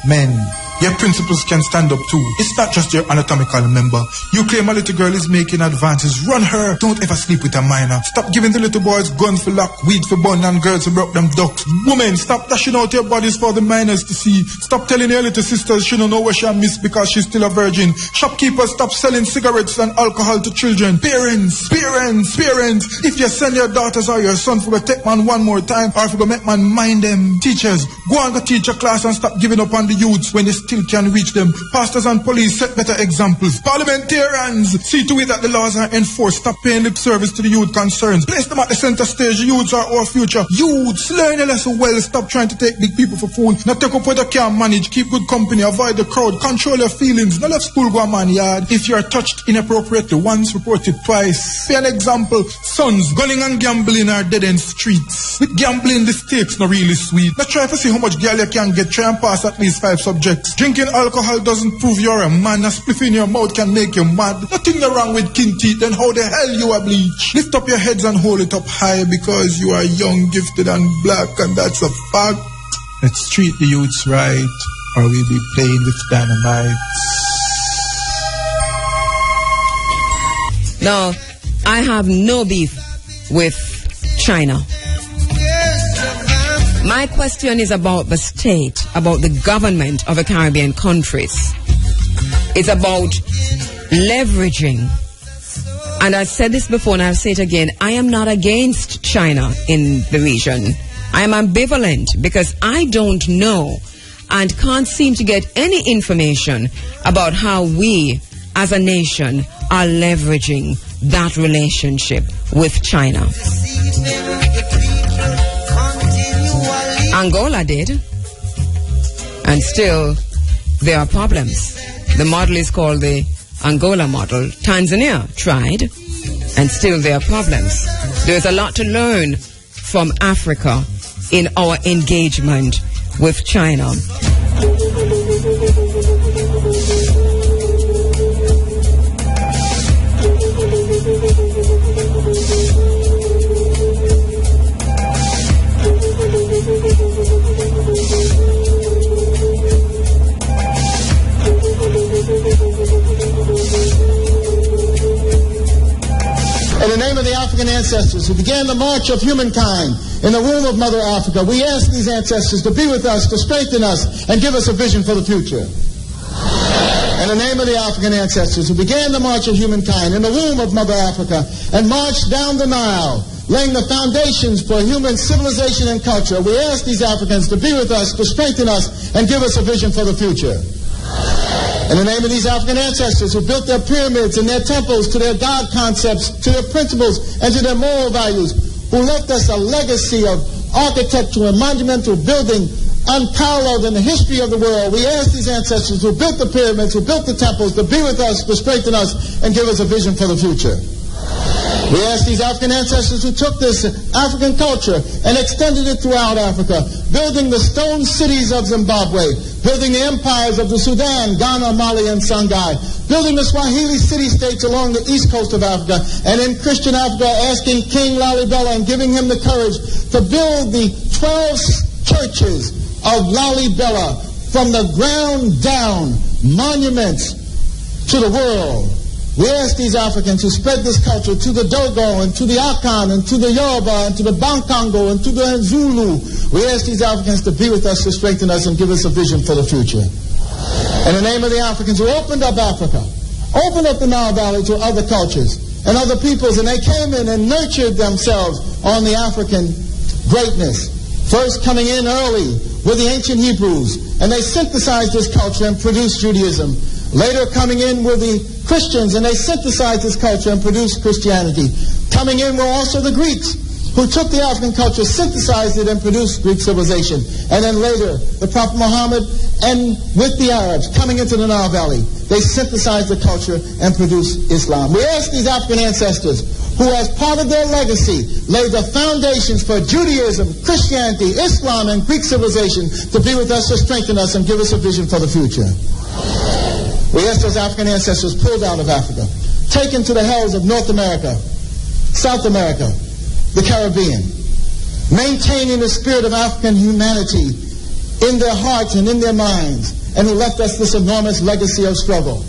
Men, your principles can stand up too. It's not just your anatomical member. You claim a little girl is making advances. Run her. Don't ever sleep with a minor. Stop giving the little boys guns for luck, weed for bun, and girls who broke them ducks. Women, stop dashing out your bodies for the minors to see. Stop telling your little sisters she don't know where she missed because she's still a virgin. Shopkeepers, stop selling cigarettes and alcohol to children. Parents, if you send your daughters or your son for a take man one more time, or if you go make man mind them. Teachers, go and go teach a class and stop giving up on the youths when they still can reach them. Pastors and police, set better examples. Parliamentarians, see to it that the laws are enforced. Stop paying lip service to the youth concerns. Place them at the center stage. The youths are our future. Youths, learn a lesson well. Stop trying to take big people for fool. Not take up what you can't manage. Keep good company. Avoid the crowd. Control your feelings. Not let school go a man yard. If you are touched inappropriately once, report it twice. Be an example. Sons, gunning and gambling are dead end streets. With gambling, the stakes not really sweet. Not try to see how much girl you can get. Try and pass at least 5 subjects. Drinking alcohol doesn't prove you're a man. A spliff in your mouth can make you mad. Nothing wrong with king teeth, then how the hell you are bleach? Lift up your heads and hold it up high because you are young, gifted and black, and that's a fact. Let's treat the youths right or we'll be playing with dynamite. Now, I have no beef with China. My question is about the state, about the government of the Caribbean countries. It's about leveraging. And I've said this before and I'll say it again. I am not against China in the region. I am ambivalent because I don't know and can't seem to get any information about how we as a nation are leveraging that relationship with China. Angola did, and still there are problems. The model is called the Angola model. Tanzania tried, and still there are problems. There's a lot to learn from Africa in our engagement with China. In the name of the African ancestors who began the march of humankind in the womb of Mother Africa, we ask these ancestors to be with us, to strengthen us, and give us a vision for the future. In the name of the African ancestors who began the march of humankind in the womb of Mother Africa and marched down the Nile, laying the foundations for human civilization and culture, we ask these Africans to be with us, to strengthen us, and give us a vision for the future. In the name of these African ancestors who built their pyramids and their temples to their God concepts, to their principles, and to their moral values, who left us a legacy of architectural and monumental building unparalleled in the history of the world, we ask these ancestors who built the pyramids, who built the temples, to be with us, to strengthen us, and give us a vision for the future. We ask these African ancestors who took this African culture and extended it throughout Africa, building the stone cities of Zimbabwe, building the empires of the Sudan, Ghana, Mali, and Songhai, building the Swahili city-states along the east coast of Africa, and in Christian Africa asking King Lalibela and giving him the courage to build the 12 churches of Lalibela from the ground down, monuments to the world. We ask these Africans to spread this culture to the Dogo and to the Akan and to the Yoruba and to the Bankango and to the Zulu. We ask these Africans to be with us, to strengthen us, and give us a vision for the future. In the name of the Africans who opened up Africa, opened up the Nile Valley to other cultures and other peoples, and they came in and nurtured themselves on the African greatness. First coming in early with the ancient Hebrews, and they synthesized this culture and produced Judaism. Later coming in were the Christians, and they synthesized this culture and produced Christianity. Coming in were also the Greeks, who took the African culture, synthesized it, and produced Greek civilization. And then later, the Prophet Muhammad, and with the Arabs coming into the Nile Valley, they synthesized the culture and produced Islam. We ask these African ancestors, who as part of their legacy laid the foundations for Judaism, Christianity, Islam, and Greek civilization, to be with us, to strengthen us, and give us a vision for the future. We ask those African ancestors pulled out of Africa, taken to the hells of North America, South America, the Caribbean, maintaining the spirit of African humanity in their hearts and in their minds, and who left us this enormous legacy of struggle.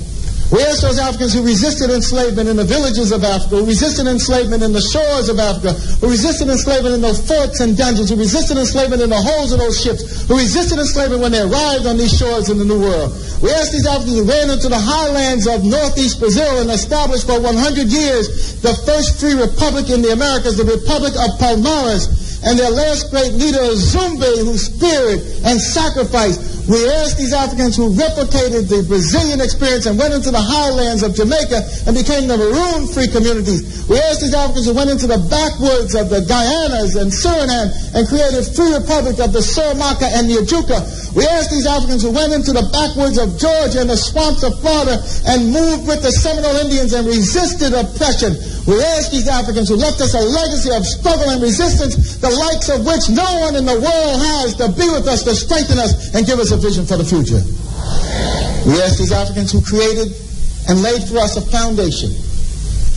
We ask those Africans who resisted enslavement in the villages of Africa, who resisted enslavement in the shores of Africa, who resisted enslavement in those forts and dungeons, who resisted enslavement in the holds of those ships, who resisted enslavement when they arrived on these shores in the New World. We ask these Africans who ran into the highlands of northeast Brazil and established for 100 years the first free republic in the Americas, the Republic of Palmares, and their last great leader, Zumbi, who spared and sacrificed. We ask these Africans who replicated the Brazilian experience and went into the highlands of Jamaica and became the maroon-free communities. We ask these Africans who went into the backwoods of the Guyanas and Suriname and created free republic of the Suramaka and the Ajuka. We ask these Africans who went into the backwoods of Georgia and the swamps of Florida and moved with the Seminole Indians and resisted oppression. We ask these Africans who left us a legacy of struggle and resistance, the likes of which no one in the world has, to be with us, to strengthen us, and give us a vision for the future. We ask these Africans who created and laid for us a foundation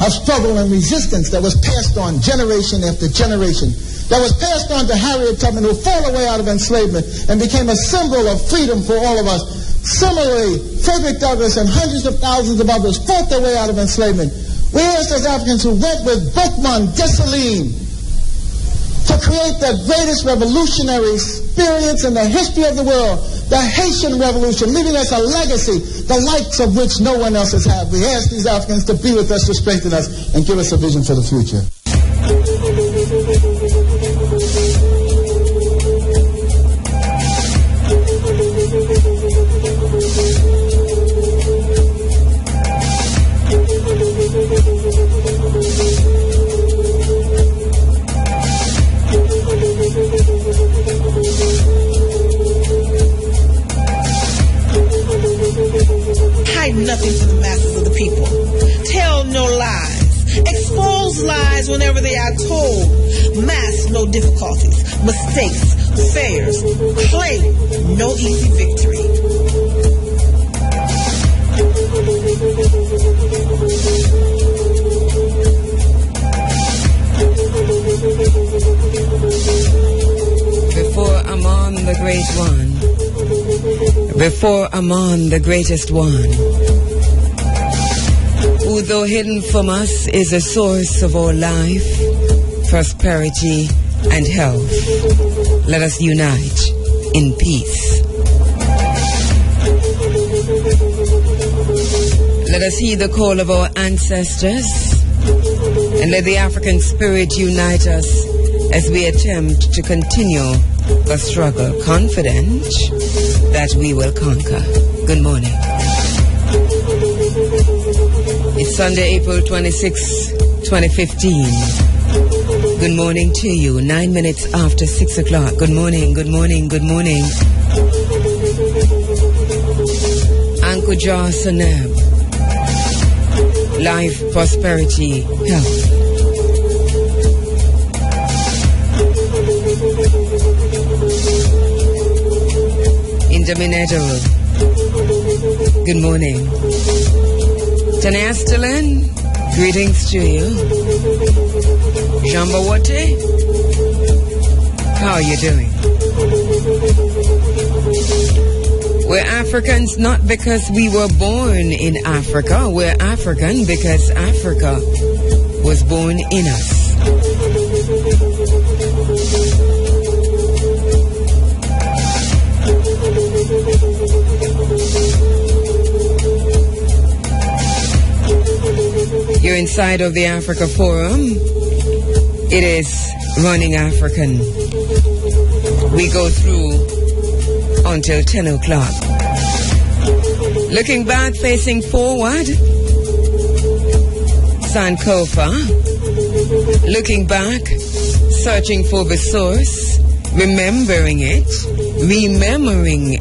of struggle and resistance that was passed on generation after generation, that was passed on to Harriet Tubman, who fought her way out of enslavement and became a symbol of freedom for all of us. Similarly, Frederick Douglass and hundreds of thousands of others fought their way out of enslavement. We ask those Africans who went with Boukman Dessalines to create the greatest revolutionary experience in the history of the world, the Haitian Revolution, leaving us a legacy, the likes of which no one else has had. We ask these Africans to be with us, to strengthen us, and give us a vision for the future. Hide nothing from the masses of the people. Tell no lies. Expose lies whenever they are told. Mask no difficulties, mistakes, failures. Claim no easy victory. Before Amon the Great One, before Amon the greatest one, who though hidden from us is the source of all life, prosperity, and health, let us unite in peace. Let us heed the call of our ancestors, and let the African spirit unite us as we attempt to continue the struggle, confident that we will conquer. Good morning. It's Sunday, April 26, 2015. Good morning to you. 9 minutes after 6 o'clock. Good morning, good morning, good morning. Ankuja Sanab. Life, prosperity, health. Indominador. Good morning. Tanastalin, greetings to you. Jambawate, how are you doing? We're Africans not because we were born in Africa. We're African because Africa was born in us. You're inside of the Africa Forum. It is Running African. We go through until 10 o'clock. Looking back, facing forward, Sankofa. Looking back, searching for the source, remembering it, reintegrating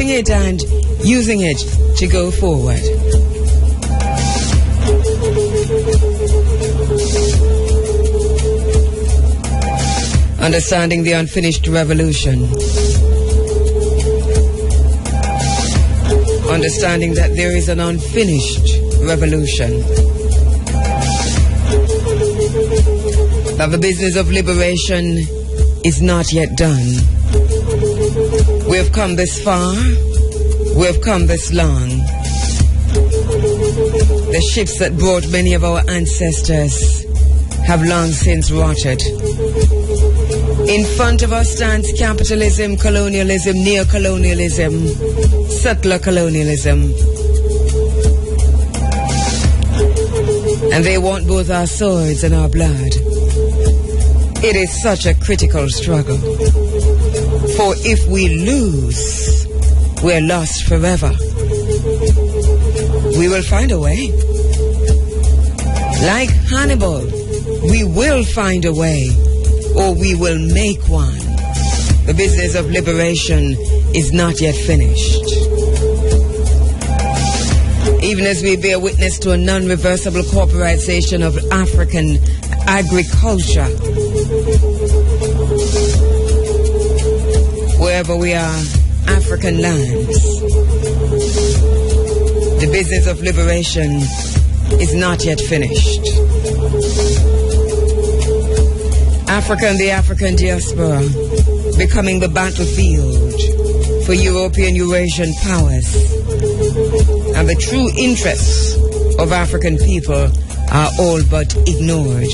it, and using it to go forward. Understanding the unfinished revolution. Understanding that there is an unfinished revolution. that the business of liberation is not yet done. We have come this far. We have come this long. The ships that brought many of our ancestors have long since rotted. In front of us stands capitalism, colonialism, neo-colonialism, settler colonialism. And they want both our swords and our blood. It is such a critical struggle. For if we lose, we're lost forever. We will find a way. Like Hannibal, we will find a way, or we will make one. The business of liberation is not yet finished. Even as we bear witness to a non-reversible corporatization of African agriculture, wherever we are, African lands, the business of liberation is not yet finished. Africa and the African diaspora becoming the battlefield for European Eurasian powers, and the true interests of African people are all but ignored.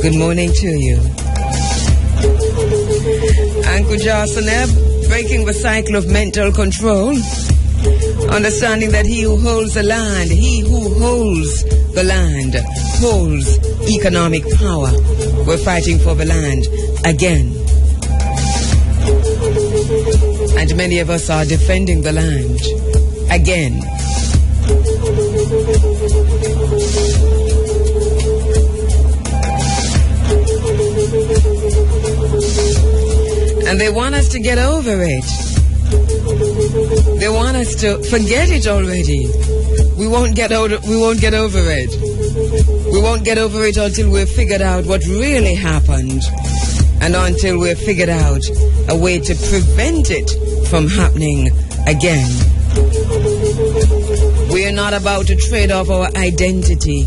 Good morning to you. Uncle Jarsaneb, breaking the cycle of mental control, understanding that he who holds the land, he who holds the land, holds economic power. We're fighting for the land again. And many of us are defending the land again. And they want us to get over it. They want us to forget it already. We won't get over it. We won't get over it until we've figured out what really happened, and until we've figured out a way to prevent it from happening again. We are not about to trade off our identity,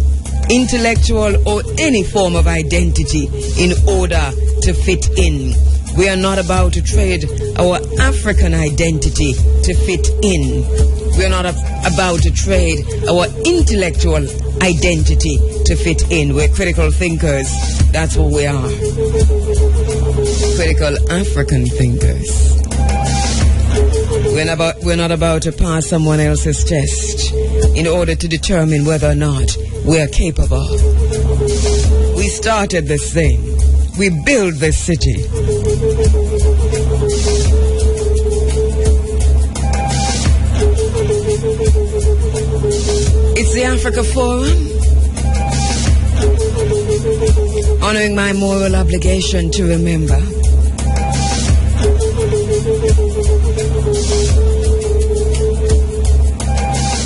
intellectual or any form of identity, in order to fit in. We are not about to trade our African identity to fit in. We are not about to trade our intellectual identity to fit in. We're critical thinkers. That's what we are. Critical African thinkers. We're not about to pass someone else's test in order to determine whether or not we're capable. We started this thing. We built this city. It's the Africa Forum, honoring my moral obligation to remember.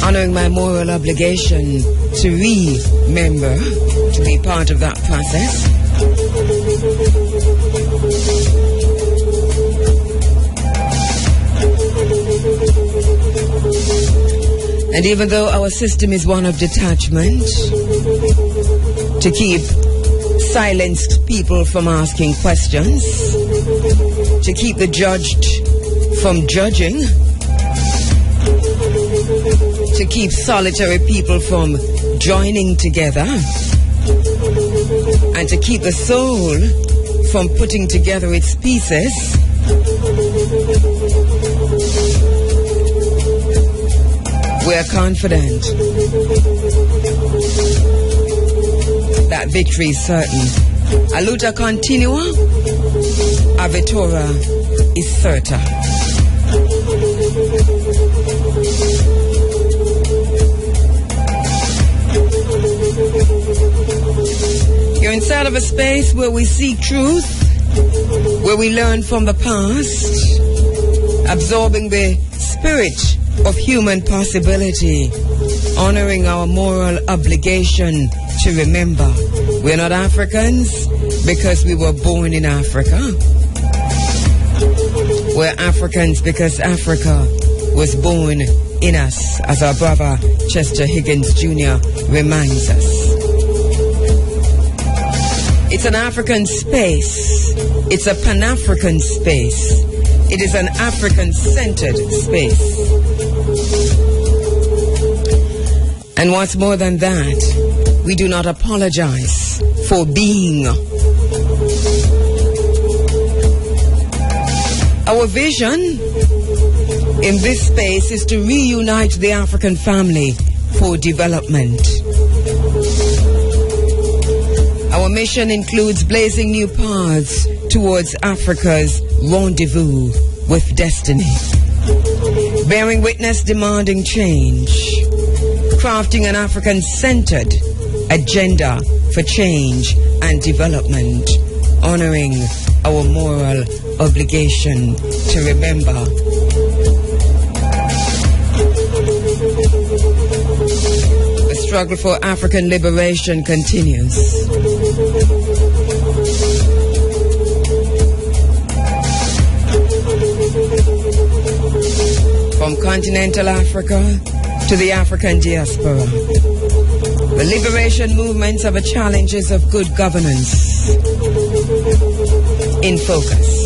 Honoring my moral obligation to remember, to be part of that process. And even though our system is one of detachment, to keep silenced people from asking questions, to keep the judged from judging, to keep solitary people from joining together, and to keep the soul from putting together its pieces, we are confident that victory is certain. A luta continua, a vittoria is certa. You're inside of a space where we seek truth, where we learn from the past, absorbing the spirit of human possibility, honoring our moral obligation to remember. We're not Africans because we were born in Africa. We're Africans because Africa was born in us, as our brother Chester Higgins Jr. reminds us. It's an African space. It's a Pan-African space. It is an African-centered space. And what's more than that, we do not apologize for being. Our vision in this space is to reunite the African family for development. Our mission includes blazing new paths towards Africa's rendezvous with destiny, bearing witness demanding change, crafting an African-centered agenda for change and development, honoring our moral obligation to remember. The struggle for African liberation continues. From continental Africa to the African diaspora, the liberation movements are the challenges of good governance in focus.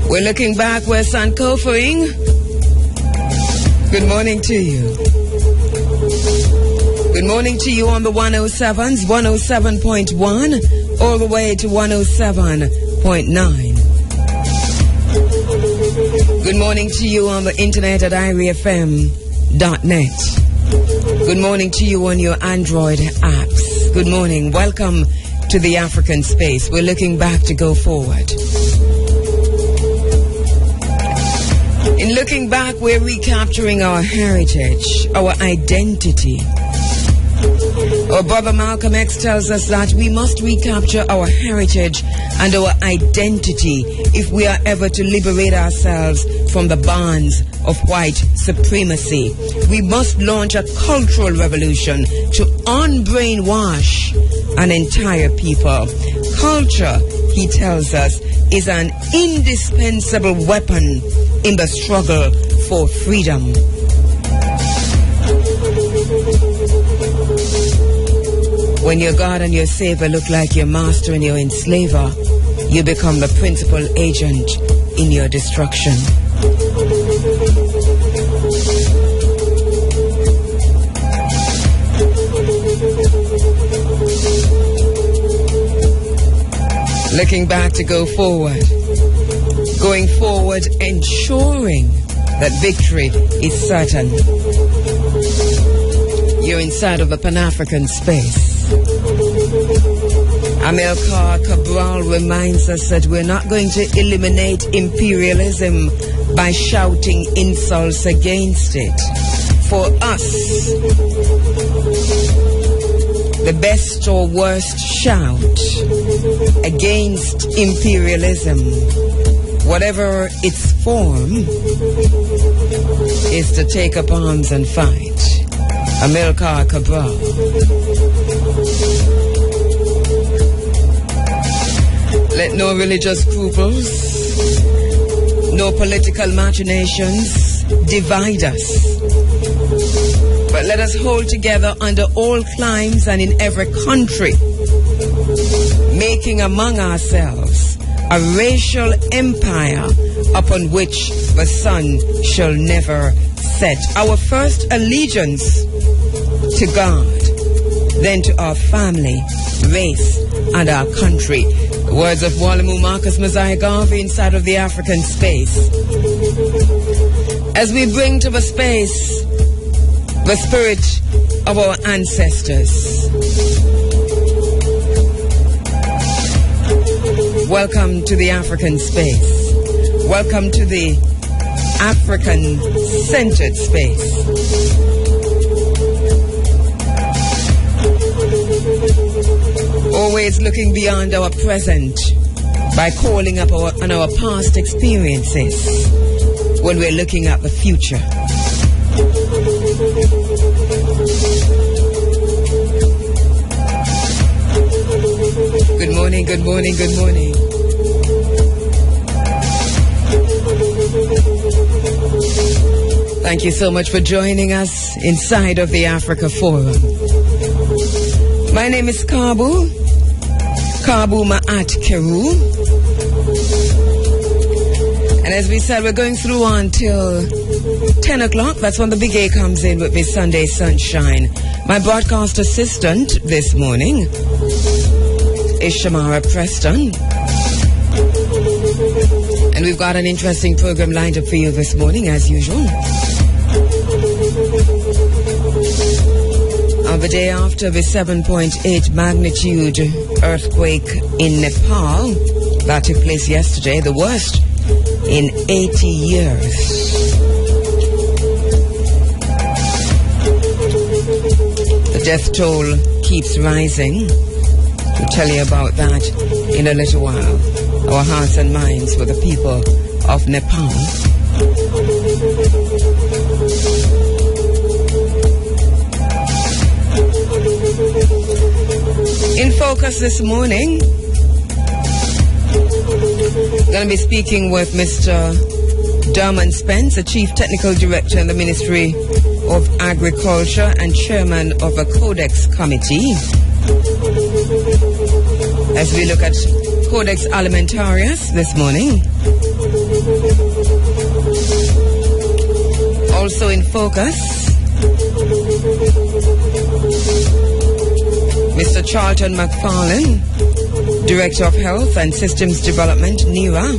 We're looking back, we're Sankofering. Good morning to you. Good morning to you on the 107s, 107.1, all the way to 107.9. Good morning to you on the internet at IRIFM.net. Good morning to you on your Android apps. Good morning. Welcome to the African space. We're looking back to go forward. In looking back, we're recapturing our heritage, our identity. Our brother Malcolm X tells us that we must recapture our heritage and our identity if we are ever to liberate ourselves from the bonds of white supremacy. We must launch a cultural revolution to unbrainwash an entire people. Culture, he tells us, is an indispensable weapon in the struggle for freedom. When your God and your Savior look like your master and your enslaver, you become the principal agent in your destruction. Looking back to go forward. Going forward, ensuring that victory is certain. You're inside of a Pan-African space. Amilcar Cabral reminds us that we're not going to eliminate imperialism by shouting insults against it. For us, the best or worst shout against imperialism, whatever its form, is to take up arms and fight. Amilcar Cabral. Let no religious scruples, no political machinations divide us. But let us hold together under all climes and in every country, making among ourselves a racial empire upon which the sun shall never set. Our first allegiance to God, then to our family, race, and our country. The words of Walamu Marcus Messiah Garvey inside of the African space. As we bring to the space the spirit of our ancestors. Welcome to the African space. Welcome to the African-centered space. Always looking beyond our present by calling up on our past experiences when we're looking at the future. Good morning, good morning, good morning. Thank you so much for joining us inside of the Africa Forum. My name is Kabu Ma'at Kheru. And as we said, we're going through until 10 o'clock. That's when the Big A comes in with Miss Sunday Sunshine. My broadcast assistant this morning is Shamara Preston. And we've got an interesting program lined up for you this morning, as usual. The day after the 7.8 magnitude earthquake in Nepal that took place yesterday, the worst in 80 years. The death toll keeps rising. We'll tell you about that in a little while. Our hearts and minds with the people of Nepal. In focus this morning, we're going to be speaking with Mr. Dermot Spence, the Chief Technical Director in the Ministry of Agriculture and Chairman of a Codex Committee, as we look at Codex Alimentarius this morning. Also in focus, Mr. Charlton McFarlane, Director of Health and Systems Development, NERA.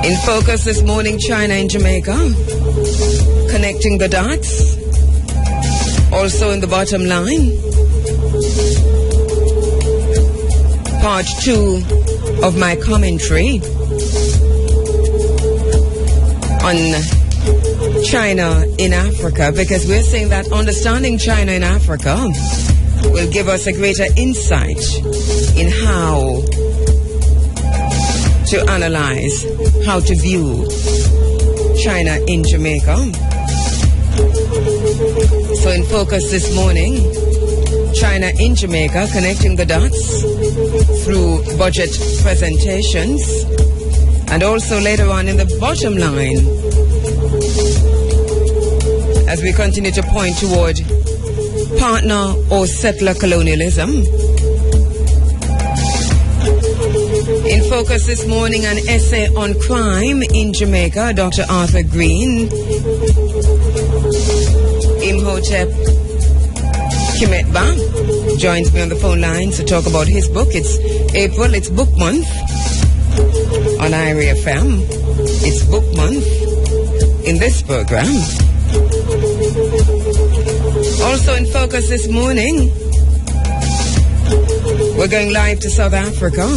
In focus this morning, China and Jamaica, connecting the dots. Also in the bottom line, part 2 of my commentary on China in Africa, because we're saying that understanding China in Africa will give us a greater insight in how to analyze, how to view China in Jamaica. So in focus this morning, China in Jamaica, connecting the dots through budget presentations, and also later on in the bottom line, as we continue to point toward partner or settler colonialism. In focus this morning, an essay on crime in Jamaica, Dr. Arthur Green, Imhotep Kimetba, joins me on the phone lines to talk about his book. It's April, it's book month on IRI FM. It's book month in this program. Also in focus this morning, we're going live to South Africa.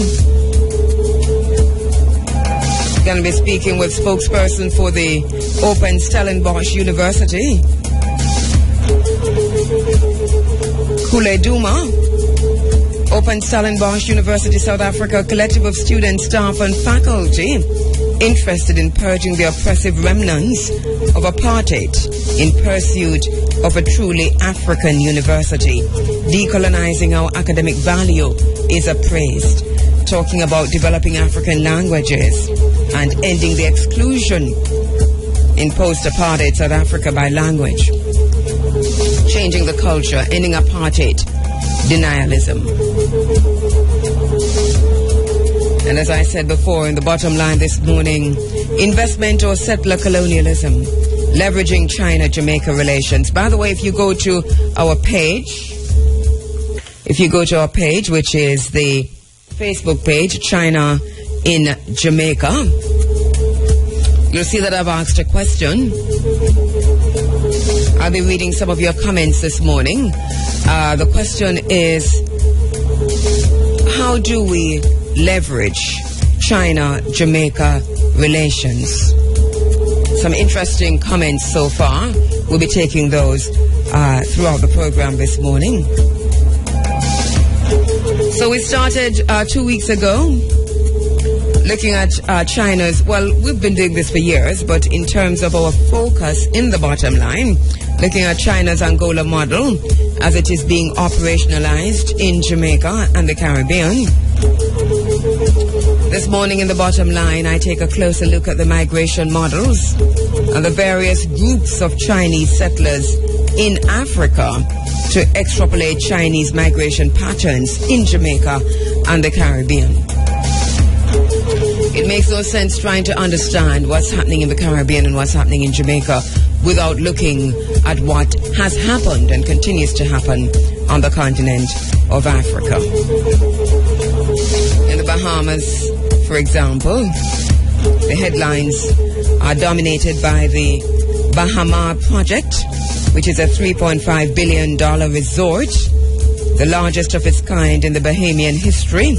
Going to be speaking with spokesperson for the Open Stellenbosch University, Kule Duma. Open Stellenbosch University, South Africa, collective of students, staff and faculty interested in purging the oppressive remnants of apartheid in pursuit of a truly African university. Decolonizing our academic value is appraised. Talking about developing African languages and ending the exclusion in post-apartheid South Africa by language. Changing the culture, ending apartheid, denialism. And as I said before, in the bottom line this morning, investment or settler colonialism, leveraging China-Jamaica relations. By the way, if you go to our page, which is the Facebook page, China in Jamaica, you'll see that I've asked a question. I'll be reading some of your comments this morning. The question is, how do we leverage China-Jamaica relations? Some interesting comments so far. We'll be taking those throughout the program this morning. So we started 2 weeks ago looking at China's, well, we've been doing this for years, but in terms of our focus in the bottom line, looking at China's Angola model as it is being operationalized in Jamaica and the Caribbean. This morning in the bottom line, I take a closer look at the migration models and the various groups of Chinese settlers in Africa to extrapolate Chinese migration patterns in Jamaica and the Caribbean. It makes no sense trying to understand what's happening in the Caribbean and what's happening in Jamaica without looking at what has happened and continues to happen on the continent of Africa. In the Bahamas, for example, the headlines are dominated by the Bahama Project, which is a $3.5 billion resort, the largest of its kind in the Bahamian history.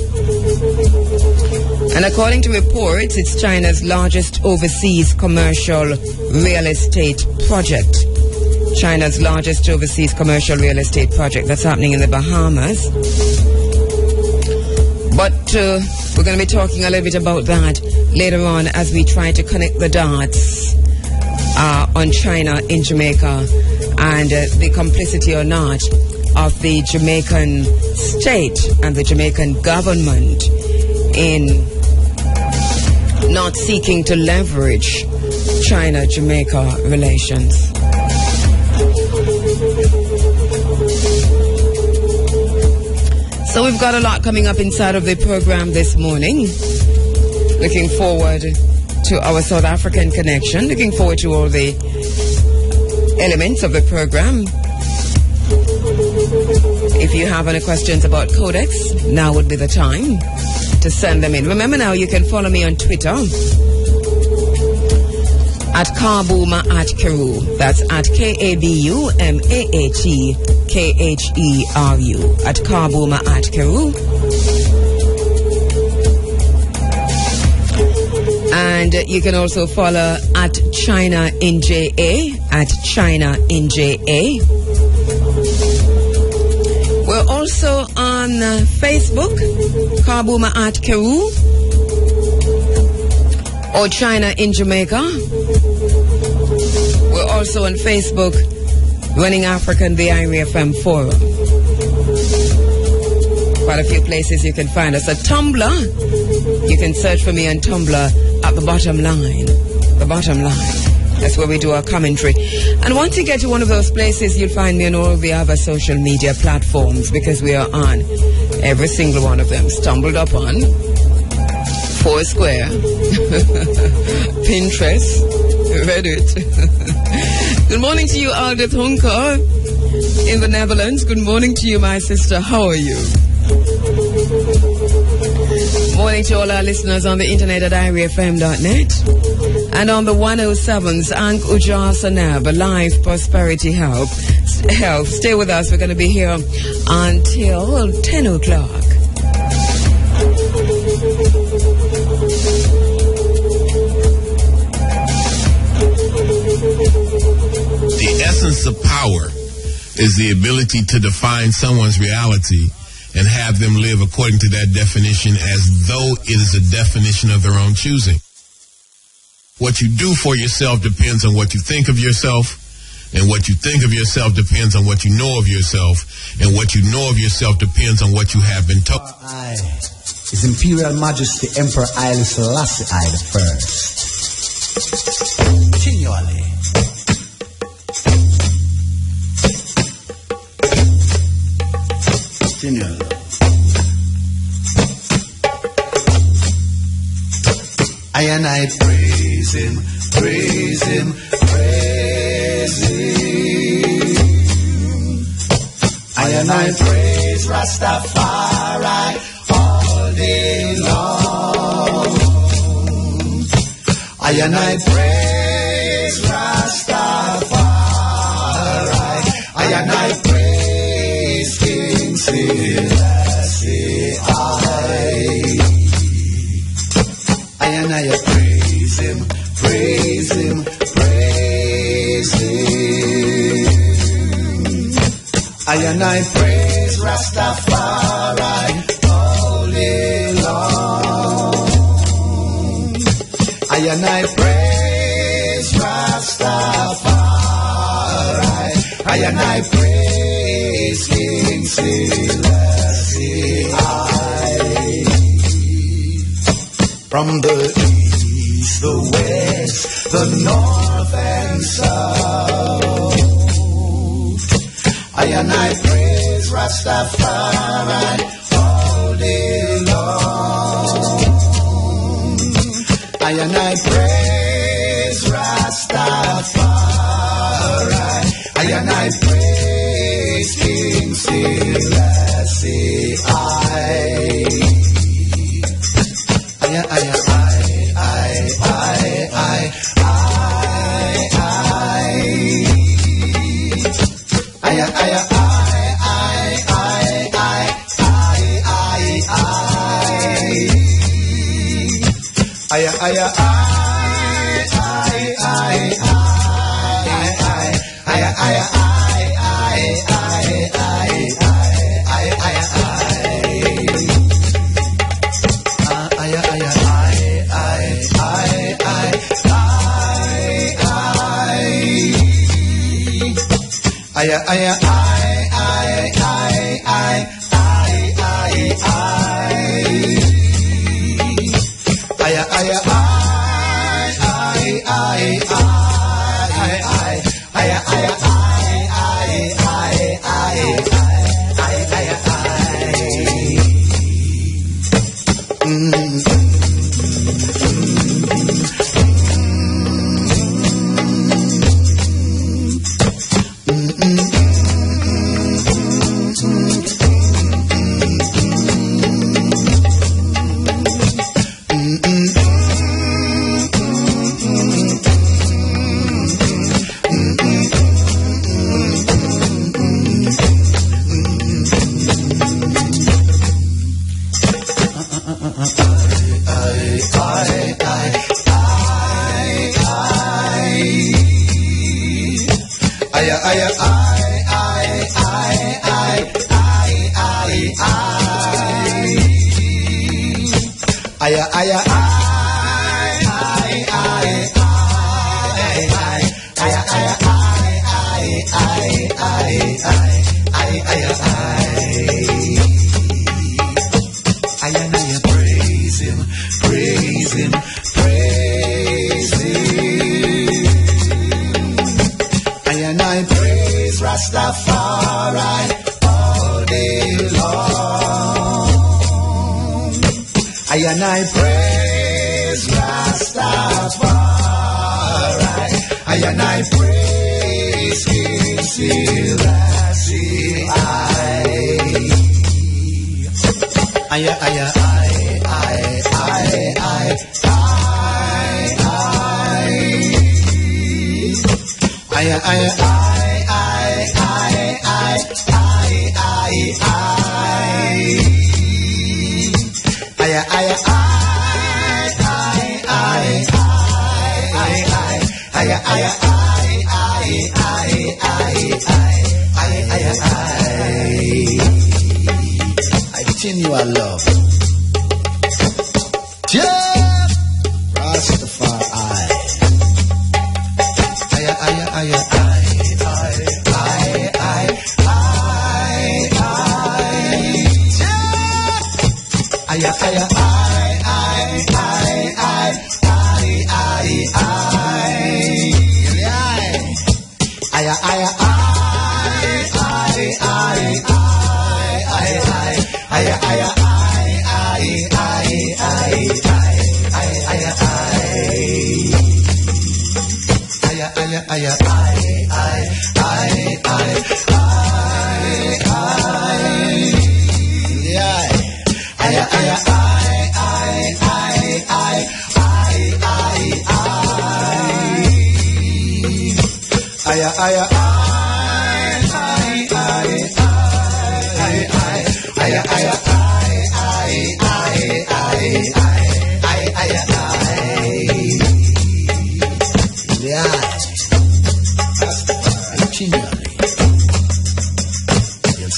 And according to reports, it's China's largest overseas commercial real estate project. China's largest overseas commercial real estate project that's happening in the Bahamas. But we're going to be talking a little bit about that later on as we try to connect the dots on China in Jamaica and the complicity or not of the Jamaican state and the Jamaican government in not seeking to leverage China-Jamaica relations. So we've got a lot coming up inside of the program this morning. Looking forward to our South African connection. Looking forward to all the elements of the program. If you have any questions about Codex, now would be the time to send them in. Remember now, you can follow me on Twitter at Kabuma at Kheru. That's at Kabumaatkheru. At Kabuma at Kheru. And you can also follow at China in JA, at China in JA. We're also on Facebook, Kabuma at Kheru, or China in Jamaica. We're also on Facebook, Running African, the IRIA FM Forum. Quite a few places you can find us. At Tumblr, you can search for me on Tumblr at the bottom line. The bottom line. That's where we do our commentary. And once you get to one of those places, you'll find me on all the other social media platforms because we are on every single one of them. Stumbled up on Foursquare, Pinterest, Reddit. Good morning to you, Aldith Hunker in the Netherlands. Good morning to you, my sister. How are you? Morning to all our listeners on the internet at IRIFM.net and on the 107's Ank Ujar Sanab, Live Prosperity Health. Stay with us. We're going to be here until 10 o'clock. The essence of power is the ability to define someone's reality and have them live according to that definition as though it is a definition of their own choosing. What you do for yourself depends on what you think of yourself, and what you think of yourself depends on what you know of yourself, and what you know of yourself depends on what you have been told. I, His Imperial Majesty Emperor Haile Selassie I the First. Continually. I and I praise him, praise him, praise him. I and I praise Rastafari all day long. I and I praise Rastafari. I and I praise King Selassie I and I praise him, praise him, praise him. I and I praise Rastafari all day long. and I praise Rastafari. I and I praise King Selassie. From the east, the west, the north and south, I and I praise Rastafari all day long. I and I praise Rastafari. I and I praise King Selassie.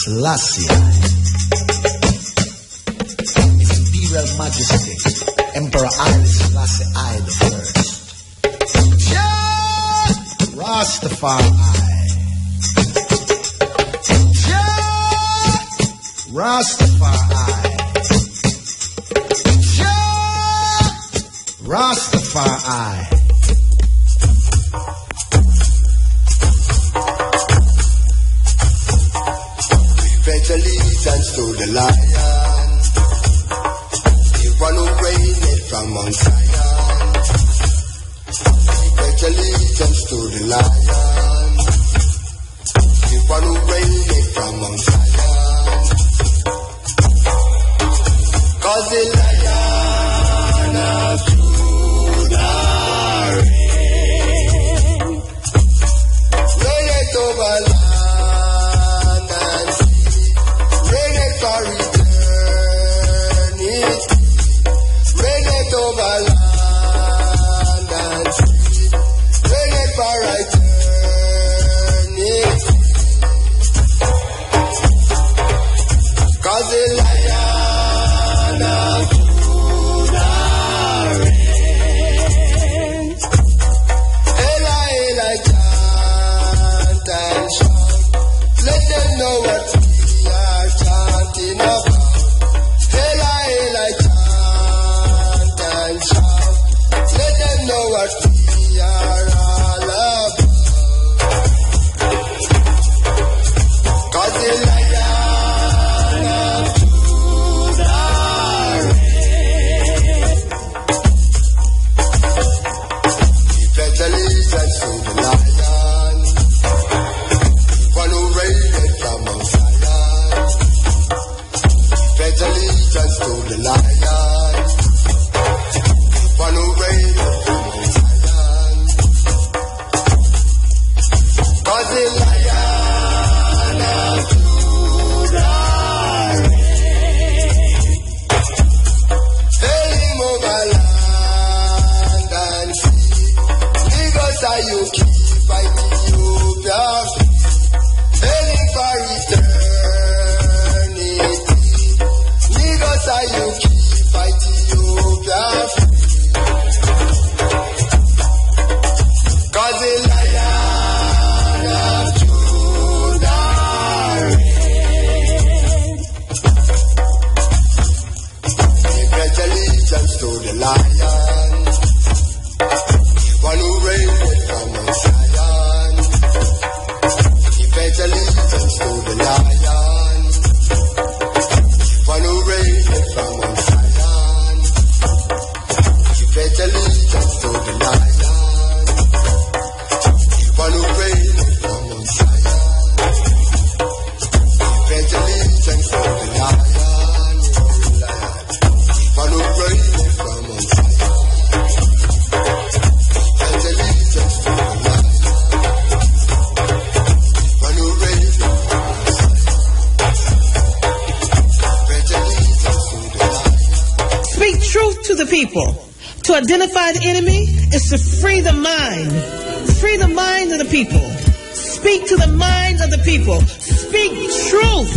Selassie, His Imperial Majesty, Emperor Haile Selassie I the First. Rastafari. Rastafari. Rastafari. We pledge allegiance to the lion, the one who reigned from Mount Zion. We pledge allegiance to the lion, the one who reigned from Mount Zion. 'Cause the lion of Judah reigneth over land and sea, reigneth for eternity, reigneth over land and sea, reigneth for eternity. 'Cause the lion of Judah reigns. Ela, Ela, chant and shout. Let them know what we are chanting about. Ela, Ela, chant and shout. Let them know what we are all about. 'Cause the lion of Judah reigns. We pledge allegiance to the lion, one who reigneth from Mount Zion. We pledge allegiance to the lion, one who reigneth from Mount Zion. 'Cause the lion of Judah reigns. Hail him over land and sea. Because you keep fighting Ethiopia free. Hail him for eternity. Because you keep fighting Ethiopia free. 'Cause the lion of Judah reigns. We pledge allegiance to the lion, one who reigneth from Mount Zion. We pledge allegiance to the lion, one who reigneth from Mount Zion. We pledge allegiance to the lion, one who reigneth from Mount Zion. We pledge allegiance to the lion, one who reigneth from Mount Zion. Pledge allegiance to the lion, one who reigneth from Mount Zion. Pledge allegiance to the lion. Speak truth to the people. To identify the enemy is to free the mind. Free the mind of the people. Speak to the minds of the people. Speak truth.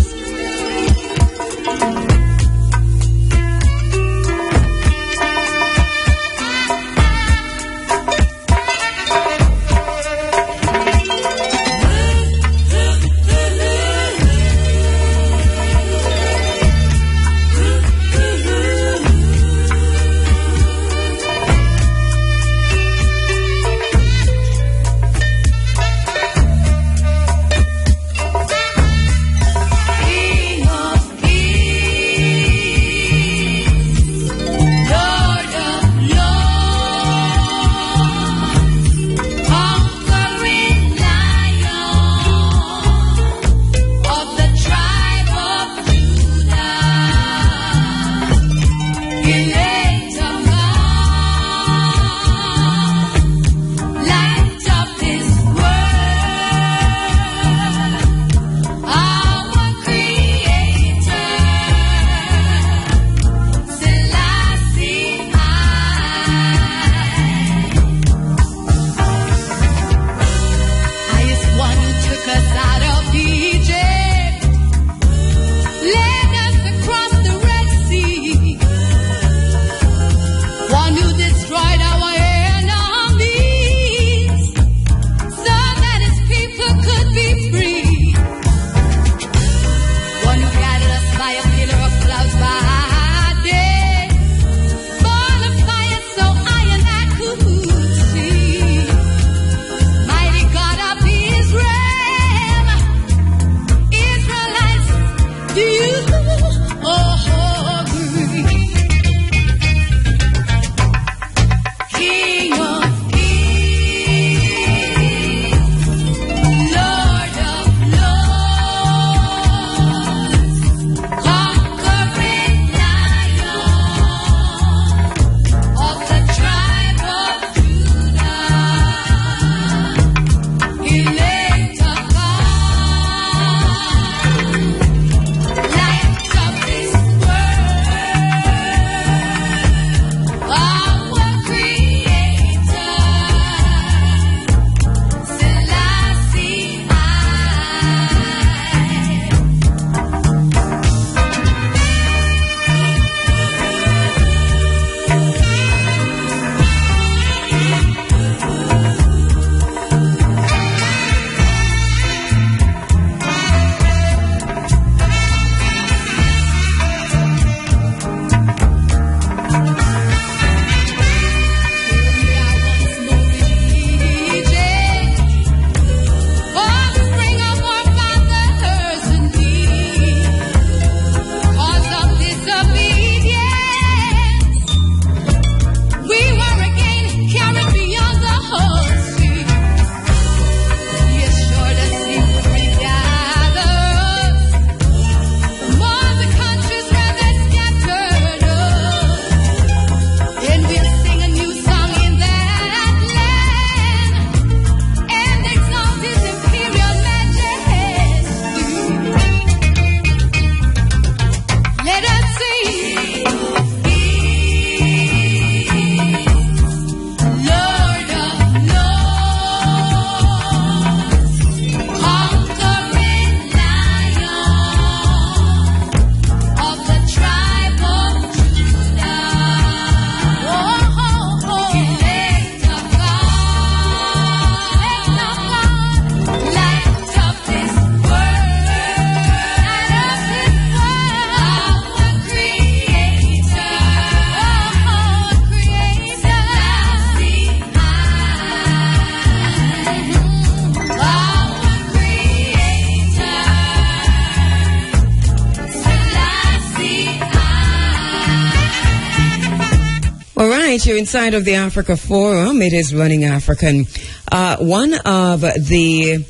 You're inside of the Africa Forum. It is Running African. One of the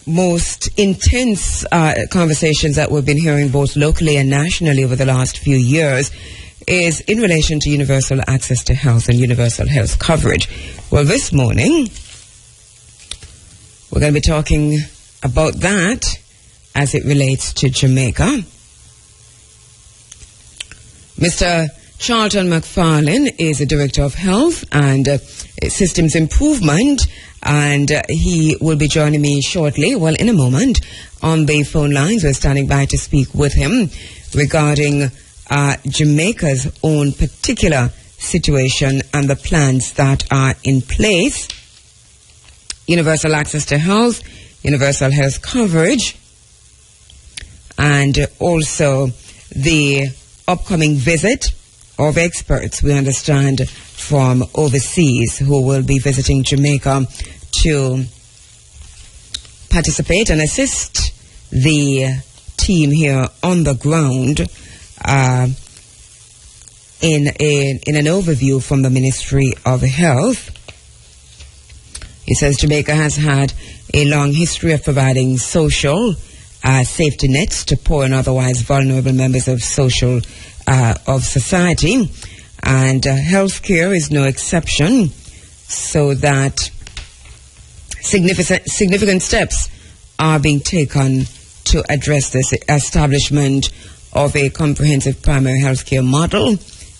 most intense conversations that we've been hearing both locally and nationally over the last few years is in relation to universal access to health and universal health coverage. Well, this morning, we're going to be talking about that as it relates to Jamaica. Mr. Charlton McFarlane is a Director of Health and Systems Improvement, and he will be joining me shortly, well, in a moment, on the phone lines. We're standing by to speak with him regarding Jamaica's own particular situation and the plans that are in place. Universal access to health, universal health coverage, and also the upcoming visit of experts, we understand, from overseas who will be visiting Jamaica to participate and assist the team here on the ground in an overview from the Ministry of Health. He says Jamaica has had a long history of providing social safety nets to poor and otherwise vulnerable members of society, and healthcare is no exception, so that significant steps are being taken to address this. Establishment of a comprehensive primary healthcare model,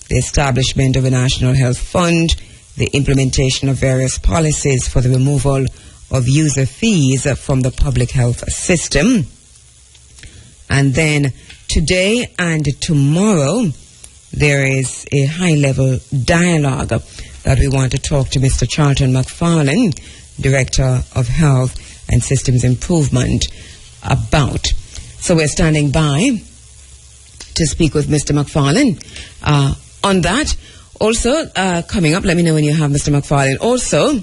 the establishment of a national health fund, the implementation of various policies for the removal of user fees from the public health system. And then today and tomorrow, there is a high-level dialogue that we want to talk to Mr. Charlton McFarlane, Director of Health and Systems Improvement, about. So we're standing by to speak with Mr. McFarlane on that. Also, coming up, let me know when you have Mr. McFarlane. Also,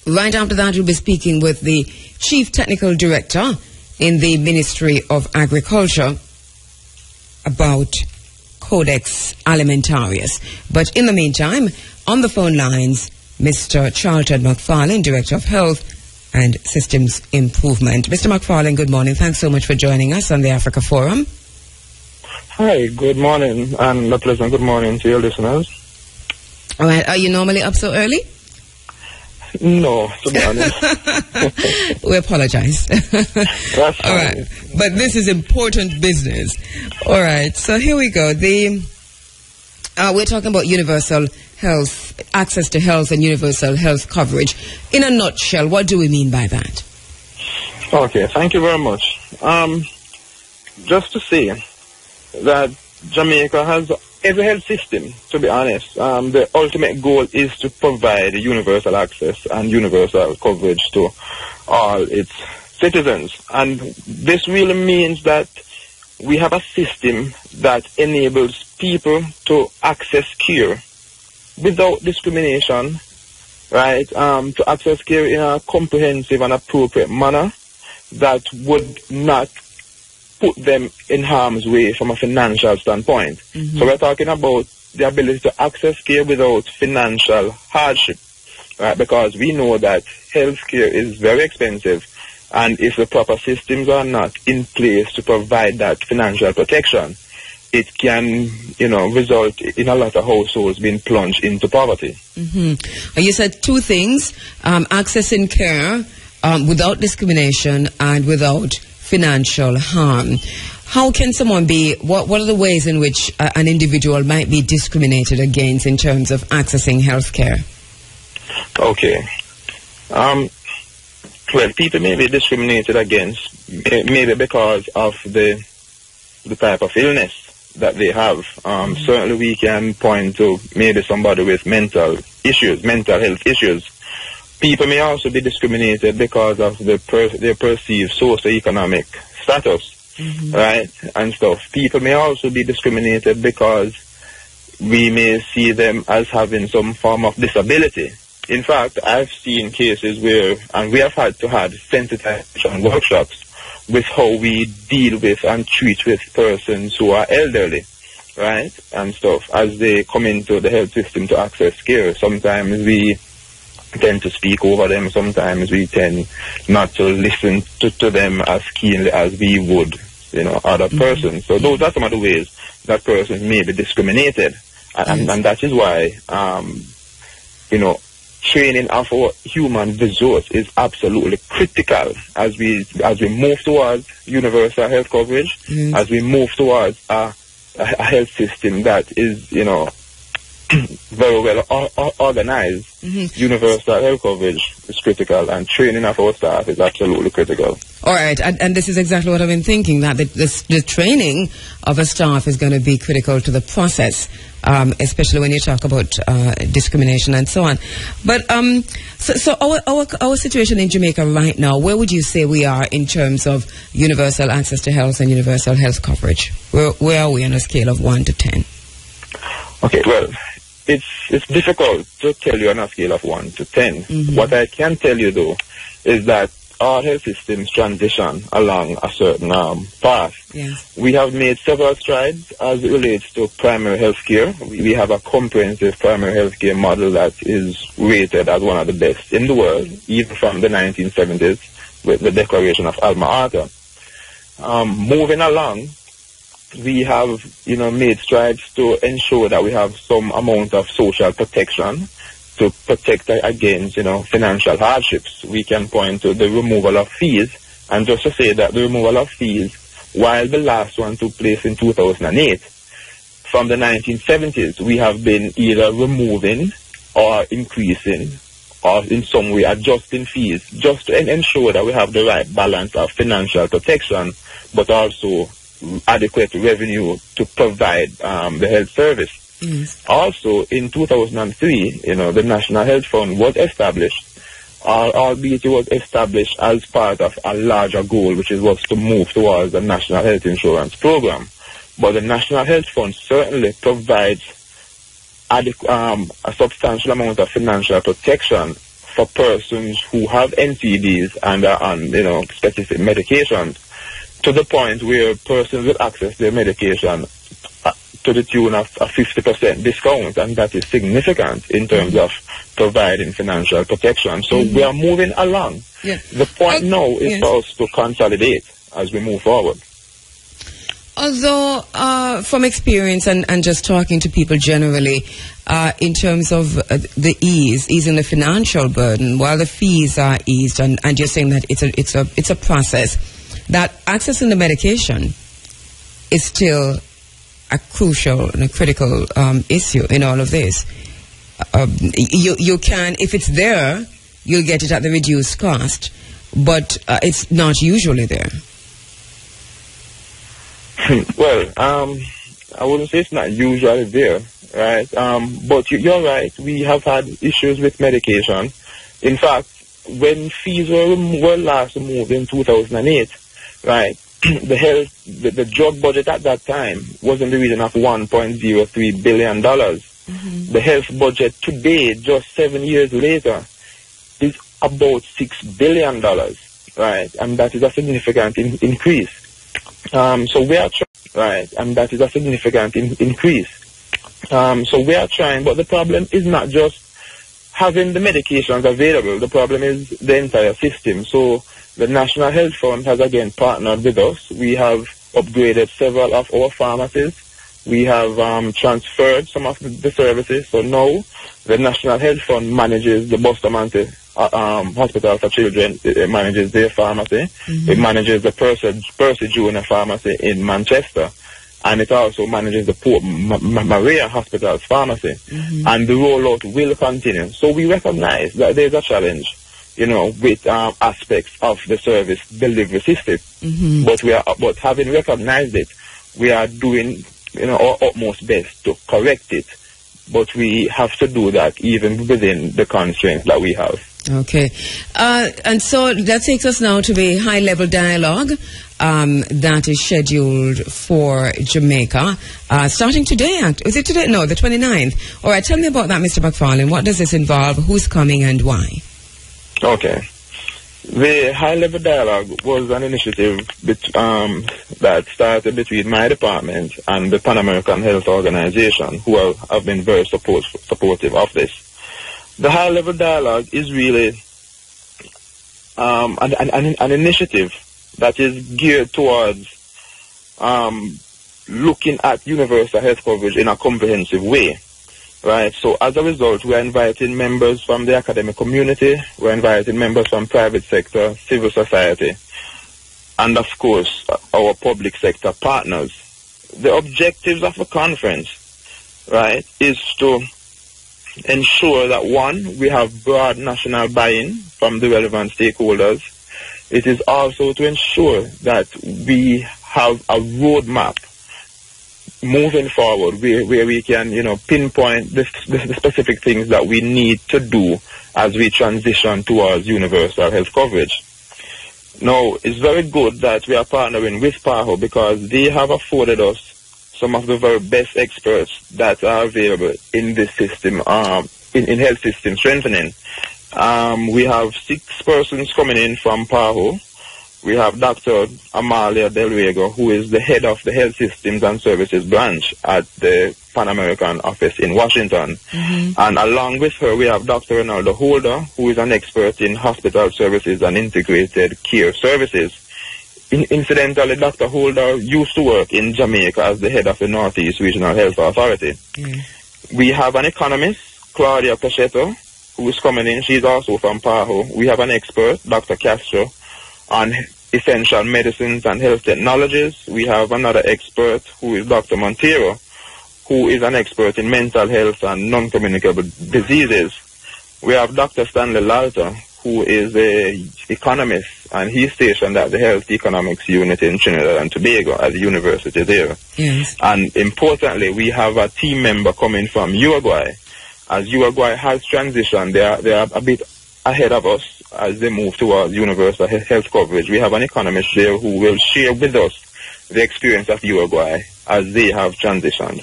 right after that, we'll be speaking with the Chief Technical Director in the Ministry of Agriculture about Codex Alimentarius. But in the meantime, on the phone lines, Mr. Charlton McFarlane, Director of Health and Systems Improvement. Mr. McFarlane, good morning. Thanks so much for joining us on the Africa Forum. Hi, good morning, and a pleasant good morning to your listeners. All right, are you normally up so early? No, to be honest. We apologize. That's All fine. right, but this is important business. All right, so here we go. We're talking about universal health, access to health and universal health coverage. In a nutshell, what do we mean by that? Okay, thank you very much. Just to say that Jamaica has every health system, to be honest. The ultimate goal is to provide universal access and universal coverage to all its citizens. And this really means that we have a system that enables people to access care without discrimination, right? To access care in a comprehensive and appropriate manner that would not put them in harm's way from a financial standpoint. Mm-hmm. So we're talking about the ability to access care without financial hardship, right? Because we know that health care is very expensive, and if the proper systems are not in place to provide that financial protection, it can, result in a lot of households being plunged into poverty. Mm-hmm. You said two things, accessing care without discrimination and without financial harm. How can someone what are the ways in which an individual might be discriminated against in terms of accessing health care? Okay. Well, people may be discriminated against maybe because of the type of illness that they have. Certainly we can point to maybe somebody with mental health issues. People may also be discriminated because of their perceived socioeconomic status, right, and stuff. People may also be discriminated because we may see them as having some form of disability. In fact, I've seen cases where, and we have had to have sensitization workshops with how we deal with and treat with persons who are elderly, right, and stuff, as they come into the health system to access care. Sometimes we tend to speak over them. Sometimes we tend not to listen to them as keenly as we would, other persons. So those are some of the ways that persons may be discriminated. And that is why, training of our human resource is absolutely critical as we move towards universal health coverage, as we move towards a health system that is, very well organized. Universal health coverage is critical, and training of our staff is absolutely critical. All right, and this is exactly what I've been thinking, that the training of a staff is going to be critical to the process, especially when you talk about discrimination and so on. But so our situation in Jamaica right now, where would you say we are in terms of universal access to health and universal health coverage? Where are we on a scale of 1 to 10? Okay, well, it's difficult to tell you on a scale of 1 to 10. What I can tell you, though, is that our health systems transition along a certain path. Yes. We have made several strides as it relates to primary health care. We have a comprehensive primary health care model that is rated as one of the best in the world, even from the 1970s with the Declaration of Alma Ata. Moving along, we have, made strides to ensure that we have some amount of social protection to protect against, financial hardships. We can point to the removal of fees, and just to say that the removal of fees, while the last one took place in 2008, from the 1970s, we have been either removing or increasing or in some way adjusting fees just to ensure that we have the right balance of financial protection, but also adequate revenue to provide the health service. Also, in 2003, the National Health Fund was established, albeit it was established as part of a larger goal, which was to move towards the National Health Insurance Program. But the National Health Fund certainly provides a substantial amount of financial protection for persons who have NCDs and are on, specific medications. to the point where persons will access their medication to the tune of a 50% discount, and that is significant in terms of providing financial protection. So we are moving along. Yeah. The point now is for us to consolidate as we move forward. Although, from experience and just talking to people generally, in terms of the easing the financial burden, while the fees are eased, and you're saying that it's a process, that accessing the medication is still a crucial and a critical issue in all of this. You can, if it's there, you'll get it at the reduced cost, but it's not usually there. Well, I wouldn't say it's not usually there, right? But you're right. We have had issues with medication. In fact, when fees were last removed in 2008, right, the drug budget at that time was in the region of $1.03 billion. The health budget today, just 7 years later, is about $6 billion, right? And that is a significant increase. So we are trying, right? And that is a significant increase. So we are trying, but the problem is not just having the medications available. The problem is the entire system. So the National Health Fund has again partnered with us. We have upgraded several of our pharmacies. We have transferred some of the services. So now the National Health Fund manages the Bustamante Hospital for Children. It manages their pharmacy. It manages the Percy Junior Pharmacy in Manchester. And it also manages the Port Maria Hospital's pharmacy. And the rollout will continue. So we recognize that there's a challenge, you know, with aspects of the service delivery system. But having recognized it, we are doing, you know, our utmost best to correct it. But we have to do that even within the constraints that we have. Okay. And so that takes us now to the high-level dialogue that is scheduled for Jamaica, starting today. Is it today? No, the 29th. All right, tell me about that, Mr. McFarlane. What does this involve? Who's coming and why? Okay. The high-level dialogue was an initiative that started between my department and the Pan American Health Organization, who have been very supportive of this. The high-level dialogue is really an initiative that is geared towards looking at universal health coverage in a comprehensive way. Right, so as a result, we're inviting members from the academic community, we're inviting members from private sector, civil society, and of course, our public sector partners. The objectives of the conference, right, is to ensure that, one, we have broad national buy-in from the relevant stakeholders. It is also to ensure that we have a roadmap moving forward where we can, you know, pinpoint the specific things that we need to do as we transition towards universal health coverage. Now, it's very good that we are partnering with PAHO because they have afforded us some of the very best experts that are available in this system, in health system strengthening. We have 6 persons coming in from PAHO. We have Dr. Amalia Del Riego, who is the head of the Health Systems and Services branch at the Pan American office in Washington. And along with her, we have Dr. Ronaldo Holder, who is an expert in hospital services and integrated care services. Incidentally, Dr. Holder used to work in Jamaica as the head of the Northeast Regional Health Authority. We have an economist, Claudia Pachetto, who is coming in. She's also from PAHO. We have an expert, Dr. Castro, on essential medicines and health technologies. We have another expert who is Dr. Montero, who is an expert in mental health and non-communicable diseases. We have Dr. Stanley Lalter, who is an economist, and he's stationed at the Health Economics Unit in Trinidad and Tobago at the university there. And importantly, we have a team member coming from Uruguay. As Uruguay has transitioned, they are a bit ahead of us as they move towards universal health coverage. We have an economist there who will share with us the experience of Uruguay as they have transitioned.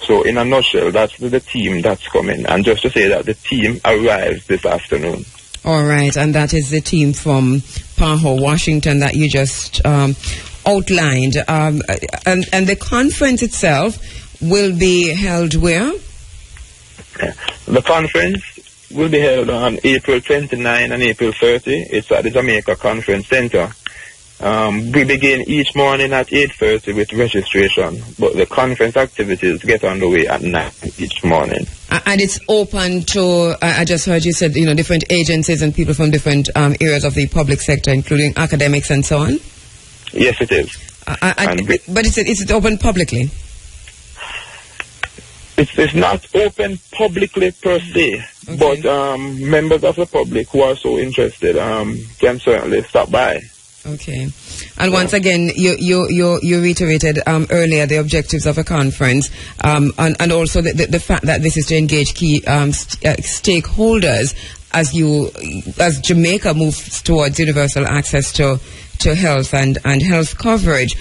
So in a nutshell, that's the team that's coming. And just to say that the team arrives this afternoon. All right, and that is the team from PAHO, Washington, that you just outlined. And the conference itself will be held where? The conference will be held on April 29 and April 30. It's at the Jamaica Conference Center. We begin each morning at 8:30 with registration, but the conference activities get underway at 9 each morning. And it's open to, I just heard you said, different agencies and people from different areas of the public sector, including academics and so on? Yes, it is. But it's open publicly? It's not open publicly per se, okay. But members of the public who are so interested can certainly stop by. Okay. And once again, you reiterated earlier the objectives of a conference, and also the fact that this is to engage key stakeholders as Jamaica moves towards universal access to health and health coverage.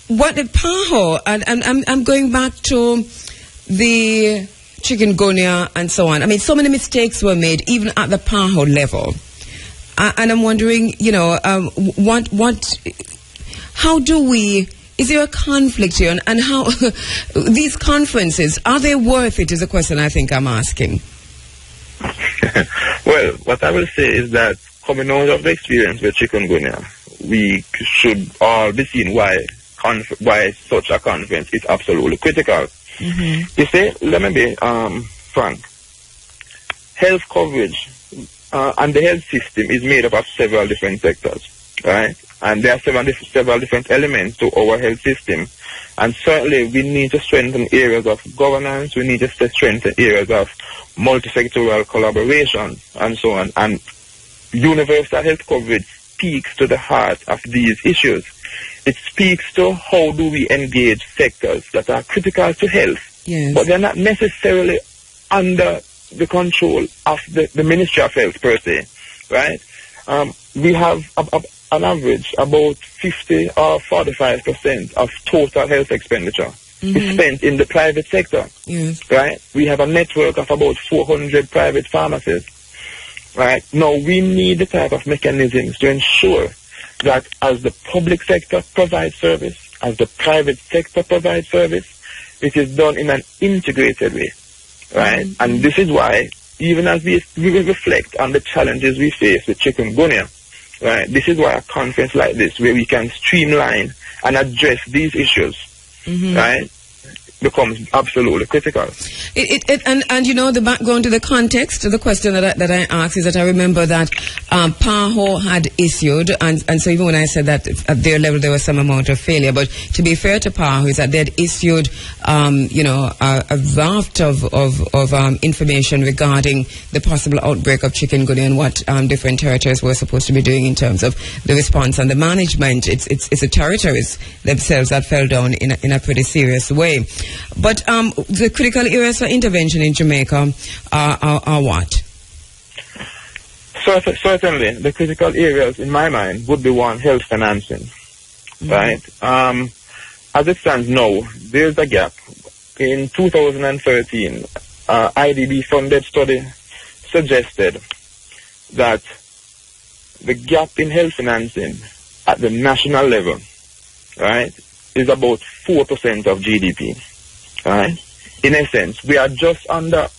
What the PAHO, and I'm going back to the chikungunya and so on. I mean, so many mistakes were made even at the PAHO level. And I'm wondering, how do we, is there a conflict here? And how, these conferences, are they worth it is a question I think I'm asking. Well, what I will say is that coming out of the experience with chikungunya, we should all be seeing why such a conference is absolutely critical. Mm-hmm. You see, let me be frank. Health coverage and the health system is made up of several different sectors, right? And there are several different elements to our health system. And certainly we need to strengthen areas of governance, we need to strengthen areas of multi-sectoral collaboration, and so on. And universal health coverage speaks to the heart of these issues. It speaks to how do we engage sectors that are critical to health, yes, but they're not necessarily under the control of the Ministry of Health per se, right? We have an average about 50 or 45% of total health expenditure is spent in the private sector, yes, right? We have a network of about 400 private pharmacies, right? Now we need the type of mechanisms to ensure that as the public sector provides service, as the private sector provides service, it is done in an integrated way, right? Mm-hmm. And this is why, even as we reflect on the challenges we face with chikungunya, right, this is why a conference like this, where we can streamline and address these issues, right, becomes absolutely critical. And the background to the context to the question that I asked is that I remember that PAHO had issued, and so even when I said that at their level there was some amount of failure, but to be fair to PAHO is that they had issued a raft of information regarding the possible outbreak of chikungunya and what different territories were supposed to be doing in terms of the response and the management. It's the territories themselves that fell down in a pretty serious way. But the critical areas for intervention in Jamaica are what? Certainly, the critical areas in my mind would be one, health financing, right? As it stands now, there's a gap. In 2013, IDB-funded study suggested that the gap in health financing at the national level, right, is about 4% of GDP. Right? In essence, we are just under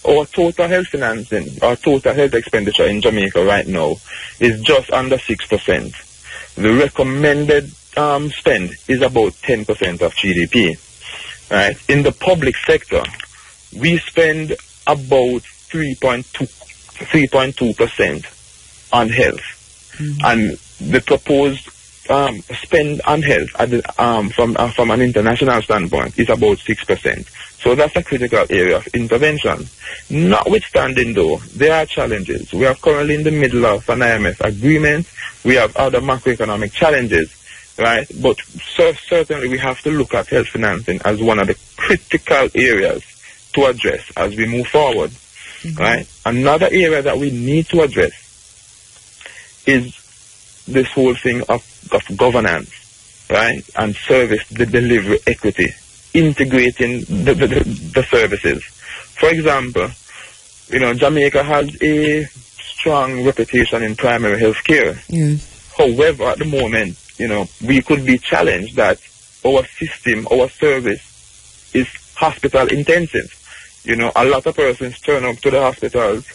our total health financing, our total health expenditure in Jamaica right now is just under 6%. The recommended spend is about 10% of GDP. Right? In the public sector, we spend about 3.2% on health. And the proposed spend on health from an international standpoint is about 6%. So that's a critical area of intervention. Notwithstanding though, there are challenges. We are currently in the middle of an IMF agreement. We have other macroeconomic challenges, right? But certainly we have to look at health financing as one of the critical areas to address as we move forward, right? Another area that we need to address is this whole thing of governance, right, and service the delivery equity, integrating the services. For example, Jamaica has a strong reputation in primary health care, However, at the moment, we could be challenged that our system, our service is hospital intensive. A lot of persons turn up to the hospitals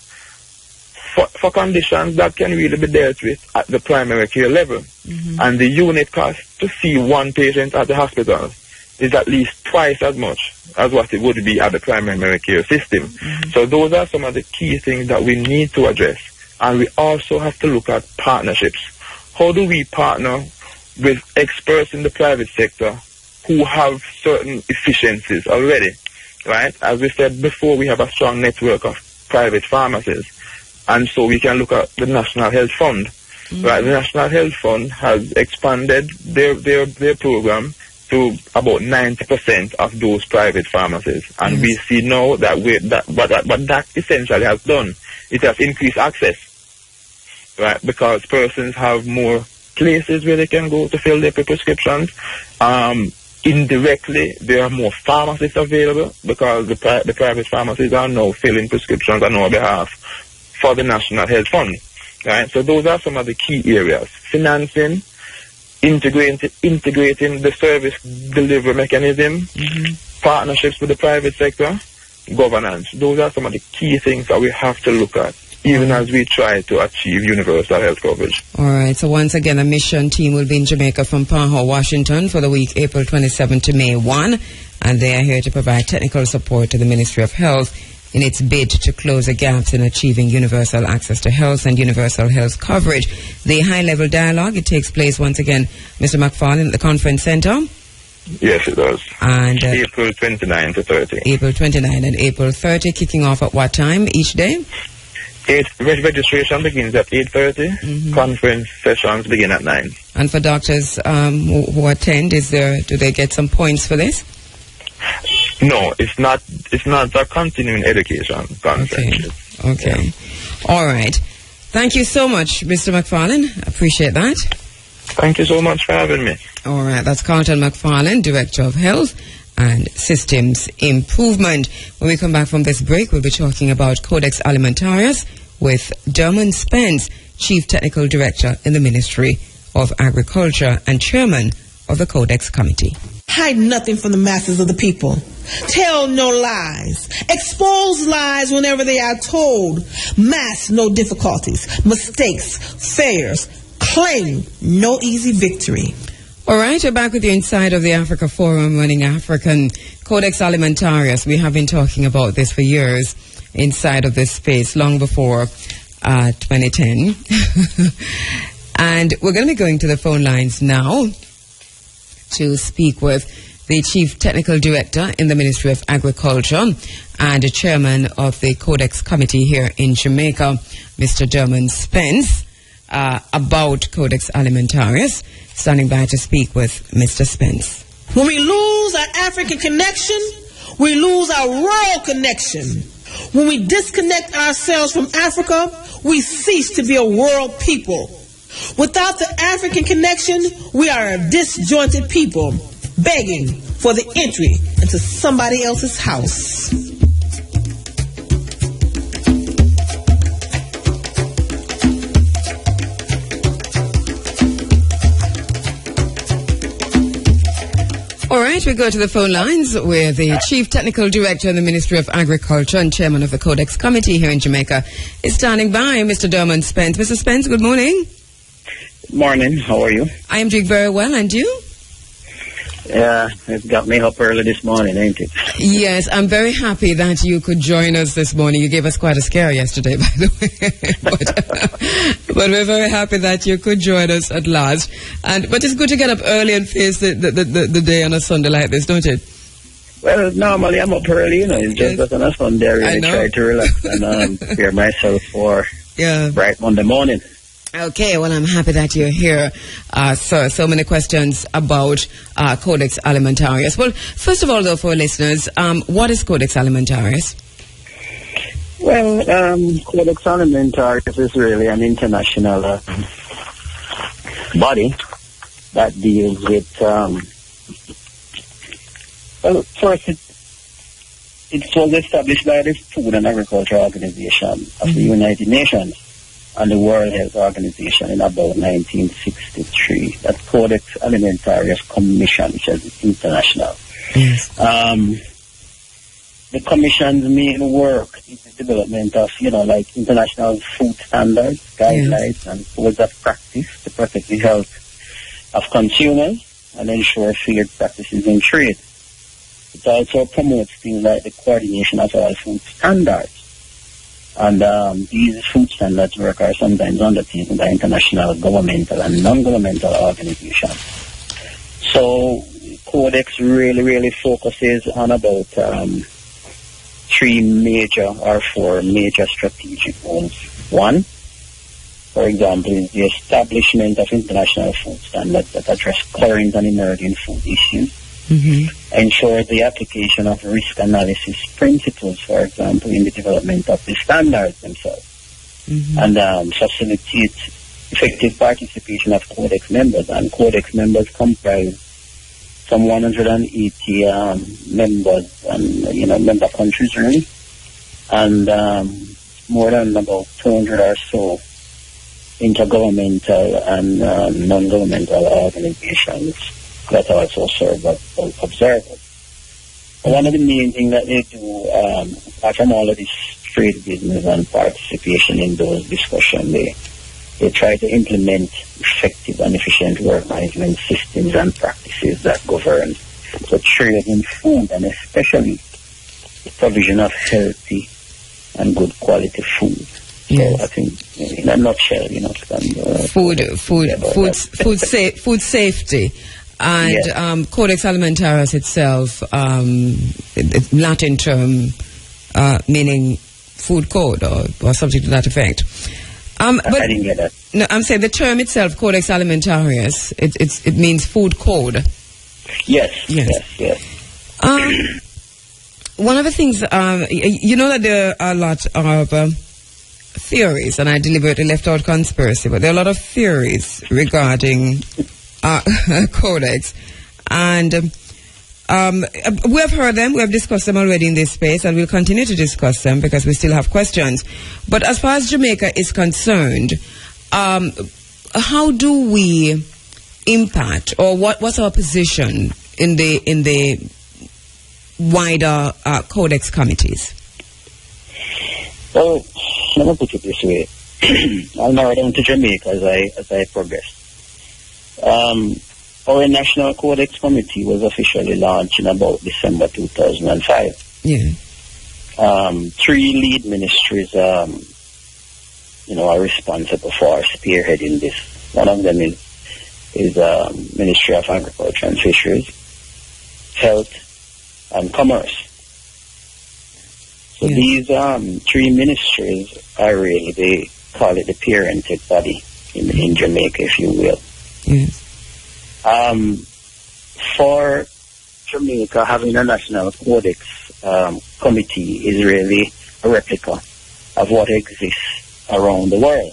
for conditions that can really be dealt with at the primary care level. Mm-hmm. And the unit cost to see one patient at the hospital is at least twice as much as what it would be at the primary care system. Mm-hmm. So those are some of the key things that we need to address. And we also have to look at partnerships. How do we partner with experts in the private sector who have certain efficiencies already, right? As we said before, we have a strong network of private pharmacies. And so we can look at the National Health Fund, right? The National Health Fund has expanded their program to about 90% of those private pharmacies. And we see now that what that essentially has done, it has increased access, right? Because persons have more places where they can go to fill their prescriptions. Indirectly, there are more pharmacists available because the private pharmacies are now filling prescriptions on our behalf for the National Health Fund, right? So those are some of the key areas. Financing, integrating the service delivery mechanism, partnerships with the private sector, governance. Those are some of the key things that we have to look at, even as we try to achieve universal health coverage. All right. So once again, a mission team will be in Jamaica from Paho, Washington for the week April 27 to May 1. And they are here to provide technical support to the Ministry of Health in its bid to close the gaps in achieving universal access to health and universal health coverage. The high-level dialogue, it takes place once again, Mr. McFarlane, at the conference center. Yes, it does. And April 29 to 30. April 29 and April 30, kicking off at what time each day? Registration begins at 8:30. Conference sessions begin at 9. And for doctors who attend, do they get some points for this? No, it's not a continuing education conference. Okay. All right. Thank you so much, Mr. McFarlane. I appreciate that. Thank you so much for having me. All right. That's Carlton McFarlane, Director of Health and Systems Improvement. When we come back from this break, we'll be talking about Codex Alimentarius with Dermot Spence, Chief Technical Director in the Ministry of Agriculture and Chairman of the Codex Committee. Hide nothing from the masses of the people. Tell no lies. Expose lies whenever they are told. Mask no difficulties, mistakes, failures. Claim no easy victory. All right, we're back with you inside of the Africa Forum running African Codex Alimentarius. We have been talking about this for years inside of this space, long before 2010. And we're going to be going to the phone lines now to speak with the Chief Technical Director in the Ministry of Agriculture and the Chairman of the Codex Committee here in Jamaica, Mr. Dermot Spence, about Codex Alimentarius. Standing by to speak with Mr. Spence. When we lose our African connection, we lose our rural connection. When we disconnect ourselves from Africa, we cease to be a world people. Without the African connection, we are a disjointed people, begging for the entry into somebody else's house. All right, we go to the phone lines where the Chief Technical Director in the Ministry of Agriculture and Chairman of the Codex Committee here in Jamaica is standing by, Mr. Dermot Spence. Mr. Spence, good morning. Morning, how are you? I am doing very well, and you? Yeah, it got me up early this morning, ain't it? Yes, I'm very happy that you could join us this morning. You gave us quite a scare yesterday, by the way. but we're very happy that you could join us at last. But it's good to get up early and face the day on a Sunday like this, don't it? Well, normally I'm up early, It's just that on a Sunday I really try to relax and prepare myself for bright Monday morning. Okay, well, I'm happy that you're here, sir. So many questions about Codex Alimentarius. Well, first of all, though, for our listeners, what is Codex Alimentarius? Well, Codex Alimentarius is really an international body that deals with, well, first it was established by the Food and Agriculture Organization of the United Nations. and the World Health Organization in about 1963. That Codex Alimentarius Commission, which is international. Yes. The Commission's main work is the development of, like international food standards, guidelines, and codes of practice to protect the health of consumers and ensure fair practices in trade. It also promotes things like the coordination of all food standards. And these food standards work are sometimes undertaken by international governmental and non-governmental organizations. So Codex really focuses on about 4 major strategic goals. One, for example, is the establishment of international food standards that address current and emerging food issues. Ensure the application of risk analysis principles, for example, in the development of the standards themselves. And facilitate effective participation of Codex members. And Codex members comprise some 180 members and, member countries really. And more than about 200 or so intergovernmental and non-governmental organizations that also serve as observers. One of the main things that they do, apart from all of this trade business and participation in those discussions, they try to implement effective and efficient work management systems and practices that govern the trade in food, and especially the provision of healthy and good quality food. Yes. So I think, in a nutshell, food safety. And Codex Alimentarius itself, Latin term meaning food code or something to that effect. But I didn't get that. No, I'm saying the term itself, Codex Alimentarius, it means food code. Yes. One of the things, that there are a lot of theories, and I deliberately left out conspiracy, but there are a lot of theories regarding Codex, and we have heard them, we have discussed them already in this space, and we'll continue to discuss them because we still have questions. But as far as Jamaica is concerned, how do we impact, or what's our position in the wider Codex committees? Well, let me put it this way. I'll narrow down to Jamaica as I progress. Our National Codex Committee was officially launched in about December 2005. 3 lead ministries, are responsible for spearheading this. One of them is Ministry of Agriculture and Fisheries, Health, and Commerce. So these 3 ministries are really, they call it the parented body in Jamaica, if you will. Yes. For Jamaica, having a National Codex Committee is really a replica of what exists around the world.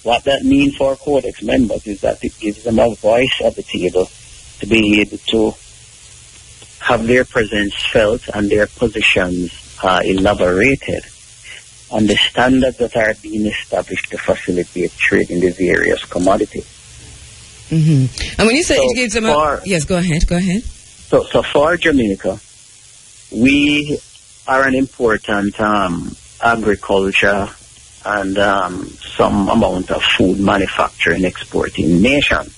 What that means for Codex members is that it gives them a voice at the table to be able to have their presence felt and their positions elaborated on the standards that are being established to facilitate trade in the various commodities. And when you say it gives them yes, go ahead. So for Jamaica, we are an important agriculture and some amount of food manufacturing exporting nation.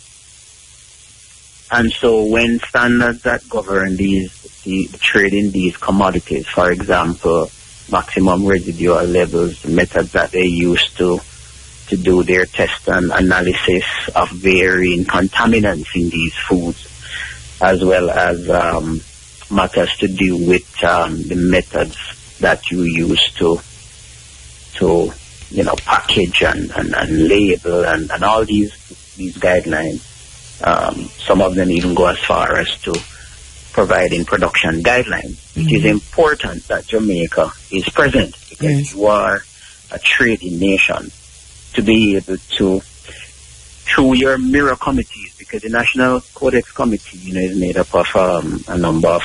And so when standards that govern the trade in these commodities, for example, maximum residual levels, methods that they use to do their test and analysis of varying contaminants in these foods, as well as matters to do with the methods that you use to package and label and all these guidelines. Some of them even go as far as to providing production guidelines. It is important that Jamaica is present because you are a trading nation, to be able to, through your mirror committees, because the National Codex Committee, is made up of a number of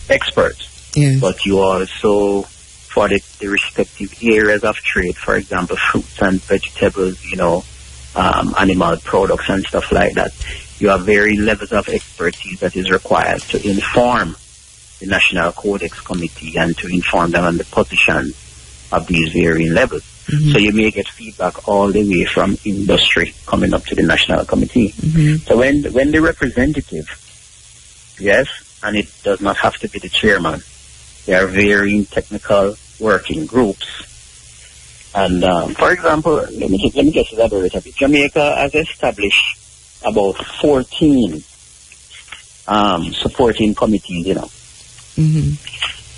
experts. Yes. But you also for the respective areas of trade, for example, fruits and vegetables, animal products and stuff like that. You have varied levels of expertise that is required to inform the National Codex Committee and to inform them on the position of these varying levels. Mm-hmm. So you may get feedback all the way from industry coming up to the National Committee. Mm-hmm. So when the representative, yes, and it does not have to be the chairman, there are varying technical working groups. And for example, let me just elaborate a bit. Jamaica has established about 14 supporting committees, Mm-hmm.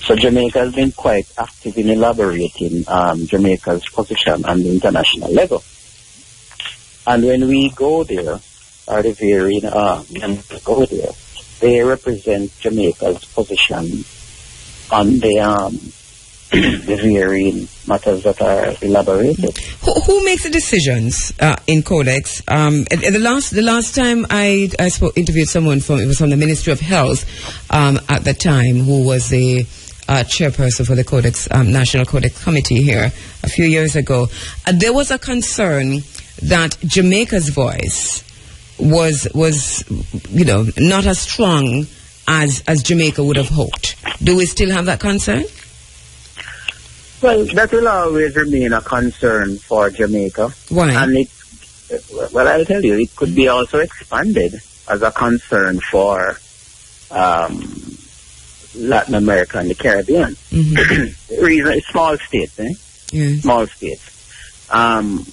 So Jamaica has been quite active in elaborating Jamaica's position on the international level. And when we go there, or the varying go there, they represent Jamaica's position on the varying matters that are elaborated. Who makes the decisions in Codex? The last time I interviewed someone from the Ministry of Health at the time, who was the chairperson for the Codex National Codex Committee here a few years ago. There was a concern that Jamaica's voice was not as strong as Jamaica would have hoped. Do we still have that concern? Well, that will always remain a concern for Jamaica. Why? And I'll tell you, it could be also expanded as a concern for Latin America and the Caribbean. Mm-hmm. The reason is small states, Yes. Small states. And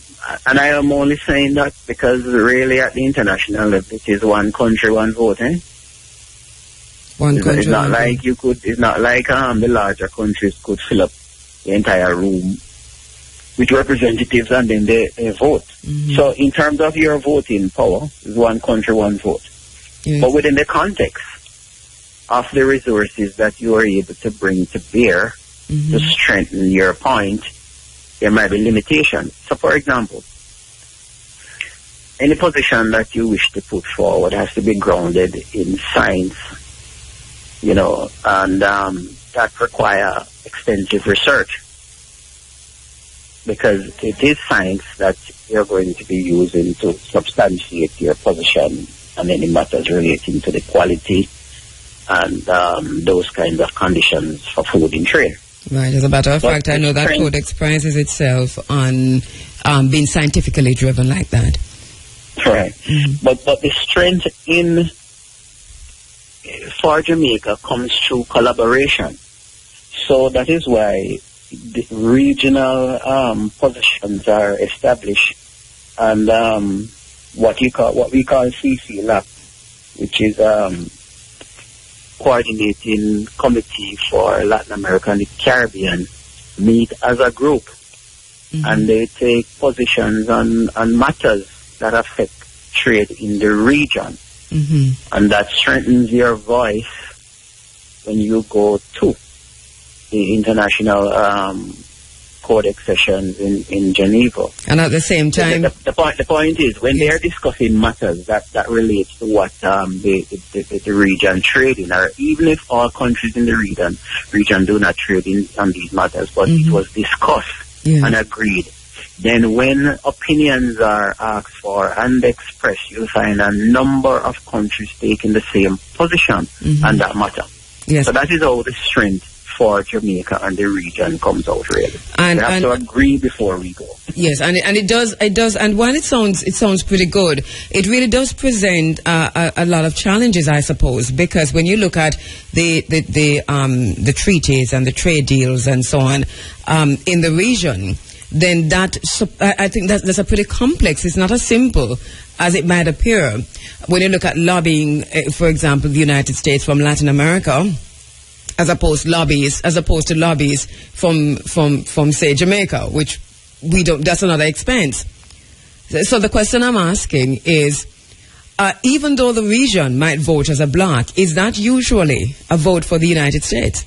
I am only saying that because really at the international level, it is one country, one vote, One country. It's not like it's not like the larger countries could fill up the entire room with representatives and then they vote. Mm-hmm. So in terms of your voting power, it's one country, one vote. Yes. But within the context of the resources that you are able to bring to bear mm-hmm. to strengthen your point, there might be limitations. So for example, any position that you wish to put forward has to be grounded in science, and that require extensive research, because it is science that you're going to be using to substantiate your position and any matters relating to the quality and those kinds of conditions for food in trade. Right. As a matter of fact, I know that Codex prides itself on being scientifically driven like that. Right. Mm-hmm. But the strength for Jamaica comes through collaboration. So that is why the regional positions are established, and what we call CCLAC, which is Coordinating Committee for Latin America and the Caribbean, meet as a group, mm-hmm. and they take positions on matters that affect trade in the region, mm-hmm. and that strengthens your voice when you go to the international Codex sessions in Geneva. And at the same time, the point is, when they are discussing matters that relates to what the region trade in, or even if all countries in the region do not trade on these matters, but mm-hmm. it was discussed and agreed, then when opinions are asked for and expressed, you'll find a number of countries taking the same position mm-hmm. on that matter. Yes. So that is how the strength for Jamaica and the region comes out really. And we have to agree before we go. Yes, and it does, and while it sounds pretty good, it really does present a lot of challenges, I suppose, because when you look at the treaties and the trade deals and so on in the region, then I think that's a pretty complex. It's not as simple as it might appear when you look at lobbying, for example, the United States from Latin America, as opposed to lobbies from say Jamaica, which we don't. That's another expense. So the question I'm asking is, even though the region might vote as a bloc, is that usually a vote for the United States?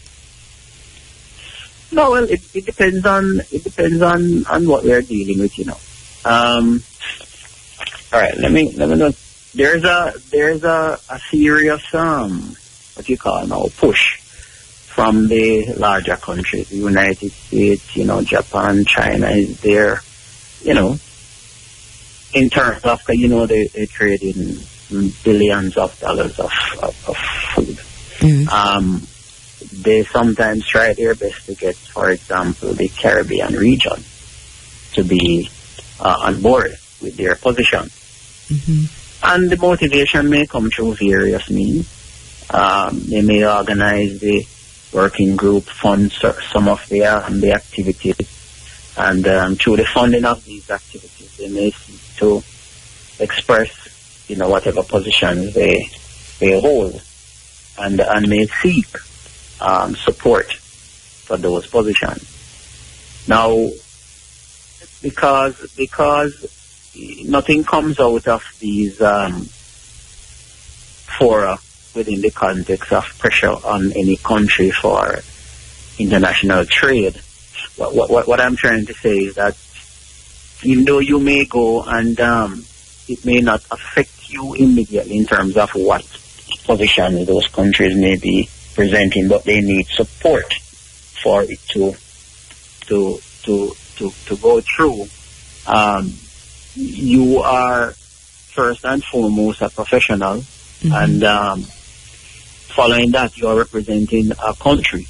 No, well, it depends on what we are dealing with, All right, let me know. There's a serious push from the larger countries, the United States, Japan, China is there, in terms of, they trade in billions of dollars of food. They sometimes try their best to get, for example, the Caribbean region to be on board with their position. And the motivation may come through various means. They may organize the working group, fund some of the activities, and through the funding of these activities, they may seek to express, whatever positions they hold, and may seek support for those positions. Now, because nothing comes out of these fora within the context of pressure on any country for international trade. What I'm trying to say is that even though you may go and it may not affect you immediately in terms of what position those countries may be presenting, but they need support for it to go through. You are first and foremost a professional, and following that, you are representing a country,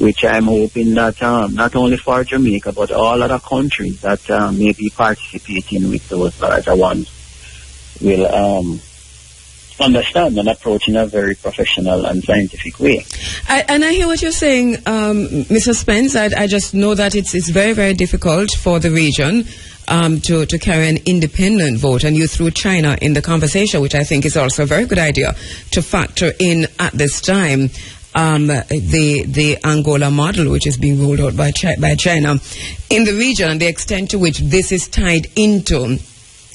which I'm hoping that not only for Jamaica, but all other countries that may be participating with those larger ones will understand and approach in a very professional and scientific way. And I hear what you're saying, Mr. Spence. I just know that it's very, very difficult for the region to carry an independent vote, and you threw China in the conversation, which I think is also a very good idea to factor in at this time. The Angola model, which is being rolled out by China in the region, and the extent to which this is tied into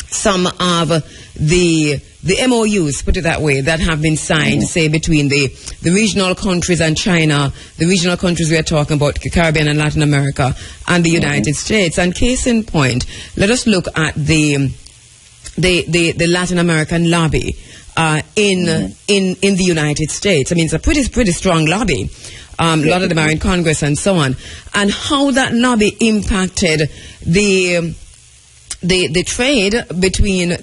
some of the MOUs, put it that way, that have been signed, say, between the regional countries and China, the regional countries we are talking about, the Caribbean and Latin America, and the United States. And case in point, let us look at the Latin American lobby in the United States. I mean, it's a pretty strong lobby. A lot of them are in Congress and so on. And how that lobby impacted the trade between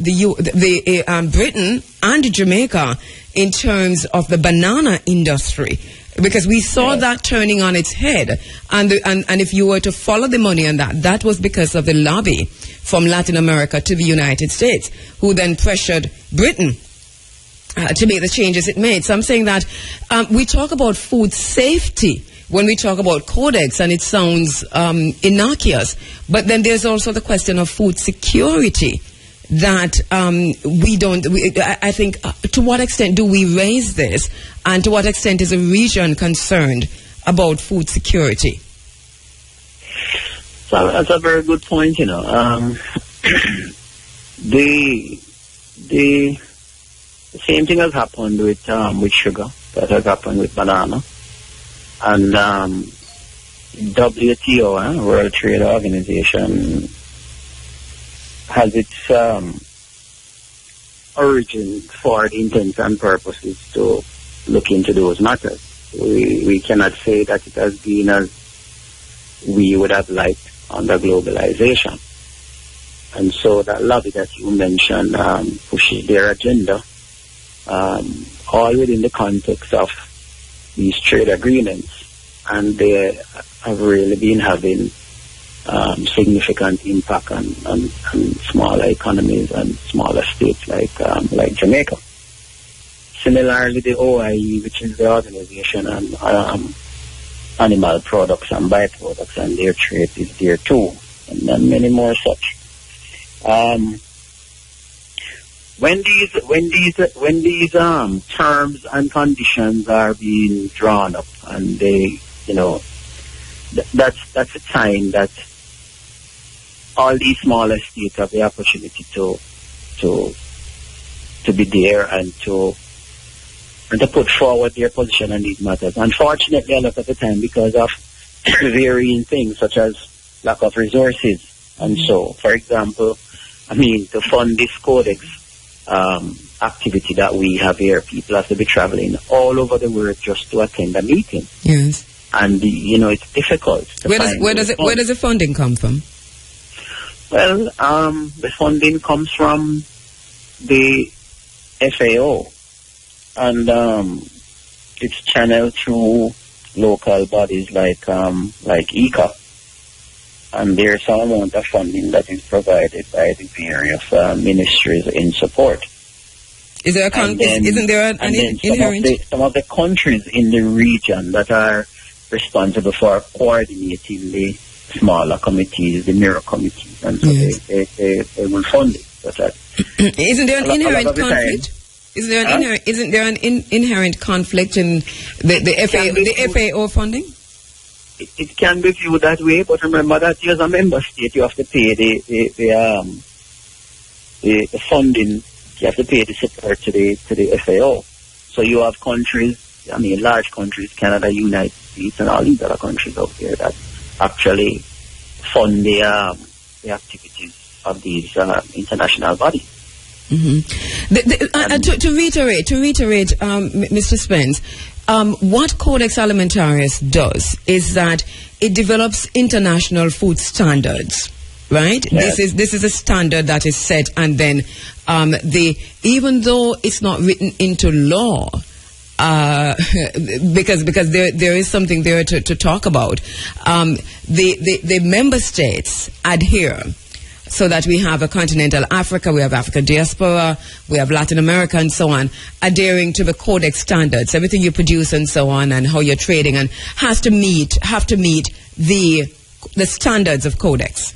Britain and Jamaica in terms of the banana industry, because we saw that turning on its head, and if you were to follow the money on that was because of the lobby from Latin America to the United States, who then pressured Britain to make the changes it made. So I'm saying that we talk about food safety when we talk about Codex, and it sounds innocuous, but then there's also the question of food security that I think, to what extent do we raise this, and to what extent is a region concerned about food security? So that's a very good point, the same thing has happened with sugar, that has happened with banana. And WTO, World Trade Organization, has its origin for the intents and purposes to look into those matters. We cannot say that it has been as we would have liked under globalization. And so that lobby that you mentioned pushes their agenda, all within the context of these trade agreements, and they have really been having significant impact on smaller economies and smaller states like Jamaica. Similarly, the OIE, which is the organization on animal products and byproducts, and their trade is there too, and then many more such. When these terms and conditions are being drawn up, and they, that's a time that all these smaller states have the opportunity to be there and to put forward their position on these matters. Unfortunately, a lot of the time, because of varying things such as lack of resources, and so, for example, to fund this codex, activity that we have here. People have to be traveling all over the world just to attend a meeting. Yes. And, it's difficult. Where does the funding come from? Well, the funding comes from the FAO, and it's channeled through local bodies like ECA, and there's some amount of funding that is provided by the various ministries in support. Is there isn't there an inherent? Some of the countries in the region that are responsible for coordinating the smaller committees, the mirror committees, and so they will fund it. But isn't there an inherent conflict? Isn't there an inherent conflict in the FAO funding? It can be viewed that way, but remember that as a member state, you have to pay the funding. You have to pay the support to the FAO. So you have countries, large countries, Canada, United States, and all these other countries out there that actually fund the activities of these international bodies. Mm-hmm. To reiterate, Mr. Spence, what Codex Alimentarius does is that it develops international food standards. Right? Yes. This is a standard that is set, and then even though it's not written into law, because there is something there to talk about, the member states adhere, so that we have a continental Africa, we have Africa diaspora, we have Latin America, and so on, adhering to the Codex standards. Everything you produce and so on, and how you're trading, and have to meet the standards of Codex.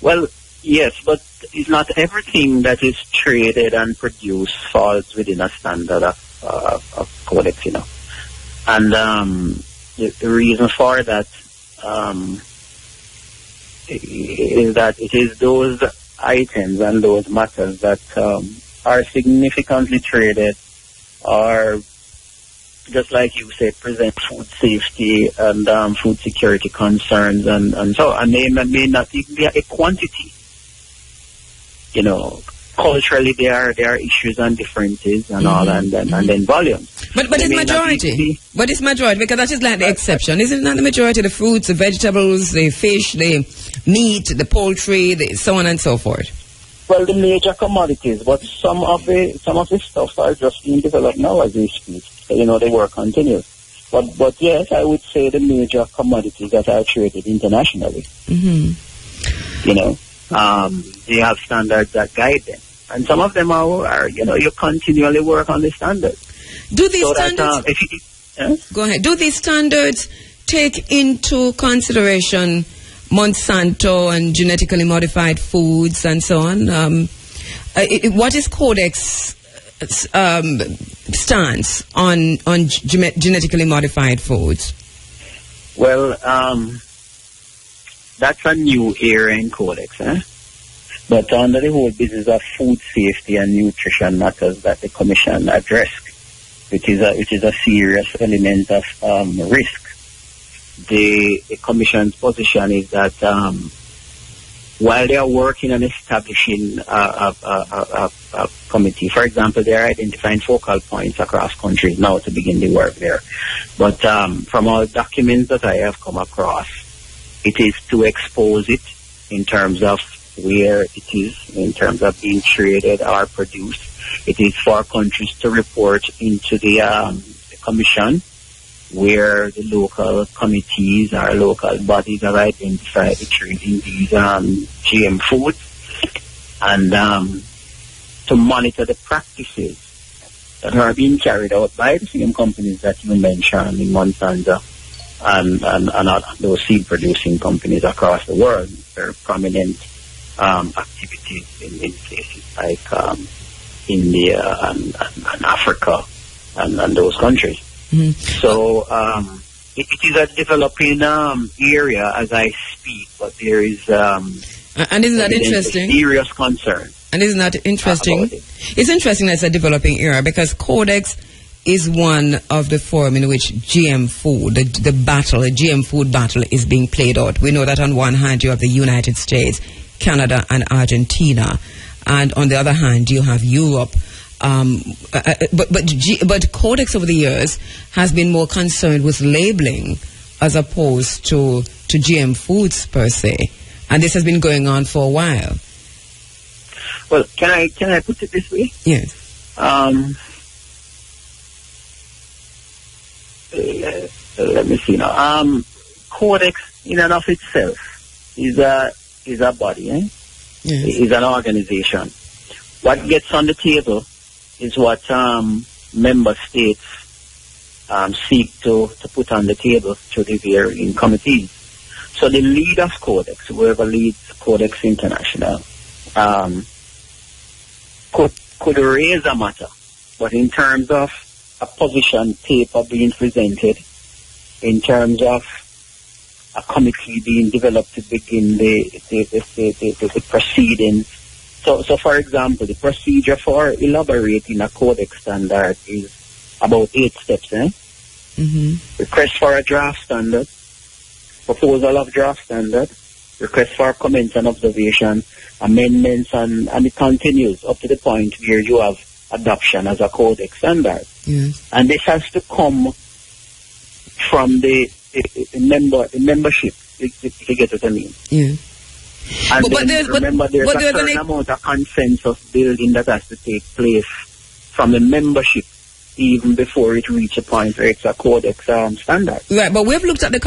Well, yes, but it's not everything that is traded and produced falls within a standard of Codex, And the reason for that is that it is those items and those matters that are significantly traded, or just like you said, present food safety and food security concerns, and so, and they may not even be a quantity. Culturally there are issues and differences and all, and then volume. But it's majority. But it's majority, because that is like the exception. Isn't that the majority? The fruits, the vegetables, the fish, the meat, the poultry, so on and so forth. Well, the major commodities, but some of the stuff are just being developed now as we speak. The work continues. But yes, I would say the major commodities that are traded internationally. Mm-hmm. They have standards that guide them, and some of them are you continually work on the standards. Do these standards? Go ahead. Do these standards take into consideration Monsanto and genetically modified foods and so on? What is Codex stance on genetically modified foods? Well, that's a new era in Codex, but under the whole business of food safety and nutrition matters that the Commission addressed, which is a serious element of risk. The Commission's position is that while they are working on establishing a committee, for example, they are identifying focal points across countries now to begin the work there. But from all documents that I have come across, it is to expose it in terms of where it is, in terms of being traded or produced. It is for countries to report into the Commission, where the local committees or local bodies have identified the trading these GM foods, and to monitor the practices that are being carried out by the same companies that you mentioned in Monsanto and those seed producing companies across the world. There are prominent activities in places like India and Africa and those countries. Mm-hmm. So it is a developing area as I speak, but there is and isn't that interesting? Serious concern. And isn't that interesting? It's interesting that it's a developing area, because Codex is one of the form in which GM food, the GM food battle is being played out. We know that on one hand you have the United States, Canada and Argentina, and on the other hand, you have Europe. But Codex over the years has been more concerned with labeling as opposed to GM foods per se, and this has been going on for a while. Well, can I put it this way? Yes. Let me see now. Codex in and of itself is a body, eh? Yes. Is an organization. What gets on the table is what member states seek to put on the table through the varying committees. So the lead of Codex, whoever leads Codex International, could raise a matter, but in terms of a position paper being presented, in terms of a committee being developed to begin the proceedings. So for example, the procedure for elaborating a Codex standard is about 8 steps. Request for a draft standard, proposal of draft standard, request for comments and observation, amendments, and it continues up to the point where you have adoption as a Codex standard. Yes. And this has to come from the membership, if you get what I mean. Yeah. And there's a certain amount of consensus building that has to take place from the membership even before it reaches a point where it's a Codex standard. Right, but we've looked at the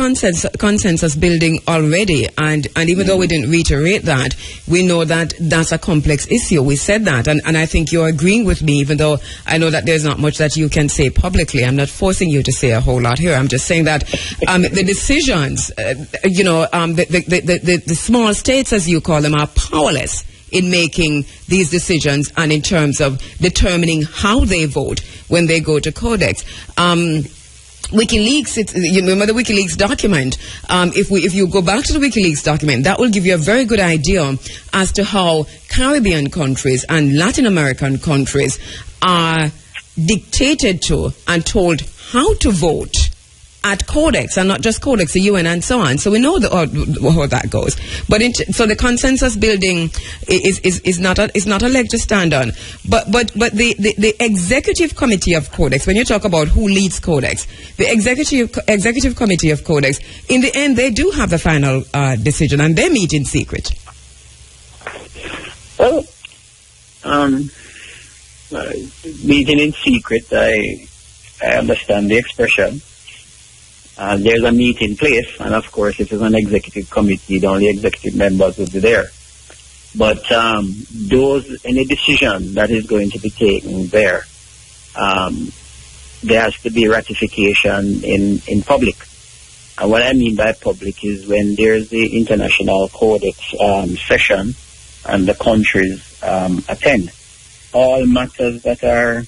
consensus building already, and even though we didn't reiterate that, we know that that's a complex issue. We said that, and I think you're agreeing with me, even though I know that there's not much that you can say publicly. I'm not forcing you to say a whole lot here. I'm just saying that the decisions, the small states, as you call them, are powerless in making these decisions and in terms of determining how they vote when they go to Codex. WikiLeaks, you remember the WikiLeaks document? If you go back to the WikiLeaks document, that will give you a very good idea as to how Caribbean countries and Latin American countries are dictated to and told how to vote at Codex, and not just Codex, the UN and so on. So we know how that goes. But so the consensus building is not a leg to stand on. But the executive committee of Codex, when you talk about who leads Codex, the executive committee of Codex, in the end they do have the final decision, and they meet in secret. Well, meeting in secret, I understand the expression. There's a meeting place, and of course, if it's an executive committee, the only executive members will be there. But any decision that is going to be taken there, there has to be ratification in public. And what I mean by public is when there's the international Codex session and the countries attend, all matters that are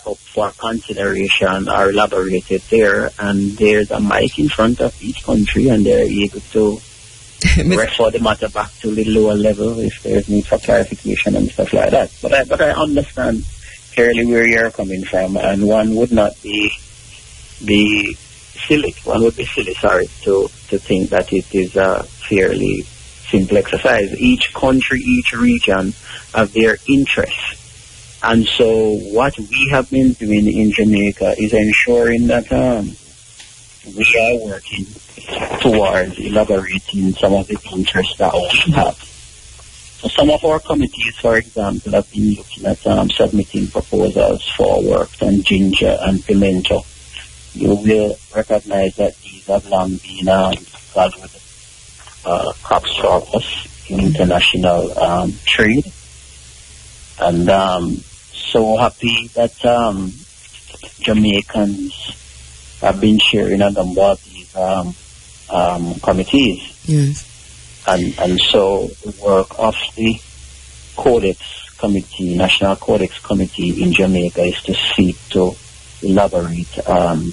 up for consideration are elaborated there, and there's a mic in front of each country, and they're able to refer the matter back to the lower level if there's need for clarification and stuff like that. But I understand clearly where you're coming from, and one would not be silly. One would be silly, to think that it is a fairly simple exercise. Each country, each region have their interests. And so what we have been doing in Jamaica is ensuring that we are working towards elaborating some of the interests that we have. So some of our committees, for example, have been looking at submitting proposals for work on ginger and pimento. You will recognize that these have long been called with crop surplus in international trade. And so happy that Jamaicans have been sharing a number of these committees. Yes. And so the work of the Codex Committee, National Codex Committee in Jamaica, is to seek to elaborate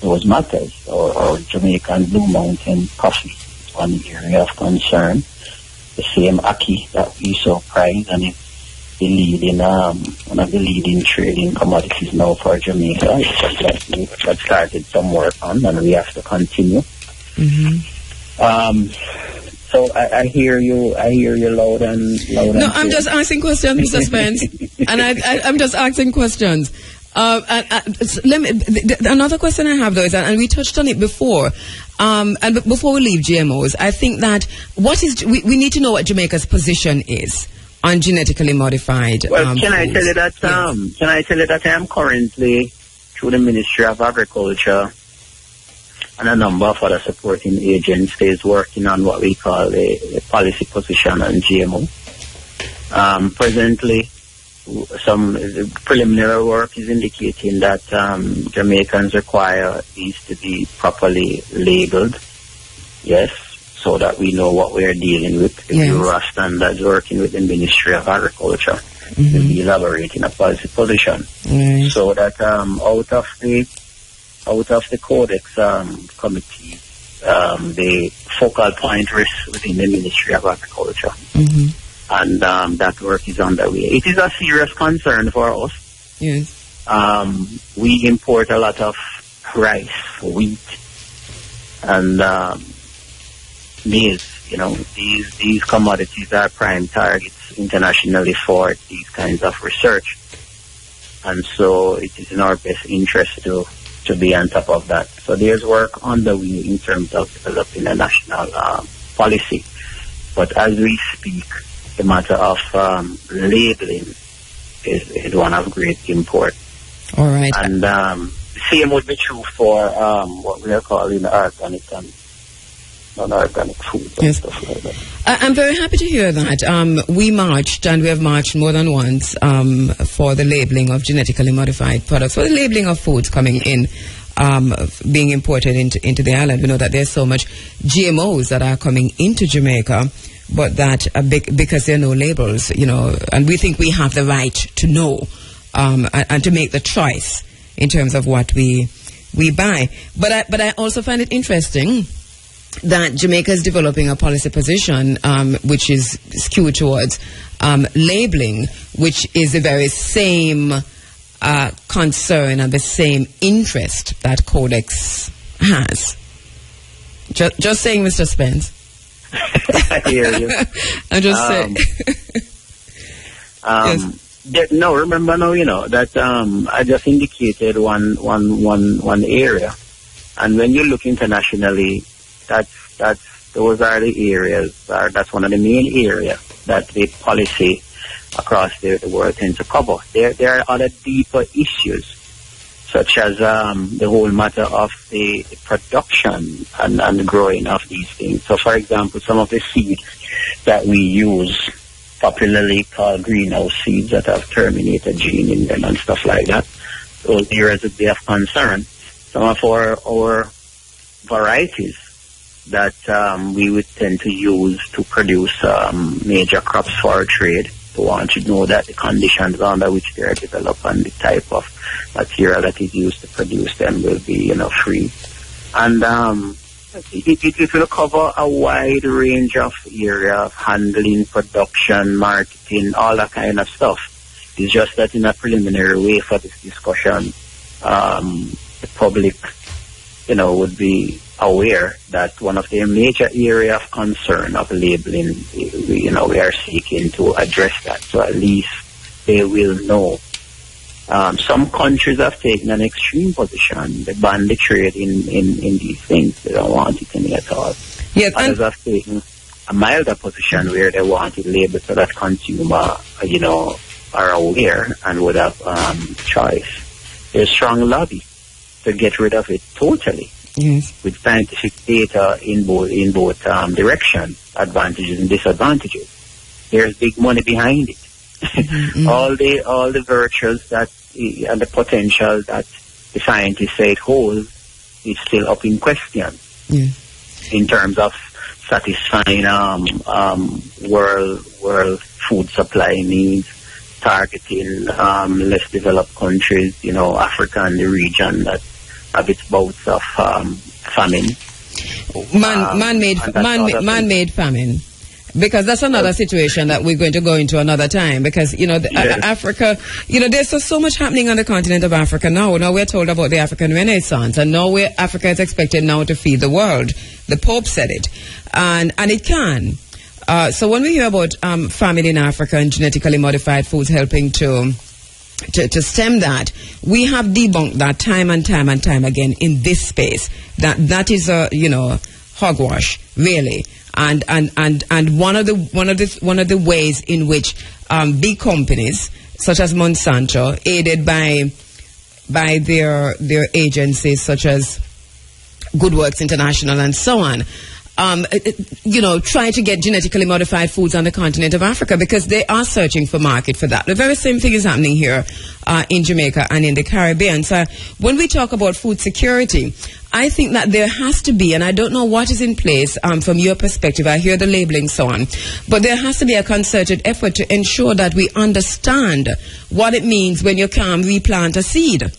those matters, or Jamaican Blue Mountain coffee is one area of concern. The same ackee that we so prize, and it's the leading, one of the leading trading commodities now for Jamaica. It's just like we have started some work on, and we have to continue. Mm-hmm. So I hear you loud and No, I'm just asking questions, Mr. Spence. And I'm just asking questions. Another question I have though is, and we touched on it before, and before we leave GMOs, I think that we need to know what Jamaica's position is on genetically modified. Well, can I tell you that? Yes. Can I tell you that I am currently through the Ministry of Agriculture and a number of other supporting agencies working on what we call a policy position on GMO. Presently, some preliminary work is indicating that Jamaicans require these to be properly labeled, yes, so that we know what we're dealing with. The Bureau of Standards working with the Ministry of Agriculture will be elaborating a policy position, so that out of the Codex committee, the focal point rests within the Ministry of Agriculture. And that work is underway. It is a serious concern for us. Yes. We import a lot of rice, wheat, and maize. You know, these commodities are prime targets internationally for these kinds of research. And so it is in our best interest to be on top of that. So there's work underway in terms of developing a national policy. But as we speak, the matter of labeling is one of great import. All right. And same would be true for what we are calling organic and non-organic food and stuff like that. I'm very happy to hear that. We marched, and we have marched more than once for the labeling of genetically modified products, for the labeling of foods coming in, being imported into the island. We know that there's so much GMOs that are coming into Jamaica, but that because there are no labels, you know, and we think we have the right to know and to make the choice in terms of what we buy. But I also find it interesting that Jamaica is developing a policy position which is skewed towards labeling, which is the very same concern and the same interest that Codex has. Just saying, Mr. Spence. I hear you. I'm just saying. No, remember now, you know, that I just indicated one area. And when you look internationally, those are the areas, that's one of the main areas that the policy across the world tends to cover. There are other deeper issues, such as the whole matter of the production and the growing of these things. So, for example, some of the seeds that we use, popularly called greenhouse seeds, that have terminated gene in them and stuff like that, those areas would be of concern. Some of our varieties that we would tend to use to produce major crops for our trade, we want to know that the conditions under which they are developed and the type of material that is used to produce them will be, you know, free. And it will cover a wide range of area of handling, production, marketing, all that kind of stuff. It's just that in a preliminary way for this discussion, the public, you know, would be aware that one of the major area of concern of labeling, we are seeking to address that. So at least they will know. Some countries have taken an extreme position. They ban the trade in these things. They don't want it in at all. Yes, others have taken a milder position where they want it labeled so that consumer, are aware and would have choice. There's strong lobby to get rid of it totally. Yes. With scientific data in both directions, advantages and disadvantages. There's big money behind it. Mm-hmm. all the virtues that and the potential that the scientists say it holds is still up in question. Yeah. In terms of satisfying world food supply needs, targeting less developed countries, Africa and the region that have its bouts of famine. Man-made famine. Because that's another situation that we're going to go into another time. Because, Africa, there's so much happening on the continent of Africa now. Now we're told about the African Renaissance, and now Africa is expected now to feed the world. The Pope said it. And it can. So when we hear about famine in Africa and genetically modified foods helping to stem that, we have debunked that time and time and time again in this space. That is hogwash, really. And one of the ways in which big companies such as Monsanto, aided by their agencies such as Good Works International and so on, try to get genetically modified foods on the continent of Africa because they are searching for market for that. The very same thing is happening here in Jamaica and in the Caribbean. So when we talk about food security, I think that there has to be, and I don't know what is in place from your perspective, I hear the labeling, so on, but there has to be a concerted effort to ensure that we understand what it means when you can replant a seed.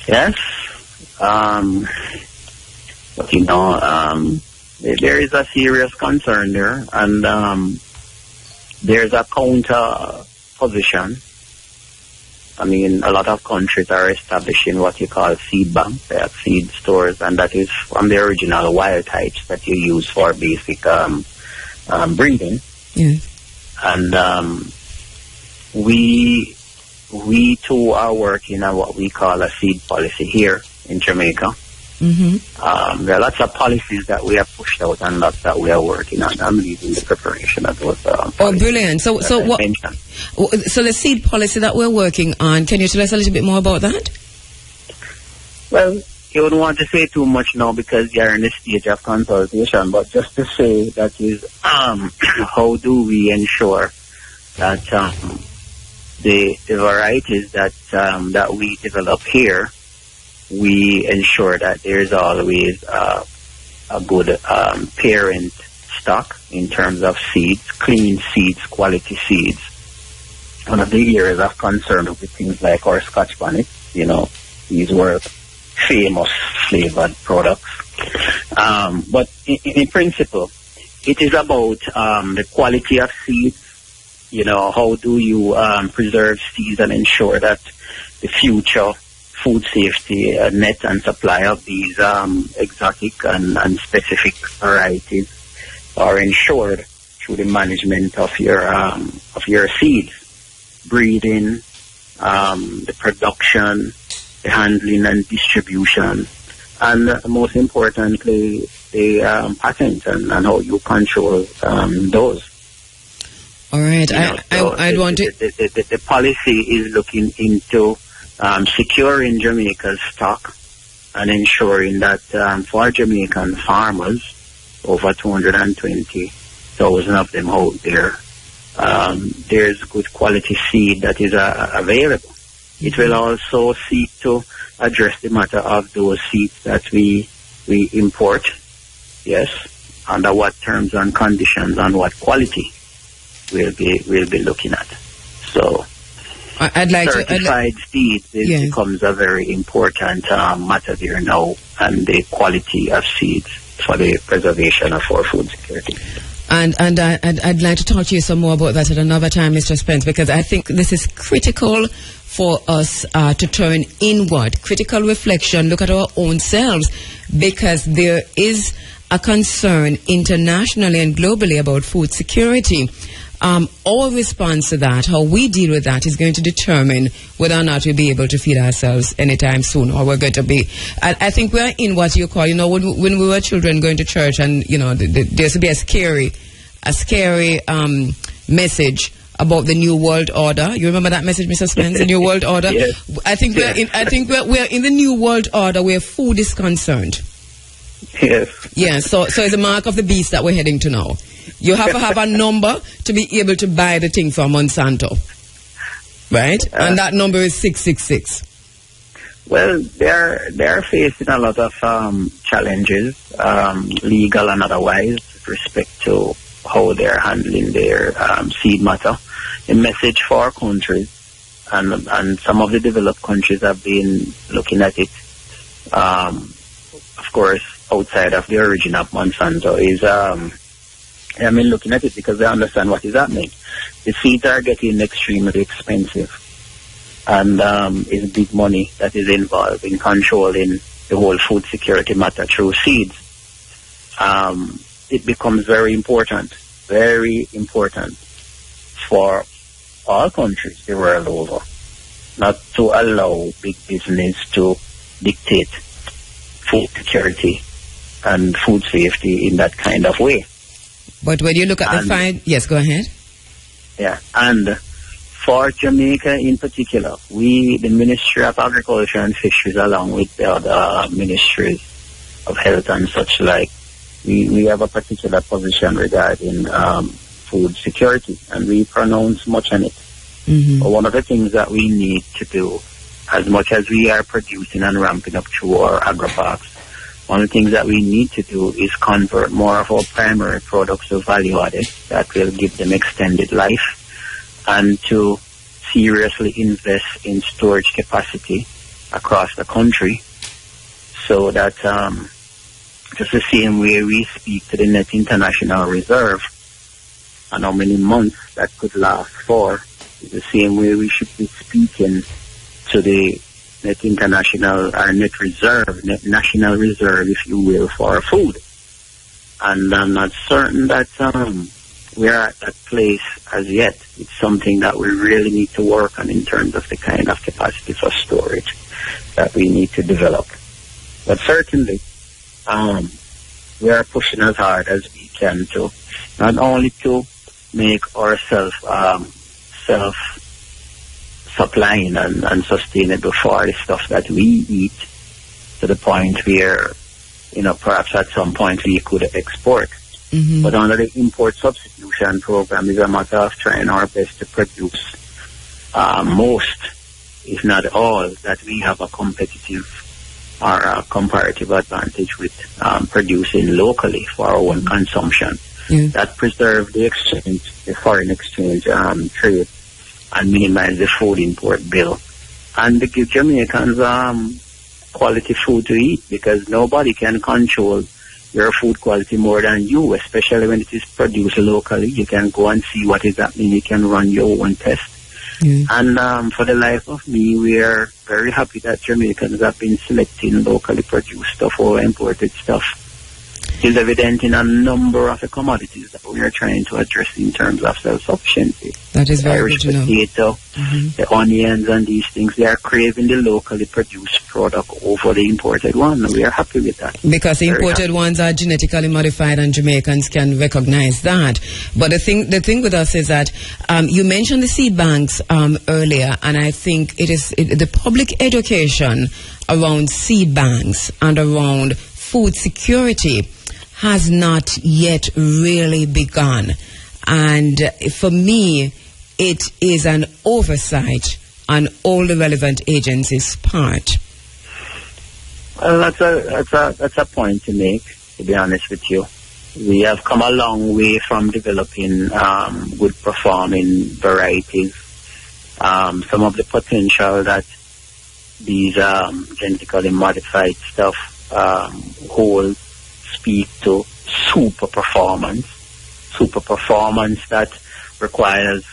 Yes. But there is a serious concern there, and there's a counter position. I mean, a lot of countries are establishing what you call seed banks. They have seed stores, and that is from the original wild types that you use for basic breeding. Yeah. And we too are working on what we call a seed policy here in Jamaica. Mm-hmm. There are lots of policies that we have pushed out and lots that we are working on. I'm leading the preparation of those. Brilliant! So the seed policy that we're working on, can you tell us a little bit more about that? Well, you wouldn't want to say too much now because you're in the stage of consultation. But just to say that is, how do we ensure that the varieties that we develop here, we ensure that there's always a good parent stock in terms of seeds, clean seeds, quality seeds. One of the areas of concern with things like our Scotch bonnet, these were famous flavored products. But in principle, it is about the quality of seeds. How do you preserve seeds and ensure that the future food safety net and supply of these exotic and specific varieties are ensured through the management of your seeds, breeding, the production, the handling and distribution, and most importantly, the patent and how you control those. All right, I'd want to. The policy is looking into securing Jamaica's stock and ensuring that for Jamaican farmers, over 220,000 of them out there, there's good quality seed that is available. It will also seek to address the matter of those seeds that we import, yes, under what terms and conditions and what quality we'll be looking at. So I'd like certified seeds becomes a very important matter there now, and the quality of seeds for the preservation of our food security. And I'd like to talk to you some more about that at another time, Mr. Spence, because I think this is critical for us to turn inward, critical reflection, look at our own selves, because there is a concern internationally and globally about food security. Our response to that, how we deal with that, is going to determine whether or not we'll be able to feed ourselves anytime soon, or we're going to be. I think we're in what you call, when we were children going to church, and there used to be a scary message about the New World Order. You remember that message, Mr. Spence, the New World Order? Yes. I think we're in the New World Order where food is concerned. Yes. Yeah. So it's a mark of the beast that we're heading to now. You have to have a number to be able to buy the thing from Monsanto, right? And that number is 666. Well, they're facing a lot of challenges, legal and otherwise, with respect to how they're handling their seed matter. The message for our countries, and some of the developed countries have been looking at it. Of course, outside of the origin of Monsanto is, I mean, looking at it because I understand what is happening. The seeds are getting extremely expensive, and it's big money that is involved in controlling the whole food security matter through seeds. It becomes very important for all countries the world over, not to allow big business to dictate food security and food safety in that kind of way. But when you look at the fight, yes, go ahead. Yeah, and for Jamaica in particular, the Ministry of Agriculture and Fisheries, along with the other ministries of health and such like, we have a particular position regarding food security, and we pronounce much on it. Mm-hmm. But one of the things that we need to do, as much as we are producing and ramping up through our agri-parks, one of the things that we need to do is convert more of our primary products to value added that will give them extended life, and to seriously invest in storage capacity across the country, so that just the same way we speak to the Net International Reserve and how many months that could last for, is the same way we should be speaking to the Net International, or Net Reserve, Net National Reserve, if you will, for food. And I'm not certain that we are at that place as yet. It's something that we really need to work on in terms of the kind of capacity for storage that we need to develop. But certainly, we are pushing as hard as we can to, not only to make ourselves self-supplying and sustainable for the stuff that we eat, to the point where, perhaps at some point we could export. Mm-hmm. But under the import substitution program, is a matter of trying our best to produce most, if not all, that we have a competitive or a comparative advantage with producing locally for our own consumption. Mm. That preserve the foreign exchange trade, and minimize the food import bill, and to give Jamaicans quality food to eat, because nobody can control your food quality more than you, especially when it is produced locally. You can go and see what is happening. You can run your own test. Mm. And for the life of me, we are very happy that Jamaicans have been selecting locally produced stuff over imported stuff. It's evident in a number of the commodities that we are trying to address in terms of self-sufficiency. That is very good to know. Potato, the onions and these things, they are craving the locally produced product over the imported one. We are happy with that. Because the imported ones are genetically modified, and Jamaicans can recognize that. But the thing with us is that you mentioned the seed banks earlier, and I think the public education around seed banks and around food security has not yet really begun. And for me, it is an oversight on all the relevant agencies' part. Well, that's a point to make, to be honest with you. We have come a long way from developing good performing varieties. Some of the potential that these genetically modified stuff hold speak to super performance that requires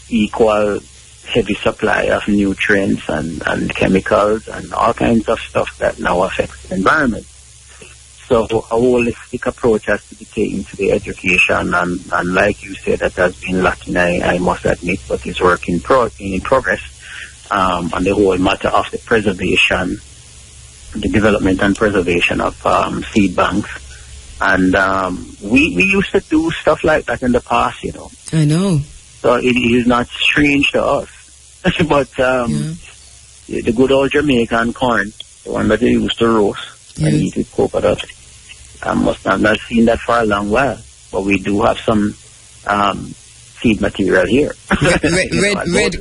equal heavy supply of nutrients and chemicals and all kinds of stuff that now affects the environment. So a holistic approach has to be taken to the education, and like you said, that has been lacking, I must admit, but is work in progress on the whole matter of the preservation, the development and preservation of seed banks. And we used to do stuff like that in the past, I know. So it is not strange to us. But the good old Jamaican corn, the one that they used to roast and eat with coconut, I must have not seen that for a long while. But we do have some seed material here.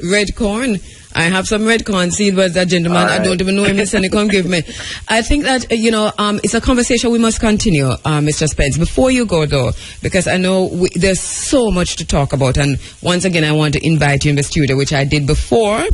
Red corn. I have some red corn seed, but that gentleman, I don't even know him, and he can't give me. I think that, it's a conversation we must continue, Mr. Spence. Before you go, though, because I know there's so much to talk about, and once again, I want to invite you in the studio, which I did before,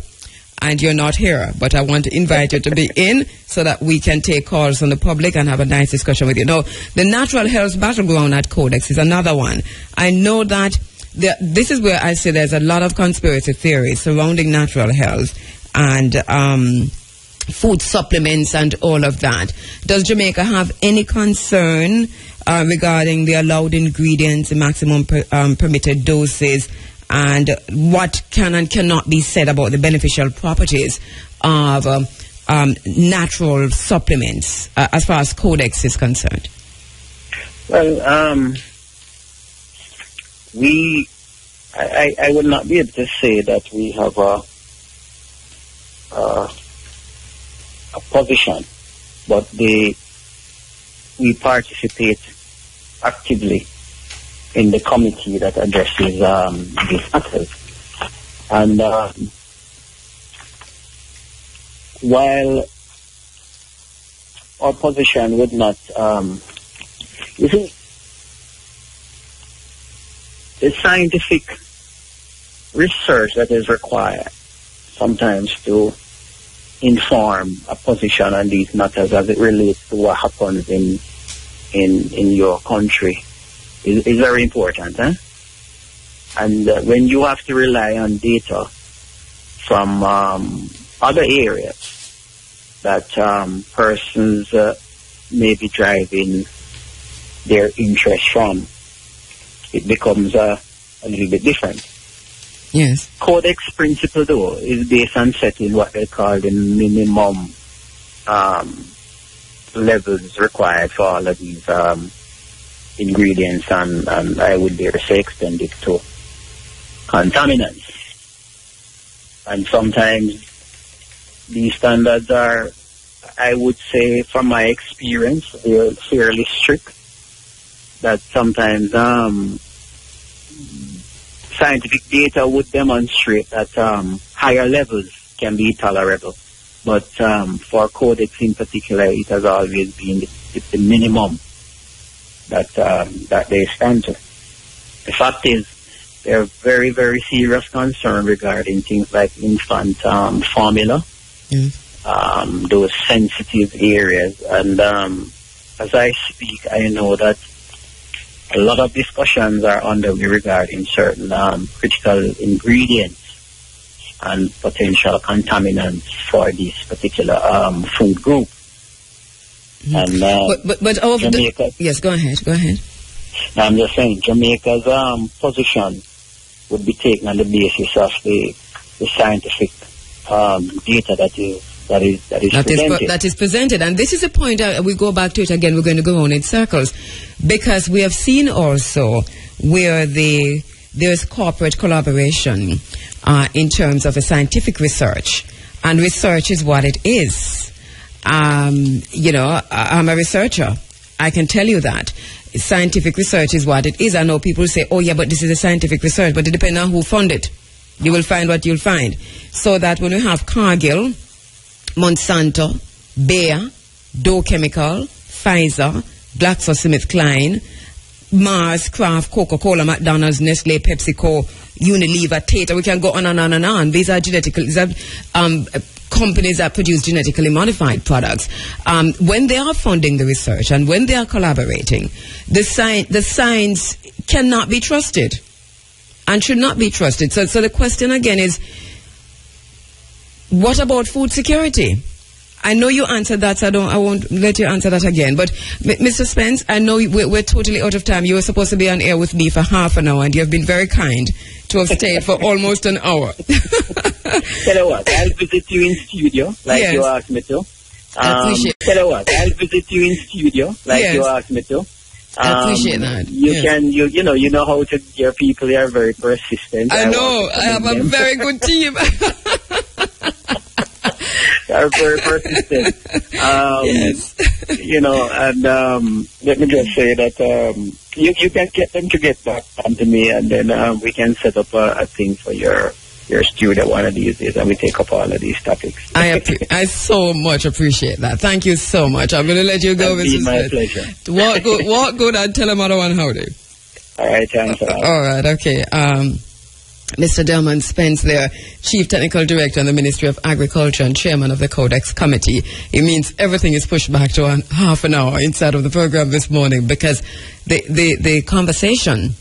and you're not here. But I want to invite you to be in so that we can take calls from the public and have a nice discussion with you. Now, the natural health battleground at Codex is another one. I know that this is where I say there's a lot of conspiracy theories surrounding natural health and food supplements and all of that. Does Jamaica have any concern regarding the allowed ingredients, the maximum permitted doses, and what can and cannot be said about the beneficial properties of natural supplements as far as Codex is concerned? Well, I would not be able to say that we have a position, but we participate actively in the committee that addresses these matters. And while our position would not, you see, the scientific research that is required sometimes to inform a position on these matters as it relates to what happens in your country is very important, eh? And when you have to rely on data from other areas that persons may be driving their interest from, it becomes a little bit different. Yes. Codex principle, though, is based on setting what they call the minimum levels required for all of these ingredients, and I would dare say extend it to contaminants. And sometimes these standards are, I would say, from my experience, they're fairly strict. That sometimes scientific data would demonstrate that higher levels can be tolerable. But for Codex in particular, it has always been the minimum that they stand to. The fact is, there are very, very serious concerns regarding things like infant formula, those sensitive areas. And as I speak, I know that a lot of discussions are underway regarding certain critical ingredients and potential contaminants for this particular food group. And but Jamaica, yes, go ahead. I'm just saying, Jamaica's position would be taken on the basis of the scientific data that is presented. And this is a point, we go back to it again, we're going to go on in circles, because we have seen also where there's corporate collaboration in terms of a scientific research, and research is what it is. I'm a researcher. I can tell you that. Scientific research is what it is. I know people say, oh yeah, but this is a scientific research, but it depends on who funded it. You will find what you'll find. So that when we have Cargill, Monsanto, Bayer, Dow Chemical, Pfizer, GlaxoSmithKline, Mars, Kraft, Coca-Cola, McDonald's, Nestle, PepsiCo, Unilever, Tata, we can go on and on and on. These are companies that produce genetically modified products. When they are funding the research and when they are collaborating, the science cannot be trusted and should not be trusted. So the question again is, what about food security? I know you answered that, so I won't let you answer that again. But Mr. Spence, I know we're totally out of time. You were supposed to be on air with me for half an hour, and you have been very kind to have stayed for almost an hour. Tell you what, I'll visit you in studio, like you asked me to. I appreciate Tell you what, I'll visit you in studio, like you asked me to. I appreciate that. You know how to get people. They are very persistent. I know. I have a very good team. They are very persistent. Yes. And let me just say that you can get them to get back onto me, and then we can set up a thing for your studio one of these days, and we take up all of these topics. I so much appreciate that. Thank you so much. I'm going to let you go, Mrs. My pleasure. Walk good and tell them other one howdy. All right, thanks. All right, okay. Mr. Delman Spence, their Chief Technical Director in the Ministry of Agriculture and Chairman of the Codex Committee. It means everything is pushed back to half an hour inside of the program this morning, because the conversation,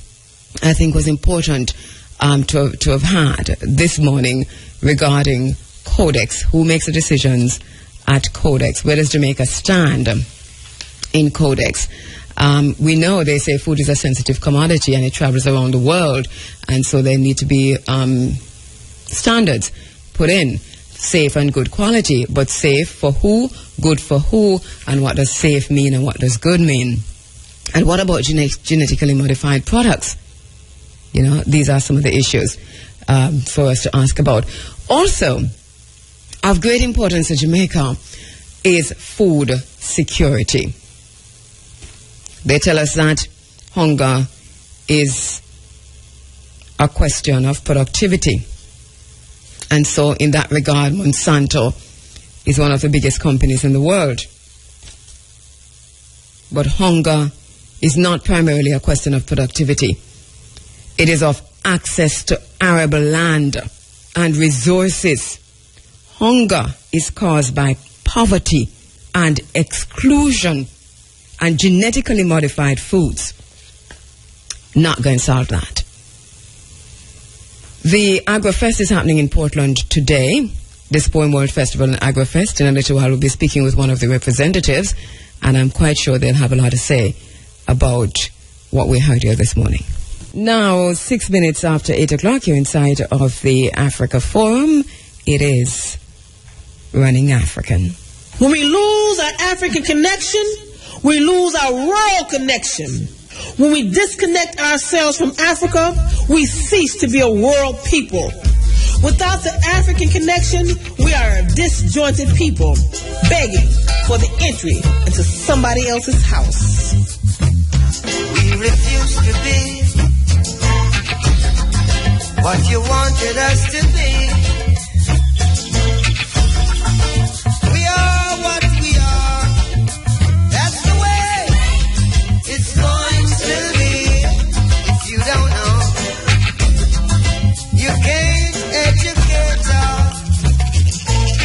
I think, was important to have had this morning regarding Codex. Who makes the decisions at Codex? Where does Jamaica stand in Codex? We know they say food is a sensitive commodity and it travels around the world, and so there need to be standards put in, safe and good quality, but safe for who, good for who, and what does safe mean and what does good mean? And what about genetically modified products? You know, these are some of the issues for us to ask about. Also, of great importance to Jamaica is food security. They tell us that hunger is a question of productivity. And so in that regard, Monsanto is one of the biggest companies in the world. But hunger is not primarily a question of productivity. It is of access to arable land and resources. Hunger is caused by poverty and exclusion, and genetically modified foods not going to solve that. The Agro Fest is happening in Portland today, this Poem World Festival and Agro Fest. In a little while we'll be speaking with one of the representatives, and I'm quite sure they'll have a lot to say about what we heard here this morning. Now, 6 minutes after 8 o'clock, you're inside of the Africa Forum. It is Running African. When we lose our African connection, we lose our rural connection. When we disconnect ourselves from Africa, we cease to be a world people. Without the African connection, we are a disjointed people, begging for the entry into somebody else's house. We refuse to be what you wanted us to be. We are what we are. That's the way it's going to be. If you don't know, you can't educate us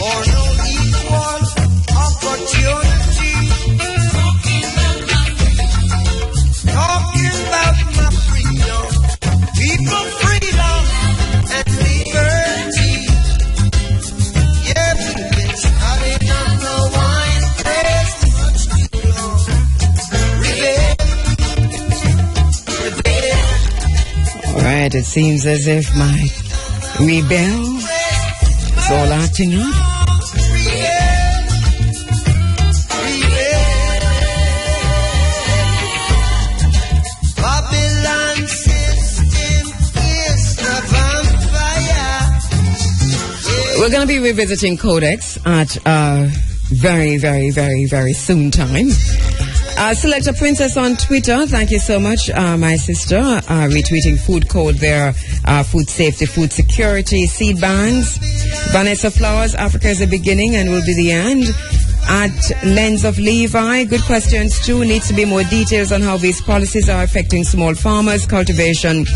or no equal opportunity. Talking about my freedom, people freedom and liberty. Yeah, we've been starting on the wine press much too long. All right, it seems as if my rebel is all acting up. Babylon system is the vampire. We're going to be revisiting Codex at very, very, very, very soon time. Selector Princess on Twitter, thank you so much, my sister, retweeting food code there, food safety, food security, seed banks. Vanessa Flowers, Africa is the beginning and will be the end. At Lens of Levi, good questions too. Needs to be more details on how these policies are affecting small farmers, cultivation,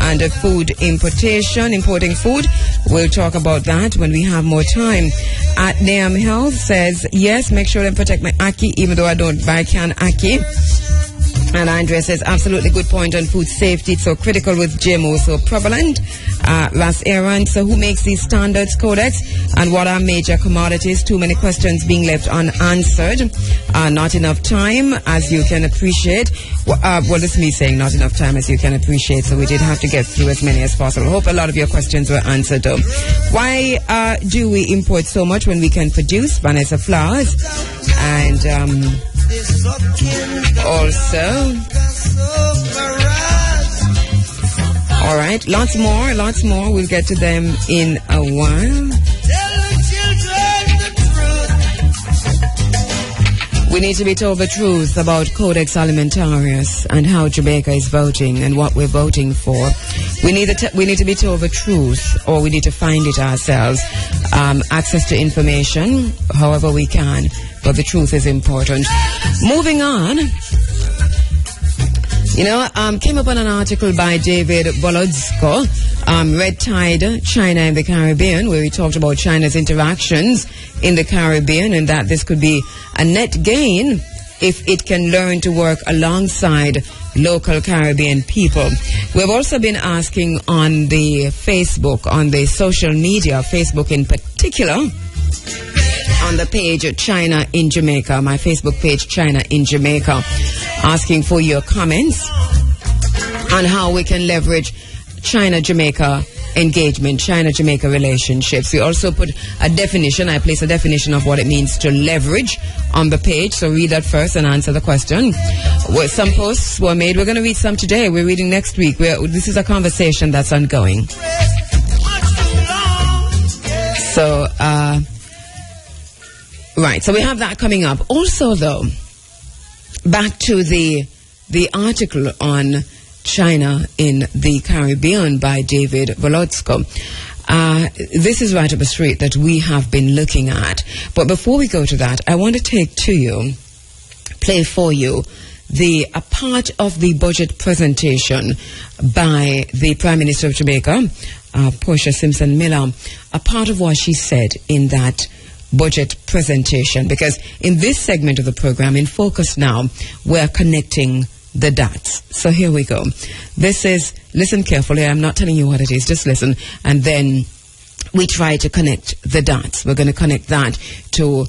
and food importing food. We'll talk about that when we have more time. At Nahum Health says, yes, make sure to protect my Aki, even though I don't buy can Aki. And Andrea says, absolutely good point on food safety. It's so critical with GMO so prevalent. Ras Aaron, so who makes these standards, Codex? And what are major commodities? Too many questions being left unanswered. Not enough time, as you can appreciate. Well, it's me saying not enough time, as you can appreciate. So we did have to get through as many as possible. Hope a lot of your questions were answered, though. Why do we import so much when we can produce? Vanessa Flowers. And also, all right, lots more. We'll get to them in a while. We need to be told the truth about Codex Alimentarius and how Jamaica is voting and what we're voting for. We need to be told the truth, or we need to find it ourselves. Access to information, however we can, but the truth is important. Moving on. Came up on an article by David.Rhodes, Red Tide, China and the Caribbean, where he talked about China's interactions in the Caribbean and that this could be a net gain if it can learn to work alongside local Caribbean people. We've also been asking on the Facebook, on the social media, Facebook in particular, on the page China in Jamaica, my Facebook page China in Jamaica, asking for your comments on how we can leverage China-Jamaica engagement, China-Jamaica relationships. We also put a definition, I place a definition of what it means to leverage on the page, so read that first and answer the question. Some posts were made, we're going to read some today, we're reading next week. This is a conversation that's ongoing. So, right, so we have that coming up. Also, though, back to the article on China in the Caribbean by David.Rhodes. This is right up the street that we have been looking at. But before we go to that, I want to play for you a part of the budget presentation by the Prime Minister of Jamaica, Portia Simpson Miller, a part of what she said in that budget presentation. Because in this segment of the program, in Focus Now, we're connecting the dots. So here we go. This is, listen carefully, I'm not telling you what it is, just listen, and then we try to connect the dots. We're going to connect that to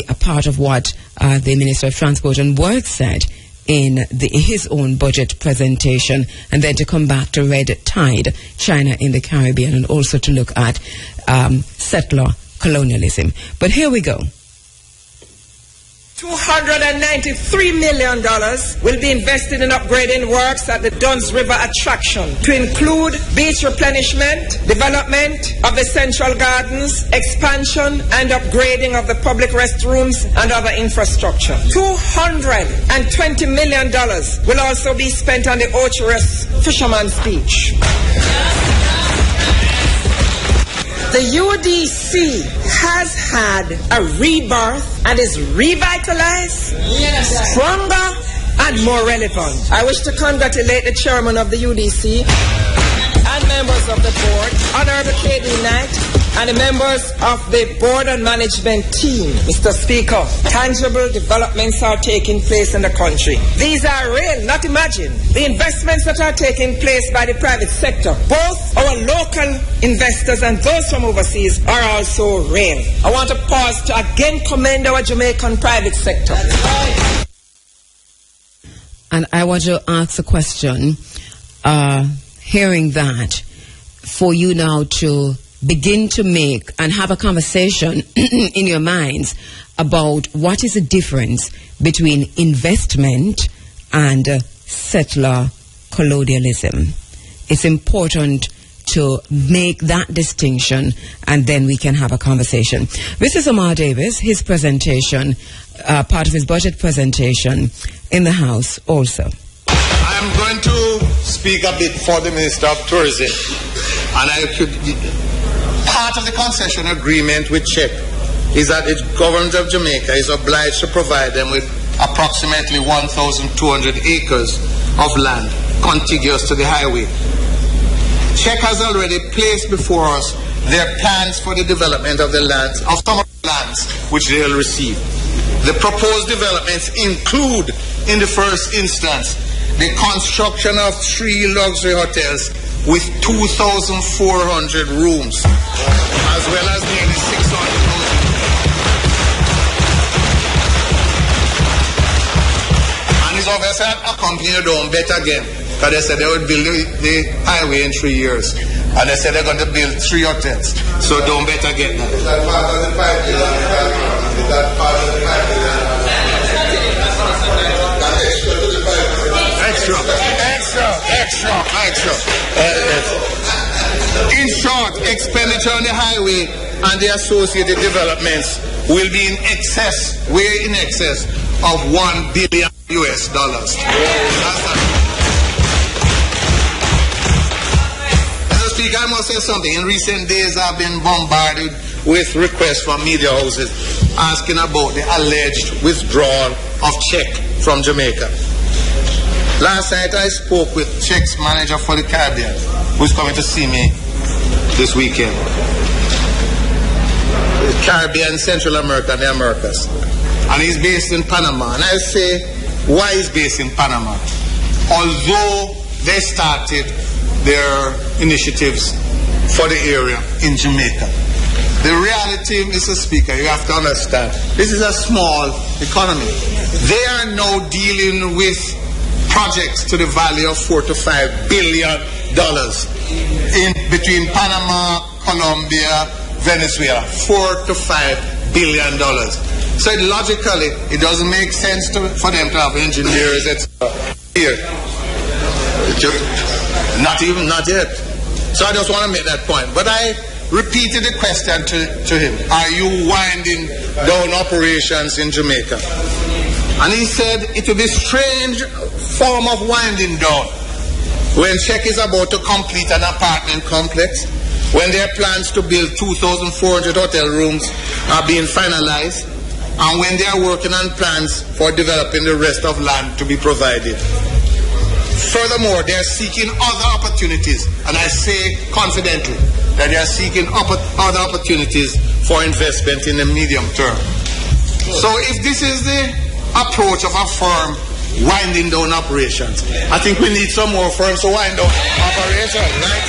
a part of what the Minister of Transport and Works said in his own budget presentation, and then to come back to Red Tide, China in the Caribbean, and also to look at settler colonialism. But here we go. $293 million will be invested in upgrading works at the Duns River attraction to include beach replenishment, development of the central gardens, expansion and upgrading of the public restrooms and other infrastructure. $220 million will also be spent on the Ocherous Fisherman's Beach. The UDC has had a rebirth and is revitalized, stronger and more relevant. I wish to congratulate the chairman of the UDC and members of the board, Honorable K.D. Knight, and the members of the board and management team. Mr. Speaker, tangible developments are taking place in the country. These are real, not imagined. The investments that are taking place by the private sector, both our local investors and those from overseas, are also real. I want to pause to again commend our Jamaican private sector. And I want to ask a question, hearing that, for you now to begin to make and have a conversation in your minds about what is the difference between investment and settler colonialism. It's important to make that distinction, and then we can have a conversation. Mr. Omar Davis, his presentation, part of his budget presentation in the House also. I'm going to speak a bit for the Minister of Tourism, and part of the concession agreement with Czech is that the government of Jamaica is obliged to provide them with approximately 1,200 acres of land contiguous to the highway. Czech has already placed before us their plans for the development of the lands, of some of the lands which they will receive. The proposed developments include, in the first instance, the construction of 3 luxury hotels with 2,400 rooms, as well as nearly 600,000. And it's obviously a company that don't bet again, because they said they would build the highway in 3 years, and they said they're going to build 3 hotels, so don't bet again. Is that part of the 5 billion? Is that part of the 5 billion? Extra. In short, expenditure on the highway and the associated developments will be in excess, way in excess of $1 billion. Mr. Speaker, I must say something. In recent days, I've been bombarded with requests from media houses asking about the alleged withdrawal of Czech from Jamaica. Last night I spoke with Czech's manager for the Caribbean, who's coming to see me this weekend. The Caribbean, Central America, and the Americas. And he's based in Panama. And I say, why he's based in Panama? Although they started their initiatives for the area in Jamaica. The reality, Mr. Speaker, you have to understand, this is a small economy. They are now dealing with projects to the value of $4 to $5 billion in between Panama, Colombia, Venezuela. $4 to $5 billion. So logically, it doesn't make sense for them to have engineers here. Not yet. So I just want to make that point. But I repeated the question to him. Are you winding down operations in Jamaica? And he said it will be a strange form of winding down when Czech is about to complete an apartment complex, when their plans to build 2,400 hotel rooms are being finalized, and when they are working on plans for developing the rest of land to be provided. Furthermore, they are seeking other opportunities, and I say confidently that they are seeking other opportunities for investment in the medium term. So if this is the approach of a firm winding down operations, I think we need some more firms to wind down operations, right?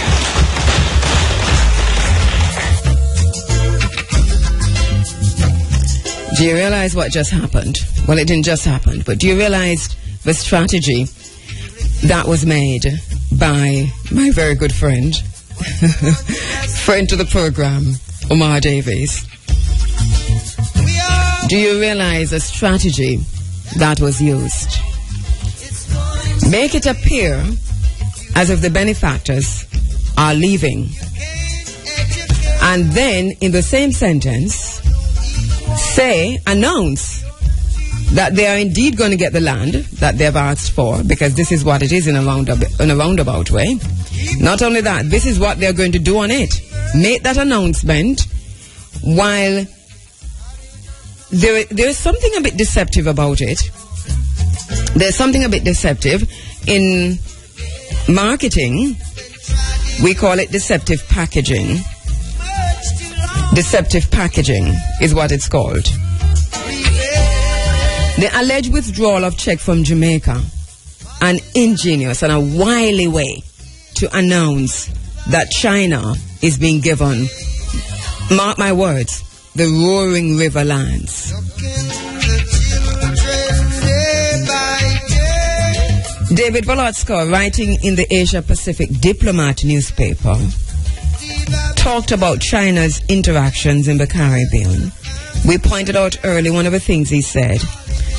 Do you realize what just happened? Well, it didn't just happen, but do you realize the strategy that was made by my very good friend, friend to the program, Omar Davies? Do you realize the strategy that was used? Make it appear as if the benefactors are leaving. And then, in the same sentence, announce that they are indeed going to get the land that they've asked for, because this is what it is in a roundabout way. Not only that, this is what they're going to do on it. Make that announcement while there is something a bit deceptive about it. There's something a bit deceptive in marketing. We call it deceptive packaging. Deceptive packaging is what it's called. The alleged withdrawal of Czech from Jamaica, an ingenious and a wily way to announce that China is being given, mark my words, the roaring river lands. David Volotsky, writing in the Asia Pacific Diplomat newspaper, talked about China's interactions in the Caribbean. We pointed out early, one of the things he said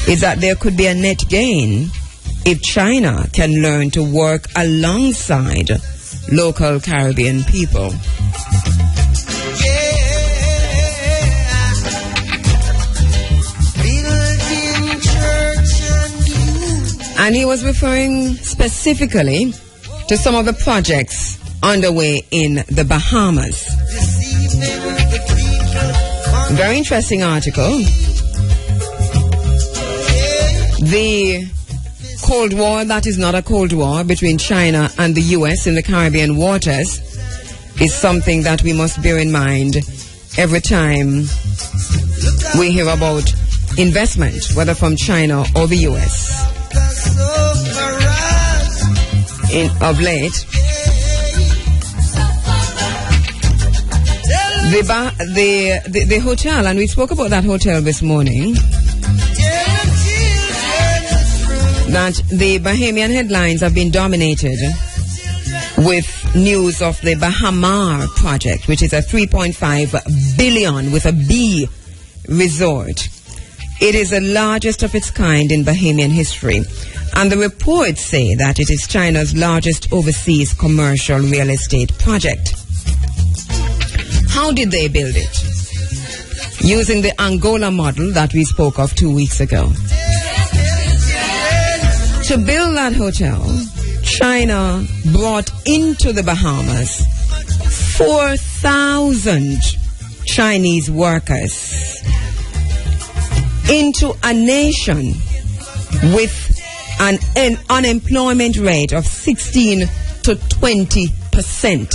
is that there could be a net gain if China can learn to work alongside local Caribbean people. And he was referring specifically to some of the projects underway in the Bahamas. Very interesting article. The Cold War that is not a Cold War between China and the U.S. in the Caribbean waters is something that we must bear in mind every time we hear about investment, whether from China or the U.S. Of late, the hotel, and we spoke about that hotel this morning, that the Bahamian headlines have been dominated with news of the Bahamar project, which is a 3.5 billion with a B resort. It is the largest of its kind in Bahamian history. And the reports say that it is China's largest overseas commercial real estate project. How did they build it? Using the Angola model that we spoke of 2 weeks ago. To build that hotel, China brought into the Bahamas 4,000 Chinese workers into a nation with an unemployment rate of 16 to 20%.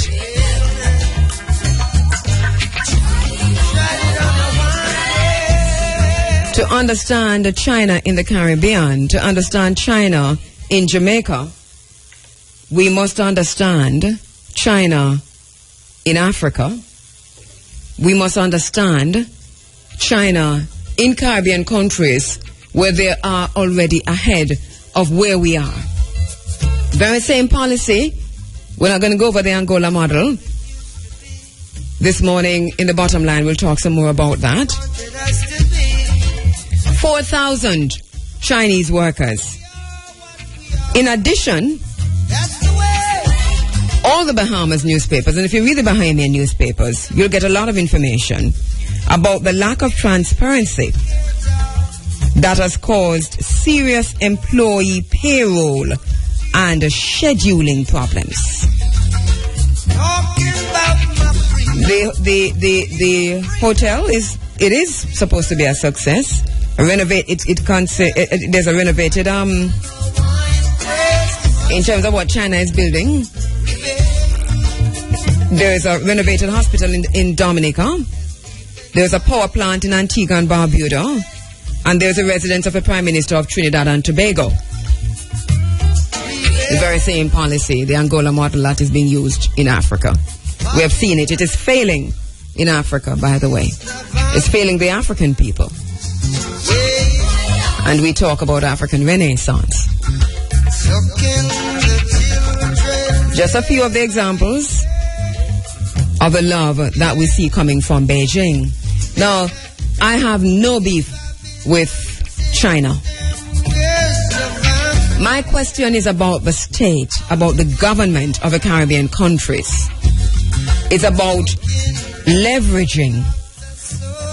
To understand China in the Caribbean, to understand China in Jamaica, we must understand China in Africa. We must understand China in Caribbean countries where they are already ahead of where we are. Very same policy. We're not going to go over the Angola model. This morning in the bottom line, we'll talk some more about that. 4,000 Chinese workers. In addition, all the Bahamas newspapers, and if you read the Bahamian newspapers, you'll get a lot of information about the lack of transparency that has caused serious employee payroll and scheduling problems. The hotel is supposed to be a success. There's a renovated in terms of what China is building. There's a renovated hospital in Dominica. There's a power plant in Antigua and Barbuda. And there's a residence of the Prime Minister of Trinidad and Tobago. The very same policy, the Angola model that is being used in Africa. We have seen it. It is failing in Africa, by the way. It's failing the African people. And we talk about African Renaissance. Just a few of the examples of the love that we see coming from Beijing. Now, I have no beef with China. My question is about the state, about the government of the Caribbean countries. It's about leveraging.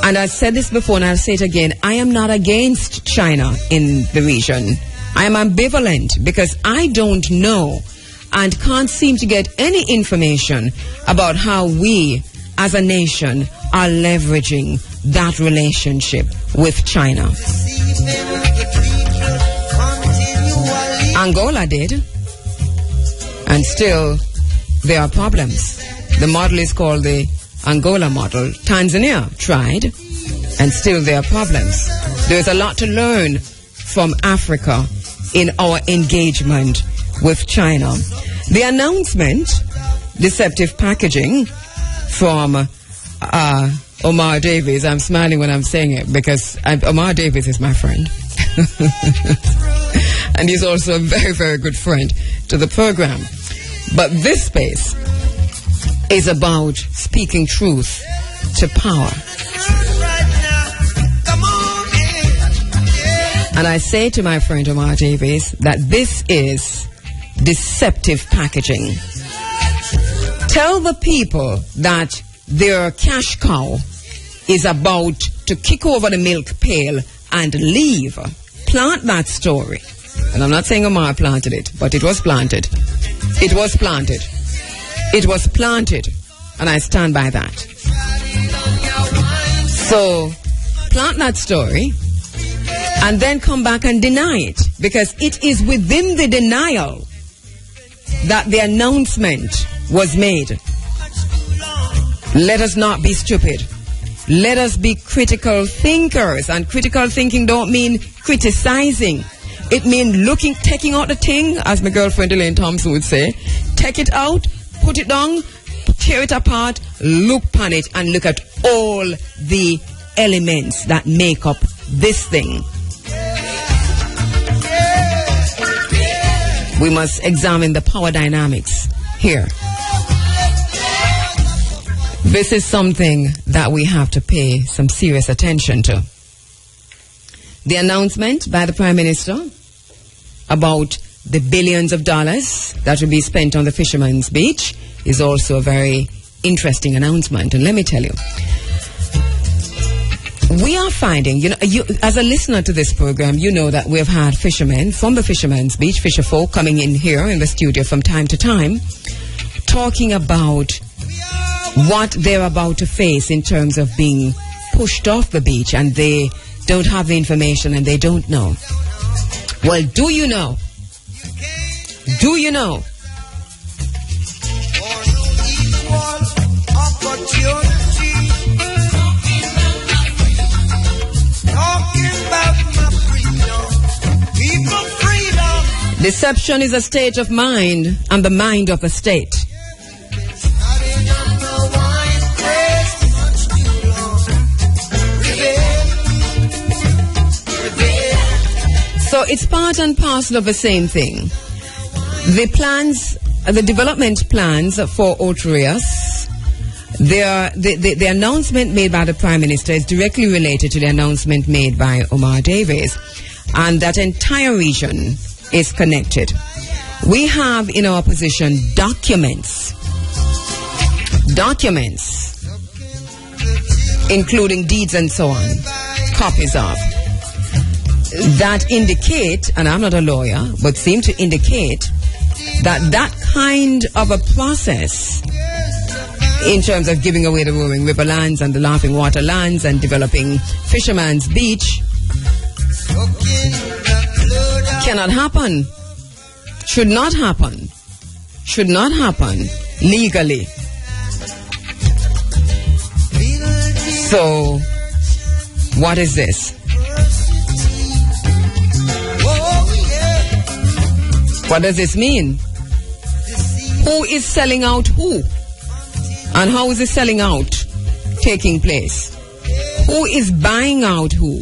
And I've said this before and I'll say it again. I am not against China in the region. I am ambivalent because I don't know and can't seem to get any information about how we as a nation are leveraging that relationship with China. Angola did, and still there are problems. The model is called the Angola model. Tanzania tried, and still there are problems. There's a lot to learn from Africa in our engagement with China. The announcement, deceptive packaging, from Omar Davies. I'm smiling when I'm saying it because Omar Davies is my friend. And he's also a very, very good friend to the program. But this space is about speaking truth to power. And I say to my friend Omar Davies that this is deceptive packaging. Tell the people that their cash cow is about to kick over the milk pail and leave. Plant that story. And I'm not saying Omar planted it, but it was planted. It was planted. It was planted. And I stand by that. So, plant that story and then come back and deny it. Because it is within the denial that the announcement was made. Let us not be stupid. Let us be critical thinkers. And critical thinking don't mean criticizing. It means taking out the thing, as my girlfriend Elaine Thompson would say. Take it out, put it down, tear it apart, look upon it, and look at all the elements that make up this thing. We must examine the power dynamics here. This is something that we have to pay some serious attention to. The announcement by the Prime Minister about the billions of dollars that will be spent on the Fisherman's Beach is also a very interesting announcement. And let me tell you, we are finding, you as a listener to this program, you know that we've had fishermen from the Fisherman's Beach, fisher folk, coming in here in the studio from time to time, talking about what they're about to face in terms of being pushed off the beach, and they don't have the information and they don't know. Well, do you know? Do you know? Deception is a state of mind and the mind of a state. So it's part and parcel of the same thing. The plans, the development plans for Otrius, the announcement made by the Prime Minister is directly related to the announcement made by Omar Davies. And that entire region is connected. We have in our possession documents, including deeds and so on, copies of, that indicate, and I'm not a lawyer, but seem to indicate that kind of a process in terms of giving away the roaring river lands and the laughing water lands and developing Fisherman's Beach cannot happen, should not happen legally. So, what is this? What does this mean? Who is selling out who? And how is the selling out taking place? Who is buying out who?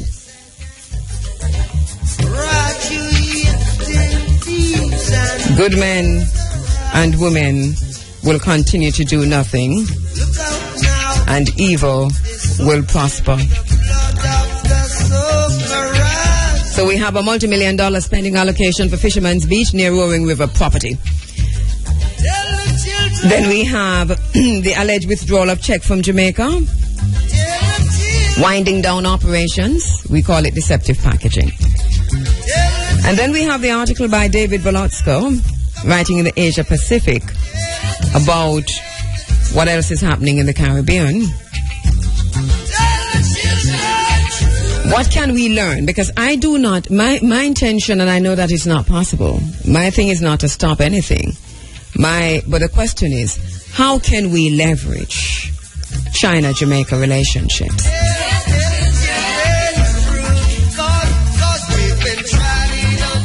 Good men and women will continue to do nothing, and evil will prosper. So we have a multi-million-dollar spending allocation for Fisherman's Beach near Roaring River property. Then we have the alleged withdrawal of check from Jamaica, winding down operations. We call it deceptive packaging. And then we have the article by David Volotsko, writing in the Asia Pacific, about what else is happening in the Caribbean. What can we learn? Because I do not, my intention, and I know that it's not possible, my thing is not to stop anything. But the question is, how can we leverage China-Jamaica relationships?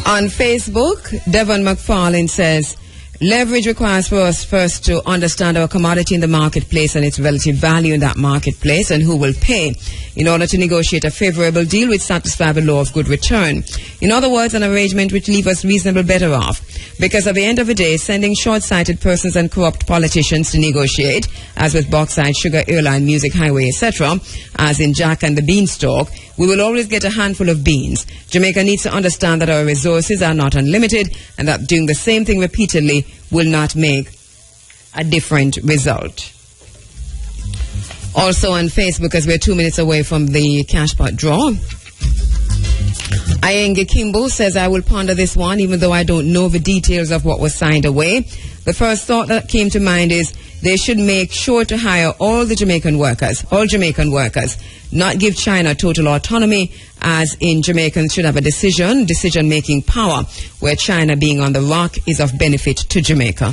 On Facebook, Devon McFarlane says, leverage requires for us first to understand our commodity in the marketplace and its relative value in that marketplace and who will pay in order to negotiate a favorable deal which satisfies the law of good return. In other words, an arrangement which leaves us reasonably better off. Because at the end of the day, sending short-sighted persons and corrupt politicians to negotiate, as with Bauxite, Sugar, Airline, Music, Highway, etc., as in Jack and the Beanstalk, we will always get a handful of beans. Jamaica needs to understand that our resources are not unlimited and that doing the same thing repeatedly will not make a different result. Also on Facebook, as we're 2 minutes away from the cash pot draw, Ayenge Kimbo says, I will ponder this one even though I don't know the details of what was signed away. The first thought that came to mind is they should make sure to hire all Jamaican workers, not give China total autonomy, as in Jamaicans should have a decision-making power, where China being on the rock is of benefit to Jamaica.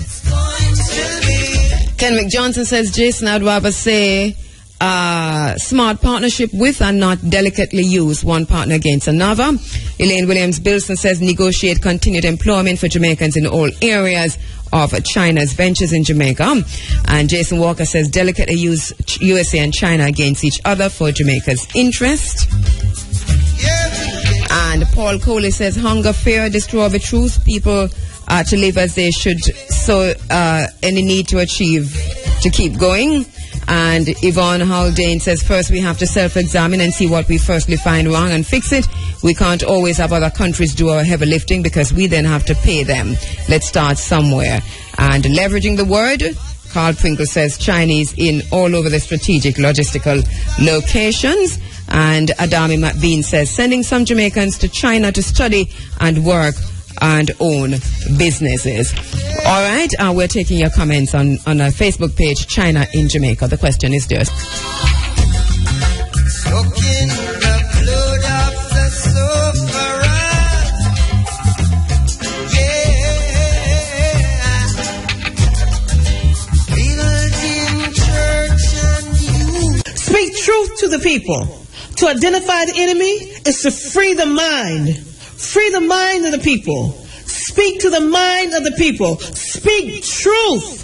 Ken McJohnson says, Jason, I'd rather say smart partnership with and not delicately use one partner against another. Elaine Williams-Bilson says, negotiate continued employment for Jamaicans in all areas of China's ventures in Jamaica. And Jason Walker says, delicately use USA and China against each other for Jamaica's interest. And Paul Coley says, hunger, fear, destroy the truth. People to live as they should, so any need to achieve to keep going. And Yvonne Haldane says, first we have to self-examine and see what we firstly find wrong and fix it. We can't always have other countries do our heavy lifting because we then have to pay them. Let's start somewhere. And leveraging the word, Carl Pringle says, Chinese in all over the strategic logistical locations. And Adami McBean says, sending some Jamaicans to China to study and work and own businesses. All right, we're taking your comments on our Facebook page, China in Jamaica. The question is this. people. To identify the enemy is to free the mind. Free the mind of the people. Speak to the mind of the people. Speak truth.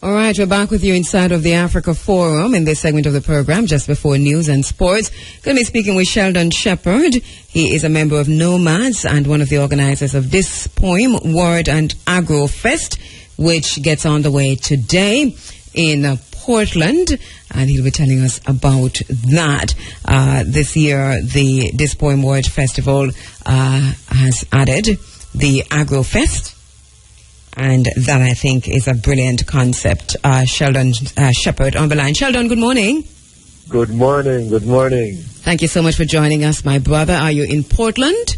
All right, we're back with you inside of the Africa Forum in this segment of the program, just before news and sports. Going to be speaking with Sheldon Shepherd. He is a member of Nomads and one of the organizers of this Poem.Word and Agro Fest, which gets on the way today in Portland, and he'll be telling us about that. This year, the This Poem.Word Festival has added the Agro Fest. And that, I think, is a brilliant concept. Sheldon Shepherd on the line. Sheldon, good morning. Good morning. Good morning. Thank you so much for joining us, my brother. Are you in Portland?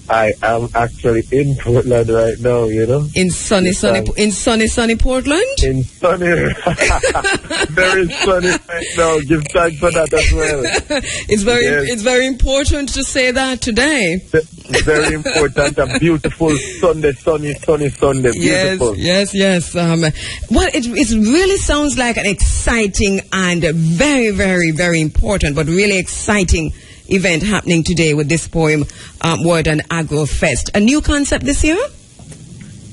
I am actually in Portland right now, you know. In sunny Portland? In sunny, very sunny right now. Give thanks for that as well. It's very important to say that today. Very important. A beautiful Sunday, sunny Sunday. Beautiful. Yes. Well, it really sounds like an exciting and very, very, very important, but really exciting event happening today with this Poem.Word and Agro Fest. A new concept this year?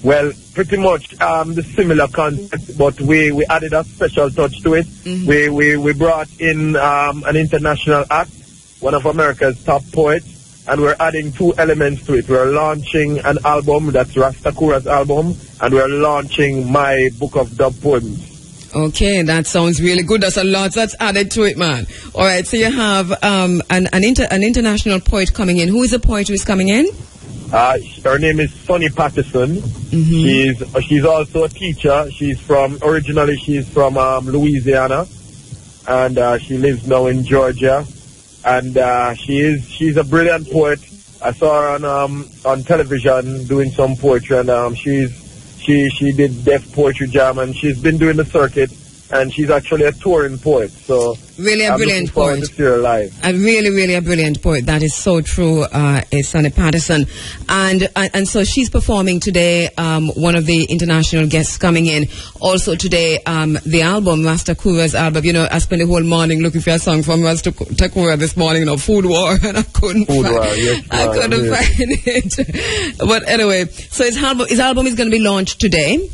Well, pretty much the similar concept, but we added a special touch to it. Mm-hmm. We brought in an international act, one of America's top poets, and we're adding two elements to it. We're launching an album, that's Rastakura's album, and we're launching my book of dub poems. Okay, that sounds really good. That's a lot that's added to it, man. All right, so you have an international poet coming in. Who is the poet who is coming in? Her name is Sonny Patterson. Mm-hmm. She's also a teacher. Originally she's from Louisiana, and she lives now in Georgia. And she's a brilliant poet. I saw her on television doing some poetry, and she did Deaf Poetry Jam, and she's been doing the circuit, and she's actually a touring poet. So really a brilliant poet. To see her live. A really a brilliant poet. That is so true. Is Sonny Patterson, and so she's performing today. One of the international guests coming in. Also today, the album Rastakura's album. You know, I spent the whole morning looking for a song from Rastakura this morning. You know, Food War, and I couldn't find it. But anyway, so his album is going to be launched today.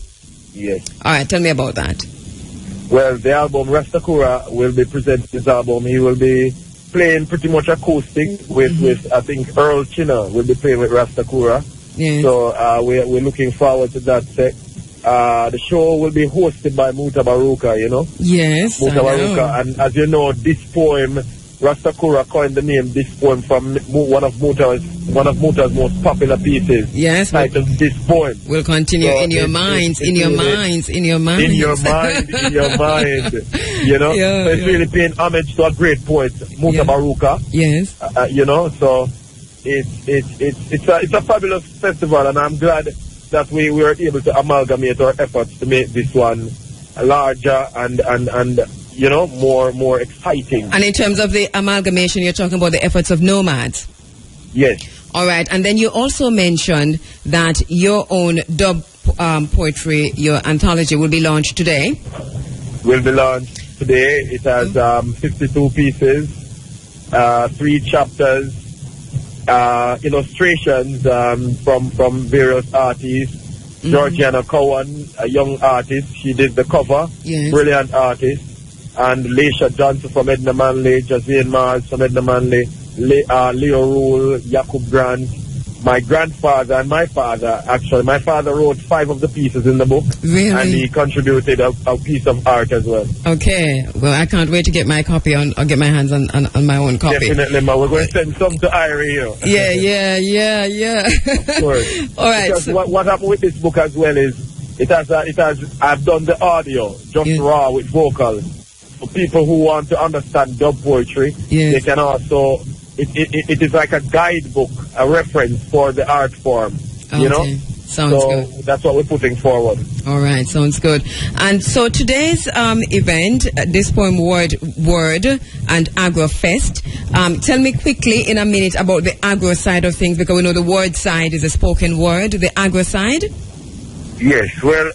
Yes. All right, tell me about that. Well, the album, Rastakura will be presenting his album. He will be playing pretty much acoustic with I think, Earl China will be playing with Rastakura. Yeah. So we're looking forward to that set. The show will be hosted by Muta Baruka, you know? Yes, Muta Baruka. And as you know, this poem, Rastakura coined the name This Poem from one of Muta's most popular pieces. Yes. Titled This Poem. We'll continue so in your mind. You know? Yeah, so it's really paying homage to a great poet, Muta Baruka. Yes. You know, so it's a fabulous festival, and I'm glad that we were able to amalgamate our efforts to make this one larger and you know, more exciting. And in terms of the amalgamation, you're talking about the efforts of Nomads? Yes. All right. And then you also mentioned that your own dub poetry, your anthology, will be launched today? Will be launched today. It has 52 pieces, 3 chapters, illustrations from various artists. Georgiana Cowan, a young artist, she did the cover. Yes. Brilliant artist. And Leisha Johnson from Edna Manley, Jazeen Mars from Edna Manley, Leo Rule, Jacob Grant, my grandfather and my father. Actually, my father wrote 5 of the pieces in the book. Really? And he contributed a piece of art as well. Okay. Well, I can't wait to get my copy or get my hands on my own copy. Definitely, ma. We're going to send some to Irie here. Yeah. Of course. All right. Because what happened with this book as well is I've done the audio, just raw with vocals. For people who want to understand dub poetry, they can also, it is like a guidebook, a reference for the art form, you know? Sounds good. That's what we're putting forward. All right, sounds good. And so today's event, this Poem.Word and Agro Fest, tell me quickly in a minute about the agro side of things, because we know the word side is a spoken word, the agro side. Yes, well,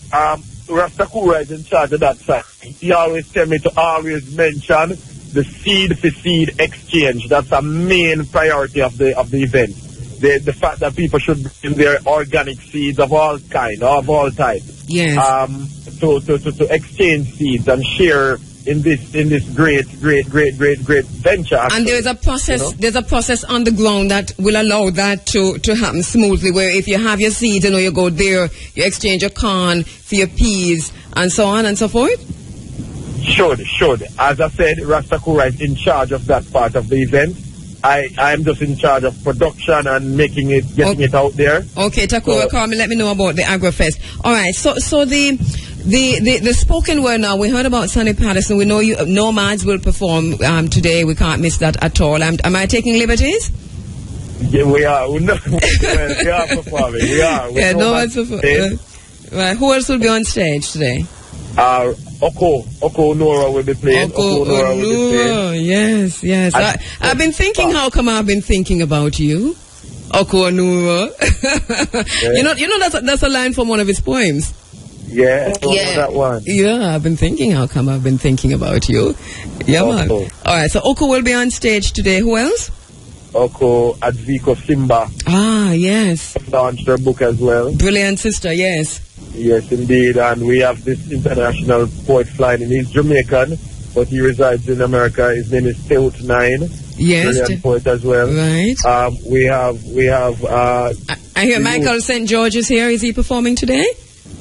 Rastakura is in charge of that side. He always tell me to always mention the seed for seed exchange. That's a main priority of the event. The fact that people should bring their organic seeds of all kind, of all types. Yes. To exchange seeds and share in this great venture. Actually. And there's a process. You know? There's a process on the ground that will allow that to happen smoothly. Where if you have your seeds, you go there, you exchange your corn for your peas, and so on and so forth. Should. As I said, Rastakura is in charge of that part of the event. I'm just in charge of production and getting it out there. Okay, Takura, call me. Let me know about the AgroFest. All right. So the spoken word now. We heard about Sonny Patterson. We know Nomads will perform today. We can't miss that at all. Am I taking liberties? Yeah, we are. We are performing. We are. Yeah, Nomads performing. Right. Who else will be on stage today? Oko Nora will be playing. Oko Nora, yes. I've been thinking, how come I've been thinking about you? Oko Nora. Yeah. You know that's a line from one of his poems. Yeah, that one. Yeah, I've been thinking, how come I've been thinking about you? Yeah, man. All right, so Oko will be on stage today. Who else? Oko Adviko Simba. Ah, yes. Launched her book as well. Brilliant sister, yes. Yes, indeed. And we have this international poet flying in. He's Jamaican, but he resides in America. His name is Teut Nine. Yes. Brilliant poet as well. Right. We have. I hear Michael St. George is here. Is he performing today?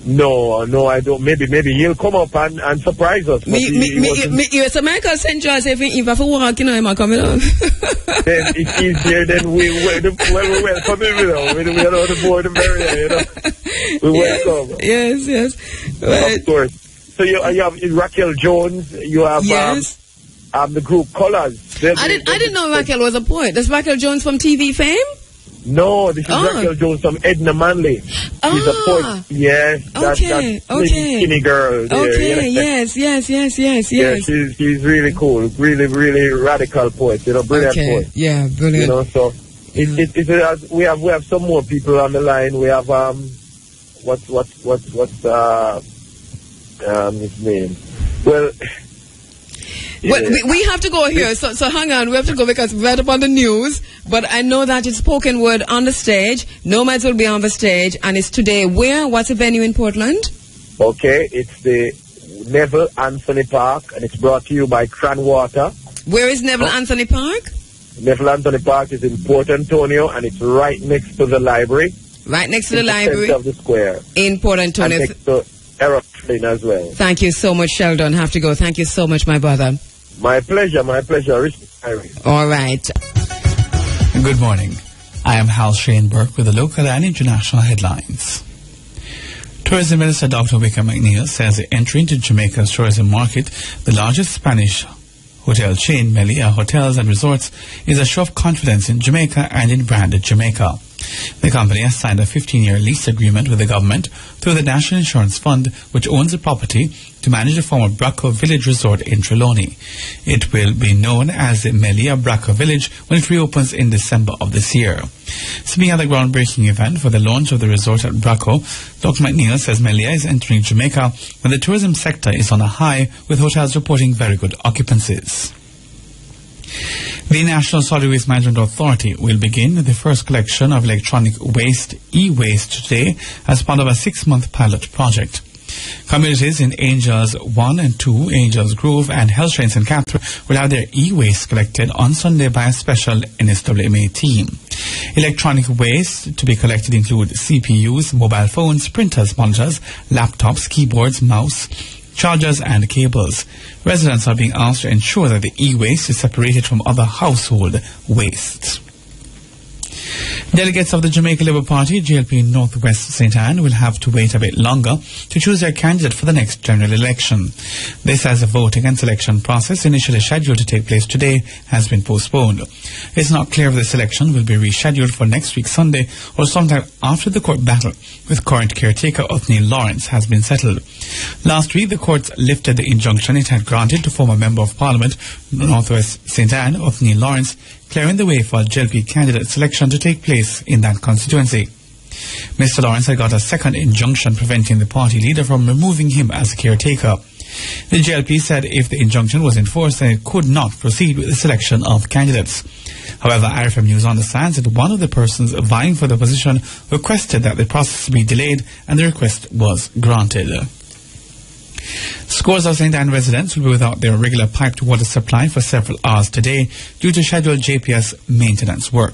No, I don't. Maybe he'll come up and surprise us. Yes, Michael St. George. If I walk, I'm coming on. Then if he's here, then we welcome him. We are on the board of area. We welcome. Yes. Right. Of course. So you have Raquel Jones. You have the group Colors. I didn't know Raquel was a poet. That's Raquel Jones from TV fame. No, this is Raquel Jones from Edna Manley. She's a poet. Yes. That skinny girl there. Okay, yes. Yeah, she's really cool. Really radical poet. Brilliant poet. Yeah, brilliant. So we have some more people on the line. We have what's his name? Well, we have to go here, so hang on, we have to go because we're right up on the news, but I know that it's spoken word on the stage, Nomads will be on the stage, and it's today where? What's the venue in Portland? Okay, it's the Neville Anthony Park, and it's brought to you by Cranwater. Where is Neville Anthony Park? Neville Anthony Park is in Port Antonio, and it's right next to the library. Right next to the library? Center of the square. In Port Antonio. And next to Aeroplane as well. Thank you so much, Sheldon. Have to go. Thank you so much, my brother. My pleasure. All right. Good morning. I am Hal Shane Burke with the local and international headlines. Tourism Minister Dr. Wickham McNeil says the entry into Jamaica's tourism market, the largest Spanish hotel chain, Melia Hotels and Resorts, is a show of confidence in Jamaica and in branded Jamaica. The company has signed a 15-year lease agreement with the government through the National Insurance Fund, which owns the property, to manage the former Braco Village Resort in Trelawney. It will be known as the Melia Braco Village when it reopens in December of this year. Speaking at the groundbreaking event for the launch of the resort at Braco, Dr. McNeil says Melia is entering Jamaica when the tourism sector is on a high, with hotels reporting very good occupancies. The National Solid Waste Management Authority will begin the first collection of electronic waste, e-waste, today as part of a 6-month pilot project. Communities in Angels 1 and 2, Angels Grove and Hellstrain St. Catherine will have their e-waste collected on Sunday by a special NSWMA team. Electronic waste to be collected include CPUs, mobile phones, printers, monitors, laptops, keyboards, mouse, chargers and cables. Residents are being asked to ensure that the e-waste is separated from other household wastes. Delegates of the Jamaica Labour Party, JLP Northwest St. Anne, will have to wait a bit longer to choose their candidate for the next general election. This as the voting and selection process initially scheduled to take place today has been postponed. It's not clear if this election will be rescheduled for next week Sunday or sometime after the court battle with current caretaker Othniel Lawrence has been settled. Last week, the courts lifted the injunction it had granted to former Member of Parliament, Northwest St. Anne, Othniel Lawrence, clearing the way for a JLP candidate selection to take place in that constituency. Mr. Lawrence had got a second injunction preventing the party leader from removing him as a caretaker. The JLP said if the injunction was enforced, then it could not proceed with the selection of candidates. However, IRFM News understands that one of the persons vying for the position requested that the process be delayed, and the request was granted. Scores of St. Anne residents will be without their regular piped water supply for several hours today due to scheduled JPS maintenance work.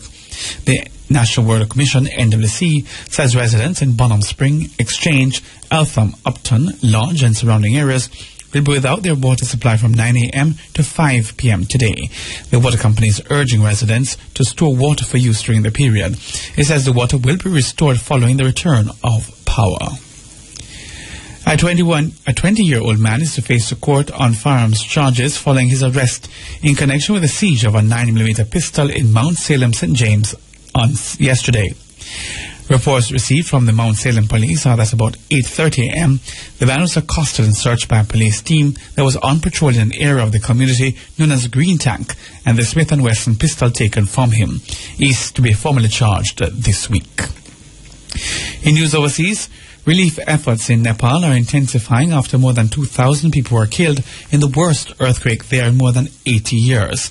The National Water Commission, NWC, says residents in Bonham Spring, Exchange, Eltham, Upton, Lodge and surrounding areas will be without their water supply from 9 a.m. to 5 p.m. today. The water company is urging residents to store water for use during the period. It says the water will be restored following the return of power. A 20-year-old man is to face the court on firearms charges following his arrest in connection with the siege of a 9mm pistol in Mount Salem, St. James on yesterday. Reports received from the Mount Salem police are that about 8:30 a.m. the man was accosted and searched by a police team that was on patrol in an area of the community known as Green Tank, and the Smith & Wesson pistol taken from him. He is to be formally charged this week. In news overseas, relief efforts in Nepal are intensifying after more than 2,000 people were killed in the worst earthquake there in more than 80 years.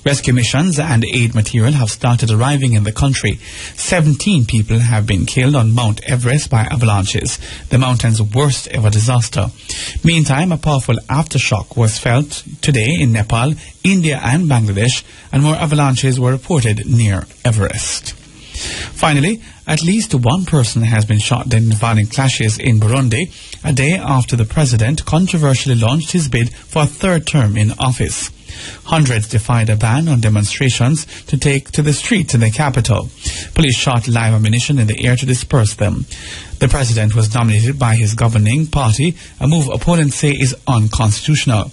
Rescue missions and aid material have started arriving in the country. 17 people have been killed on Mount Everest by avalanches, the mountain's worst ever disaster. Meantime, a powerful aftershock was felt today in Nepal, India and Bangladesh, and more avalanches were reported near Everest. Finally, at least one person has been shot dead in violent clashes in Burundi, a day after the president controversially launched his bid for a third term in office. Hundreds defied a ban on demonstrations to take to the streets in the capital. Police shot live ammunition in the air to disperse them. The president was nominated by his governing party, a move opponents say is unconstitutional.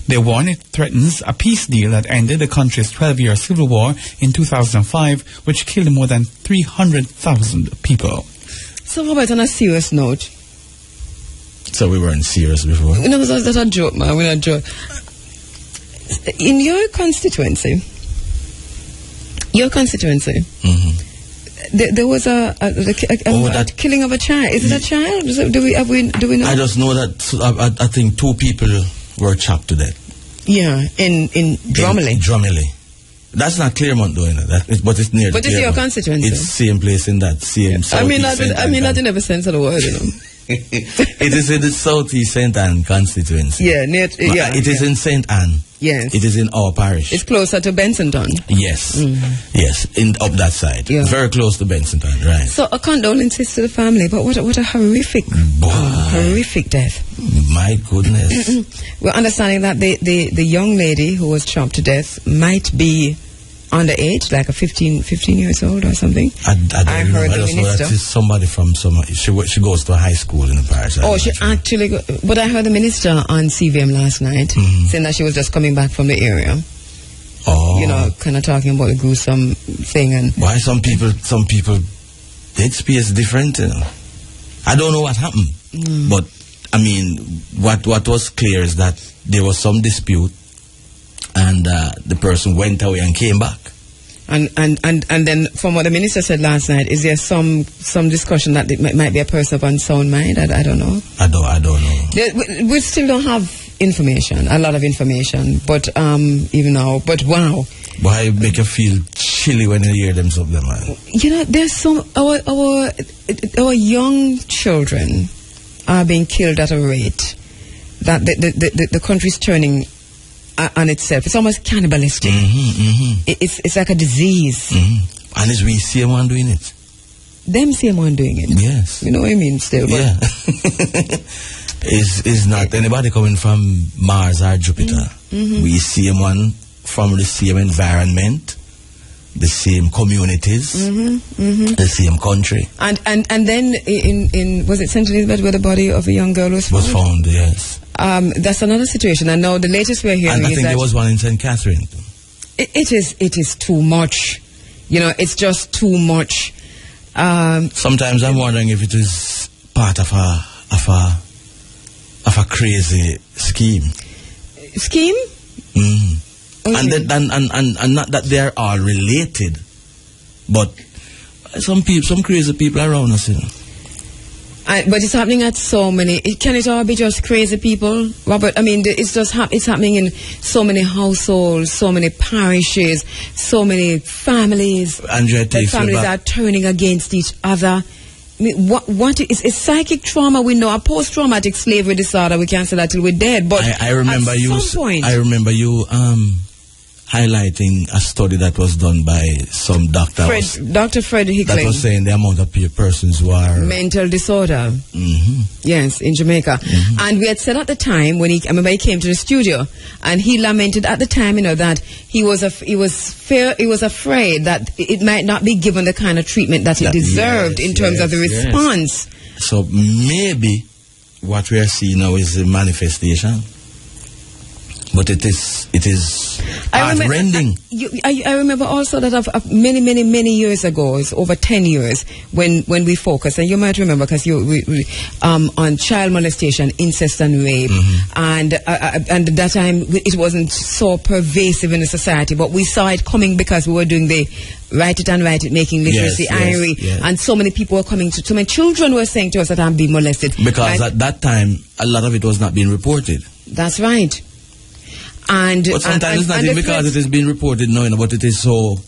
They warn it threatens a peace deal that ended the country's 12-year civil war in 2005, which killed more than 300,000 people. So how about on a serious note? So we weren't serious before? No, that's a joke, man. We're not joking. In your constituency, mm-hmm. there was a killing of a child. Is it a child? Do we know? I just know that I think 2 people were chopped to death. Yeah, in Dromley. Dromley. That's not Claremont though, but it's near. But it's your constituency. It's same place in that same. I mean, not in every sense of the word, you know. It is in the Southeast St. Anne constituency. Yeah, it is in St. Anne. Yes. It is in our parish. It's closer to Bensonton. Yes. Mm-hmm. Yes, up that side. Yeah. Very close to Bensonton, right. So a condolences to the family, but what a horrific death. My goodness. We're understanding that the young lady who was chopped to death might be underage, like a 15 years old or something. I heard the minister. That is somebody from she goes to a high school in the parish. But I heard the minister on CVM last night saying that she was just coming back from the area. Oh. You know, kind of talking about the gruesome thing. And why some people they experience different, you know. I don't know what happened. But I mean what was clear is that there was some dispute and the person went away and came back. And then from what the minister said last night, is there some discussion that it might be a person of unsound mind? I don't know. I don't know. We still don't have information, a lot of information, but even now, but wow. Why make you feel chilly when you hear them something, man? You know, there's some our young children are being killed at a rate that the country's turning on itself. It's almost cannibalistic. It's like a disease. And it's we see one doing it. Them see one doing it. Yes. You know what I mean? Still. But yeah. It's not anybody coming from Mars or Jupiter. We see one from the same environment, the same communities, the same country. And then in was it St. Elizabeth where the body of a young girl was found? Yes. That's another situation. And now the latest we're hearing and I think there was one in St. Catherine. It is too much. You know, it's just too much. Sometimes I'm wondering if it is part of a crazy scheme. Scheme? Okay. And not that they are all related, but some crazy people around us, you know. But it's happening at so many. Can it all be just crazy people, Robert? I mean, it's just it's happening in so many households, so many parishes, so many families. Andrea, the families are turning against each other. I mean, what is psychic trauma? We know a post-traumatic slavery disorder. We can't say that till we're dead. But I remember I remember you highlighting a study that was done by some doctor. Dr. Fred Hickling. That was saying the amount of persons who are... mental disorder. Mm-hmm. Yes, in Jamaica. Mm-hmm. And we had said at the time, when I remember he came to the studio, and he lamented at the time, that he was afraid that it might not be given the kind of treatment that it deserved in terms of the response. Yes. So maybe what we are seeing now is a manifestation. But it is heart-rending. I remember also that many years ago, it's over 10 years, when we focused, and you might remember because on child molestation, incest and rape, and at that time it wasn't so pervasive in the society, but we saw it coming because we were doing the Write It, making literacy, IRI, and so many people were coming to me. Children were saying to us that I'm being molested. Because at that time, a lot of it was not being reported. That's right. But sometimes it's not even because it is being reported now, but it is so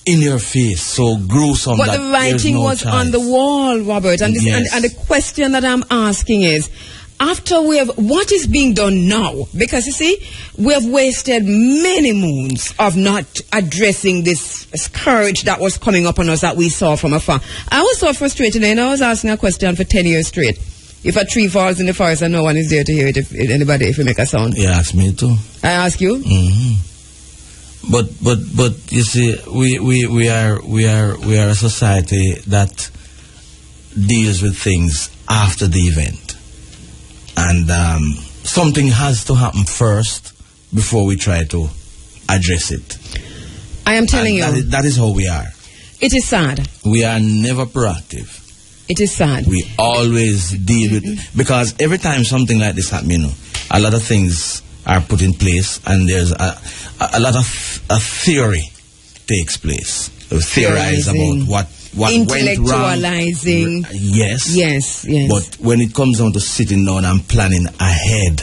in your face, so gruesome. But the writing was on the wall, Robert. And the question that I'm asking is, after what is being done now? Because you see, we have wasted many moons of not addressing this scourge that was coming up on us that we saw from afar. I was so frustrated, and I was asking a question for 10 years straight. If a tree falls in the forest and no one is there to hear it, if we make a sound. You ask me too. I ask you. Mm-hmm. But you see, we are a society that deals with things after the event, and something has to happen first before we try to address it. I am telling you, that is how we are. It is sad. We are never proactive. It is sad. We always deal with, because every time something like this happens, a lot of things are put in place, and there's a lot of theory takes place. Theorize about what went wrong. Intellectualizing. Yes. But when it comes down to sitting down and planning ahead,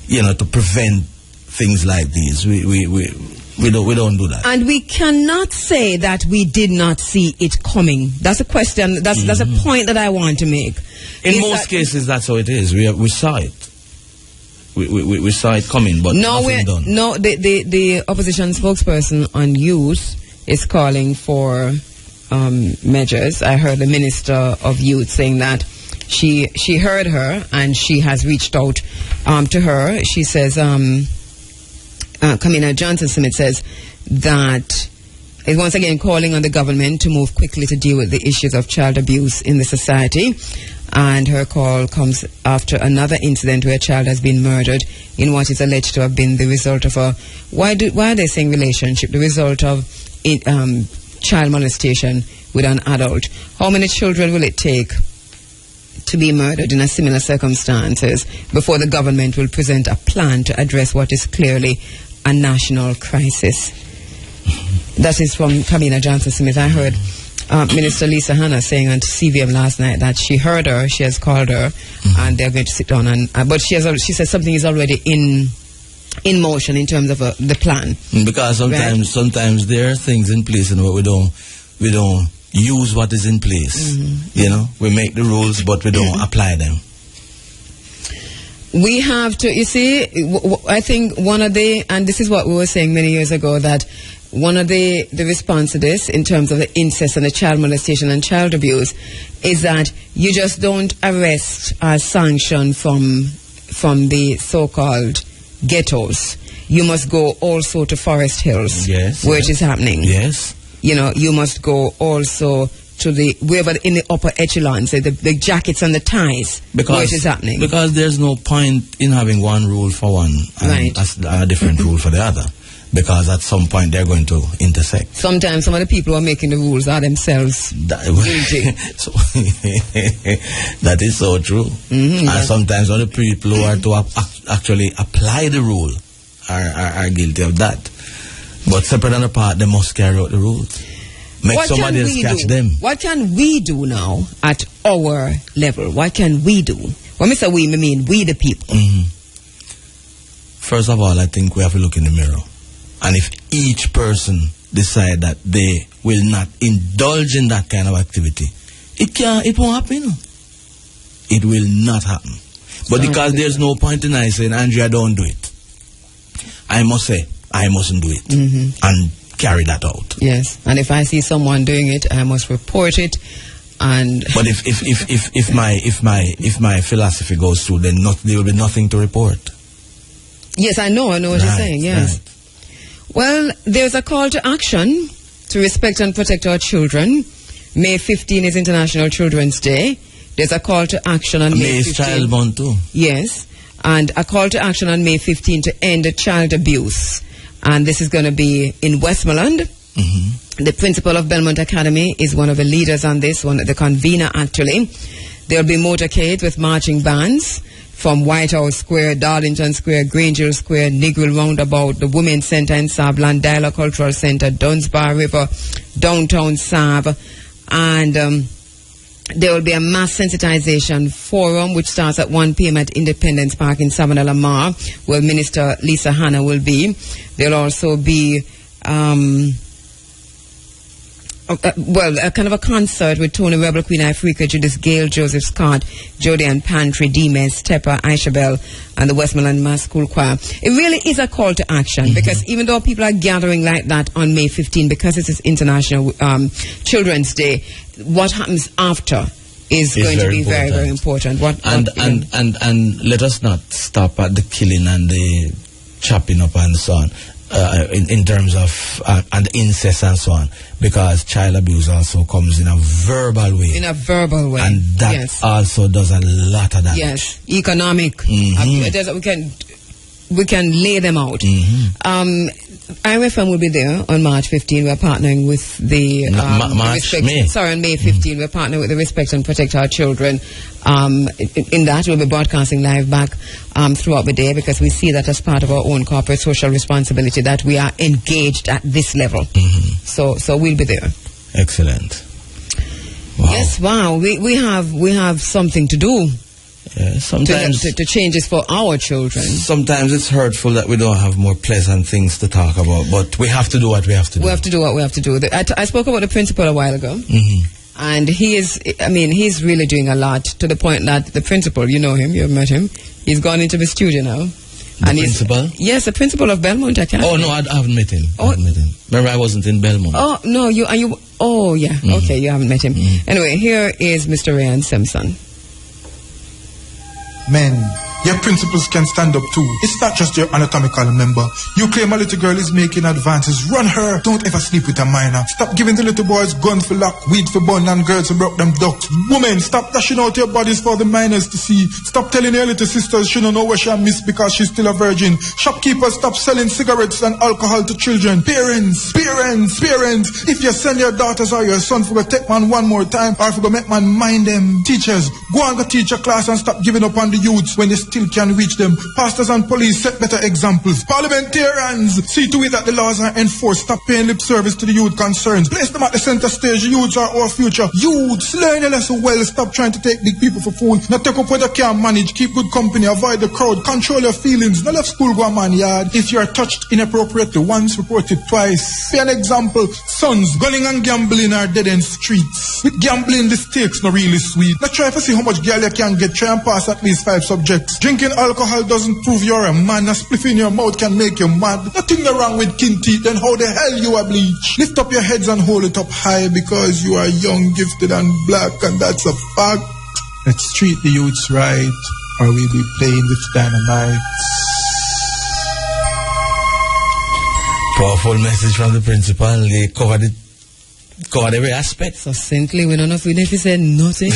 to prevent things like these, we don't do that. And we cannot say that we did not see it coming. That's a question. That's a point that I want to make. In most cases, that's how it is. We saw it. We saw it coming, but nothing done. No, the opposition spokesperson on youth is calling for measures. I heard the Minister of Youth saying that she heard her and she has reached out to her. She says, Kamina Johnson-Smith says that is once again calling on the government to move quickly to deal with the issues of child abuse in the society. And her call comes after another incident where a child has been murdered in what is alleged to have been the result of a... Why are they saying relationship? The result of child molestation with an adult. How many children will it take to be murdered in a similar circumstances before the government will present a plan to address what is clearly a national crisis? That is from Kamina Johnson-Smith. I heard Minister Lisa Hanna saying on CVM last night that she heard her, she has called her, and they're going to sit down and but she said something is already in motion in terms of the plan. Because sometimes there are things in place and we don't use what is in place. We make the rules but we don't apply them. We have to, you see, I think one of the, and this is what we were saying many years ago, that one of the response to this in terms of the incest and the child molestation and child abuse is that you just don't arrest or sanction from the so-called ghettos. You must go also to Forest Hills, where it is happening. Yes. You must go also to wherever in the upper echelons, the jackets and the ties, where it is happening. Because there's no point in having one rule for one and a different rule for the other. Because at some point they're going to intersect. Sometimes some of the people who are making the rules are themselves guilty. That is so true. And sometimes other people who are to actually apply the rule are guilty of that. But separate and apart, they must carry out the rules. Make somebody else catch them. What can we do now at our level? What can we do? When we say we, I mean we the people. First of all, I think we have to look in the mirror. And if each person decide that they will not indulge in that kind of activity, it won't happen. It will not happen. But because there's no point in I saying, Andrea, don't do it, I must say, I mustn't do it. And carry that out. Yes. And if I see someone doing it, I must report it. And but if my philosophy goes through, then there will be nothing to report. Yes, I know what you're saying, yes. Right. Well, there's a call to action to respect and protect our children. May 15 is International Children's Day. There's a call to action on May 15. May is Child Month too. Yes. And a call to action on May 15 to end child abuse. And this is going to be in Westmoreland. The principal of Belmont Academy is one of the leaders on this, the convener actually. There will be motorcades with marching bands from White House Square, Darlington Square, Granger Square, Negril Roundabout, the Women's Center in Savland, Dialogue Cultural Center, Dunsbar River, Downtown Sav. And there will be a mass sensitization forum which starts at 1 p.m. at Independence Park in Savannah Lamar, where Minister Lisa Hanna will be. There will also be a kind of a concert with Tony Rebel, Queen Africa, Judith Gale, Joseph Scott, Jody and Pantry, Demes, Tepper, Aisha Bell, and the Westmoreland Mass School Choir. It really is a call to action because even though people are gathering like that on May 15, because it is International Children's Day, what happens after is going to be very, very important. And let us not stop at the killing and the chopping up and so on. In terms of and incest and so on, because child abuse also comes in a verbal way. In a verbal way, and that also does a lot of damage. Yes, economic. We can lay them out. IRFM will be there on March 15. We're partnering with the on May 15. We're partnering with the Respect and Protect Our Children. In that, we'll be broadcasting live back throughout the day because we see that as part of our own corporate social responsibility that we are engaged at this level. So we'll be there. Excellent. Wow. Yes, wow. We have something to do. Sometimes to changes for our children. Sometimes it's hurtful that we don't have more pleasant things to talk about, but we have to do what we have to do. We have to do what we have to do. I spoke about the principal a while ago, and he's really doing a lot to the point that the principal, you know him, you've met him, he's gone into the studio now. The principal? Yes, the principal of Belmont Academy. Oh, no, I haven't met him. Remember, I wasn't in Belmont. Oh, no, okay, you haven't met him. Anyway, here is Mr. Ryan Simpson. Men, your principles can stand up too. It's not just your anatomical member. You claim a little girl is making advances. Run her. Don't ever sleep with a minor. Stop giving the little boys guns for lock, weed for bun, and girls who broke them ducks. Women, stop dashing out your bodies for the minors to see. Stop telling your little sisters she don't know where she missed because she's still a virgin. Shopkeepers, stop selling cigarettes and alcohol to children. Parents, if you send your daughters or your son for go take man one more time or for go make man mind them. Teachers, go and go teach your class and stop giving up on the youths when they still can reach them. Pastors and police set better examples. Parliamentarians, see to it that the laws are enforced. Stop paying lip service to the youth concerns. Place them at the center stage. The youths are our future. Youths, learn a lesson well. Stop trying to take big people for fool. Not take up what you can't manage. Keep good company. Avoid the crowd. Control your feelings. No left school go a man yard. If you are touched inappropriately once, report it twice. Be an example. Sons, gunning and gambling are dead end streets. With gambling, the stakes not really sweet. Not try to see how much girl you can get. Try and pass at least 5 subjects. Drinking alcohol doesn't prove you're a man. A spliff in your mouth can make you mad. Nothing wrong with kin teeth, then how the hell you are bleach? Lift up your heads and hold it up high because you are young, gifted and black, and that's a fact. Let's treat the youths right or we'll be playing with dynamite. Powerful message from the principal. They covered every aspect. Succinctly, we don't know if he said nothing.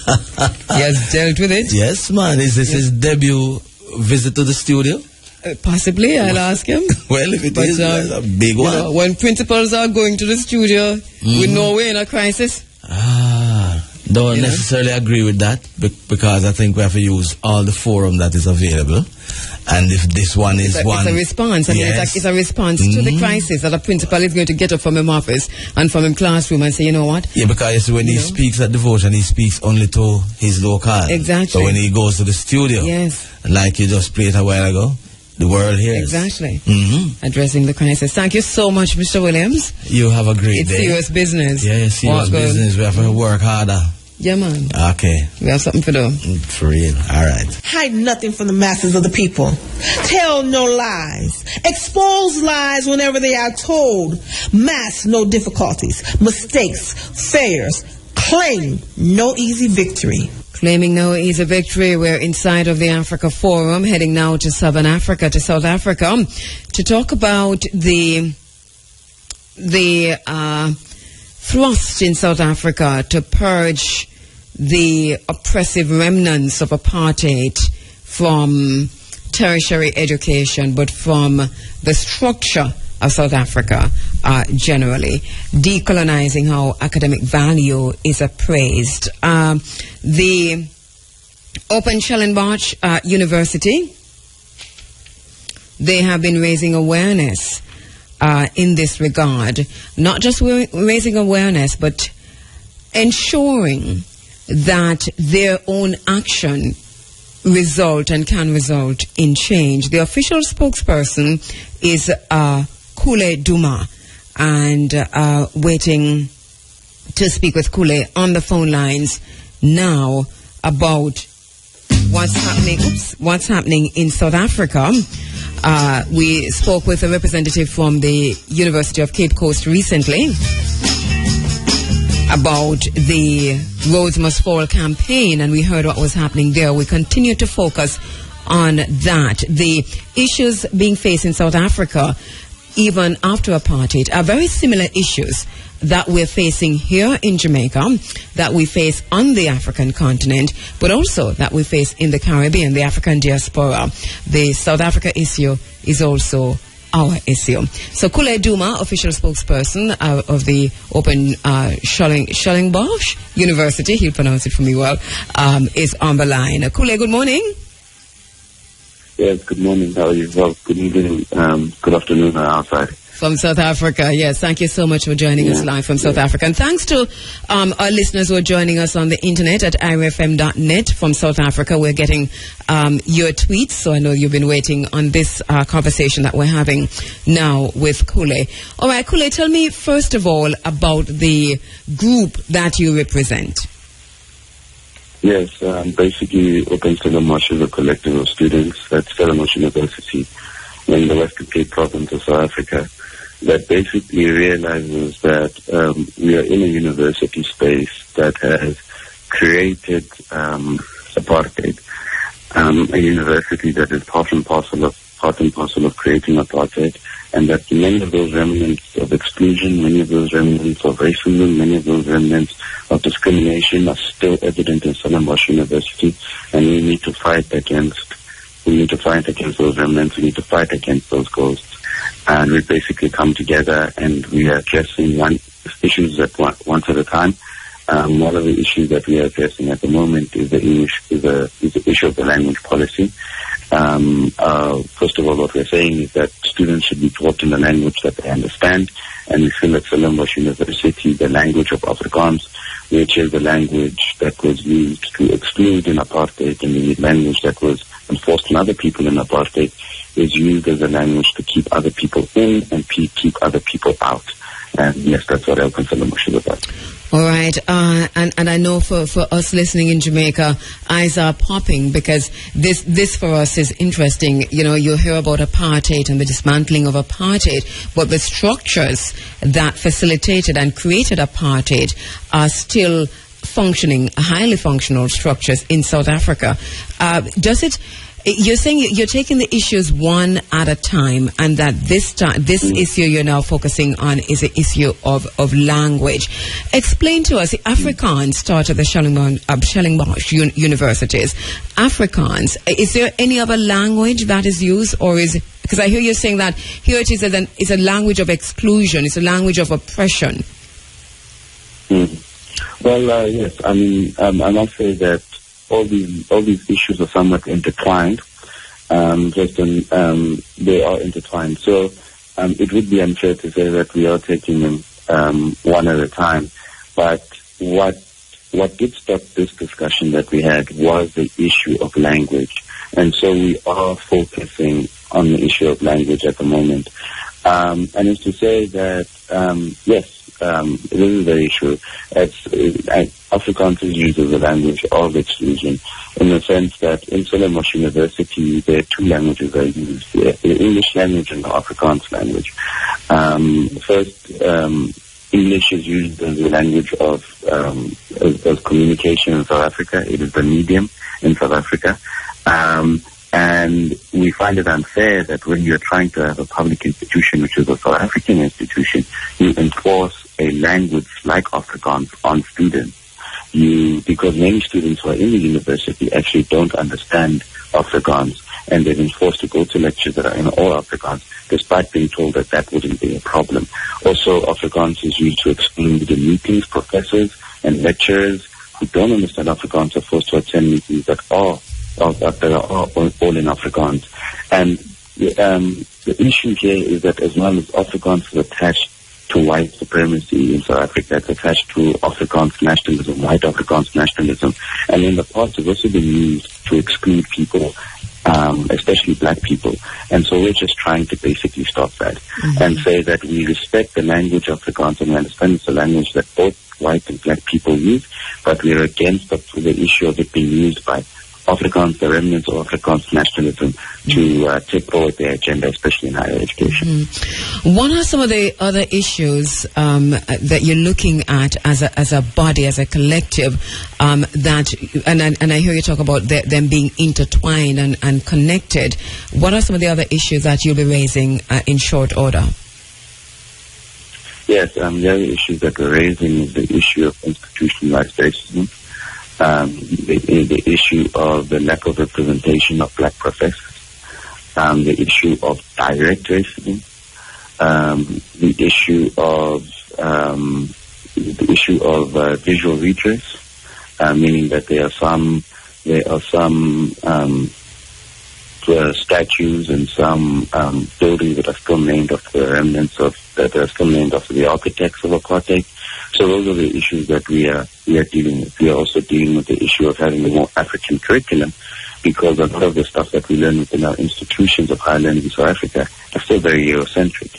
He has dealt with it. Yes, man. Is this his debut visit to the studio? Possibly, I'll ask him. Well, if it is, that's a big one. Know, when principals are going to the studio, we know we're in a crisis. Don't necessarily agree with that because I think we have to use all the forum that is available. And if this one is it's a response. I mean, it's a response to the crisis that a principal is going to get up from his office and from his classroom and say, you know what? Yeah, because when he speaks at devotion, he speaks only to his local. Exactly. So when he goes to the studio, like you just played a while ago, the world hears. Exactly. Addressing the crisis. Thank you so much, Mr. Williams. You have a great day. It's serious business. Yeah, it's serious business. We have to work harder. Yeah, man. Okay. We have something to do. For real. All right. Hide nothing from the masses of the people. Tell no lies. Expose lies whenever they are told. Mask no difficulties, mistakes, failures. Claim no easy victory. Claiming no easy victory. We're inside of the Africa Forum, heading now to Southern Africa, to South Africa, to talk about the thrust in South Africa to purge the oppressive remnants of apartheid from tertiary education, but from the structure of South Africa generally, decolonizing how academic value is appraised. The Open Stellenbosch University, they have been raising awareness in this regard, not just raising awareness, but ensuring that their own action can result in change. The official spokesperson is Kule Duma, and waiting to speak with Kule on the phone lines now about what's happening in South Africa. We spoke with a representative from the University of Cape Coast recently about the Rhodes Must Fall campaign, and we heard what was happening there. We continue to focus on that. The issues being faced in South Africa, even after apartheid, are very similar issues that we're facing here in Jamaica, that we face on the African continent, but also that we face in the Caribbean, the African diaspora. The South Africa issue is also our issue. So Kule Duma, official spokesperson of the Open Stellenbosch University, he'll pronounce it for me well, is on the line. Kule, good morning. Yes, good morning. How are you? Well, good evening, good afternoon outside. From South Africa, yes. Thank you so much for joining us live from South Africa. And thanks to our listeners who are joining us on the internet at irfm.net from South Africa. We're getting your tweets, so I know you've been waiting on this conversation that we're having now with Kule. All right, Kule, tell me first of all about the group that you represent. Yes, basically Open Stellenbosch is a collective of students at Stellenbosch University in the Western Cape province of South Africa that basically realizes that we are in a university space that has created apartheid, a university that is part and parcel of creating apartheid, and that many of those remnants of exclusion, many of those remnants of racism, many of those remnants of discrimination are still evident in Stellenbosch University, and we need to fight against those remnants. We need to fight against those ghosts. And we basically come together and we are addressing issues once at a time. One of the issues that we are addressing at the moment is the issue of the language policy. First of all, what we're saying is that students should be taught in the language that they understand, and we feel at Stellenbosch University the language of Afrikaans, which is the language that was used to exclude in apartheid, and the language that was enforced on other people in apartheid, is used as a language to keep other people in and keep other people out. And yes, that's what Open Stellenbosch is about. All right, and I know for us listening in Jamaica, eyes are popping because this for us is interesting. You know, you hear about apartheid and the dismantling of apartheid, but the structures that facilitated and created apartheid are still functioning, highly functional structures in South Africa. You're saying you're taking the issues one at a time, and that this issue you're now focusing on is the issue of language. Explain to us, Afrikaans started the Stellenbosch universities. Afrikaans, is there any other language that is used, or is, because I hear you saying that here it is it's a language of exclusion, it's a language of oppression. Well, yes. I mean, I must say that all these issues are somewhat intertwined. They are intertwined. So it would be unfair to say that we are taking them one at a time. But what did stop this discussion that we had was the issue of language. And so we are focusing on the issue of language at the moment. And it's to say that, yes, this is the issue. Afrikaans is used as a language of exclusion in the sense that in Stellenbosch University there are two languages that are used, the English language and the Afrikaans language. First, English is used as a language of as communication in South Africa. It is the medium in South Africa. And we find it unfair that when you're trying to have a public institution, which is a South African institution, you enforce a language like Afrikaans on students. Because many students who are in the university actually don't understand Afrikaans, and they've been forced to go to lectures that are in all Afrikaans, despite being told that that wouldn't be a problem. Also, Afrikaans is used to exclude the meetings. Professors and lecturers who don't understand Afrikaans are forced to attend meetings that are all in Afrikaans. And the issue here is that as long as Afrikaans is attached to white supremacy in South Africa, it's attached to Afrikaans nationalism, white Afrikaans nationalism. And in the past, it's also been used to exclude people, especially black people. And so we're just trying to basically stop that and say that we respect the language of Afrikaans and we understand it's a language that both white and black people use, but we're against the issue of it being used by Afrikaans, the remnants of Afrikaans nationalism, to take forward their agenda, especially in higher education. What are some of the other issues that you're looking at as a body, as a collective, that and I hear you talk about them being intertwined and connected. What are some of the other issues that you'll be raising in short order? Yes, the other issues that we're raising is the issue of institutionalized racism. The issue of the lack of representation of black professors, the issue of direct racism, the issue of visual redress, meaning that there are some statues and some buildings that are still named after the remnants that are still named after the architects of apartheid. So those are the issues that we are dealing with. We are also dealing with the issue of having a more African curriculum, because a lot of the stuff that we learn within our institutions of higher learning in South Africa are still very Eurocentric.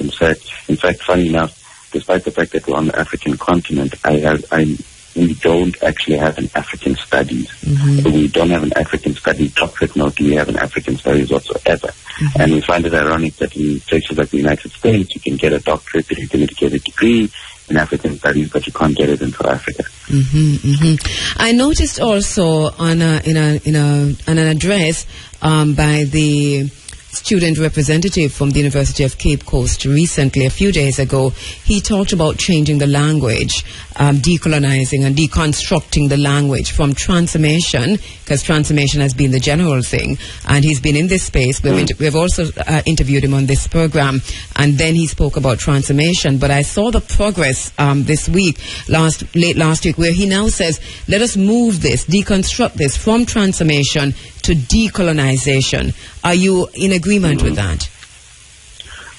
In fact, funny enough, despite the fact that we're on the African continent, we don't actually have an African studies. We don't have an African studies doctorate, nor do we have an African studies whatsoever. And we find it ironic that in places like the United States, you can get a doctorate, you can get a degree in African studies, but you can't get it in South Africa. I noticed also in an address by the student representative from the University of Cape Coast recently, a few days ago, he talked about changing the language, decolonizing and deconstructing the language from transformation, because transformation has been the general thing, and he's been in this space. We've also interviewed him on this program, and then he spoke about transformation. But I saw the progress this week, late last week, where he now says, let us move this, deconstruct this from transformation to decolonization. Are you in agreement with that?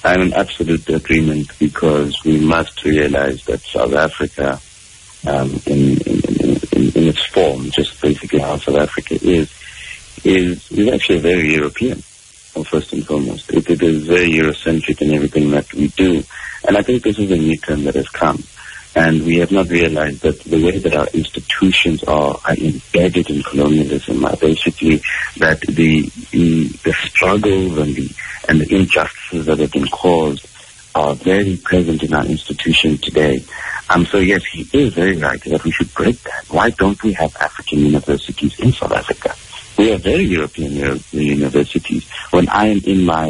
I'm in absolute agreement, because we must realize that South Africa, in its form, just basically how South Africa is actually very European, first and foremost. It is very Eurocentric in everything that we do. And I think this is a new trend that has come. And we have not realized that the way that our institutions are embedded in colonialism are basically that the struggles and the injustices that have been caused are very present in our institution today. So yes, he is very right that we should break that. Why don't we have African universities in South Africa? We are very European universities. When I'm in my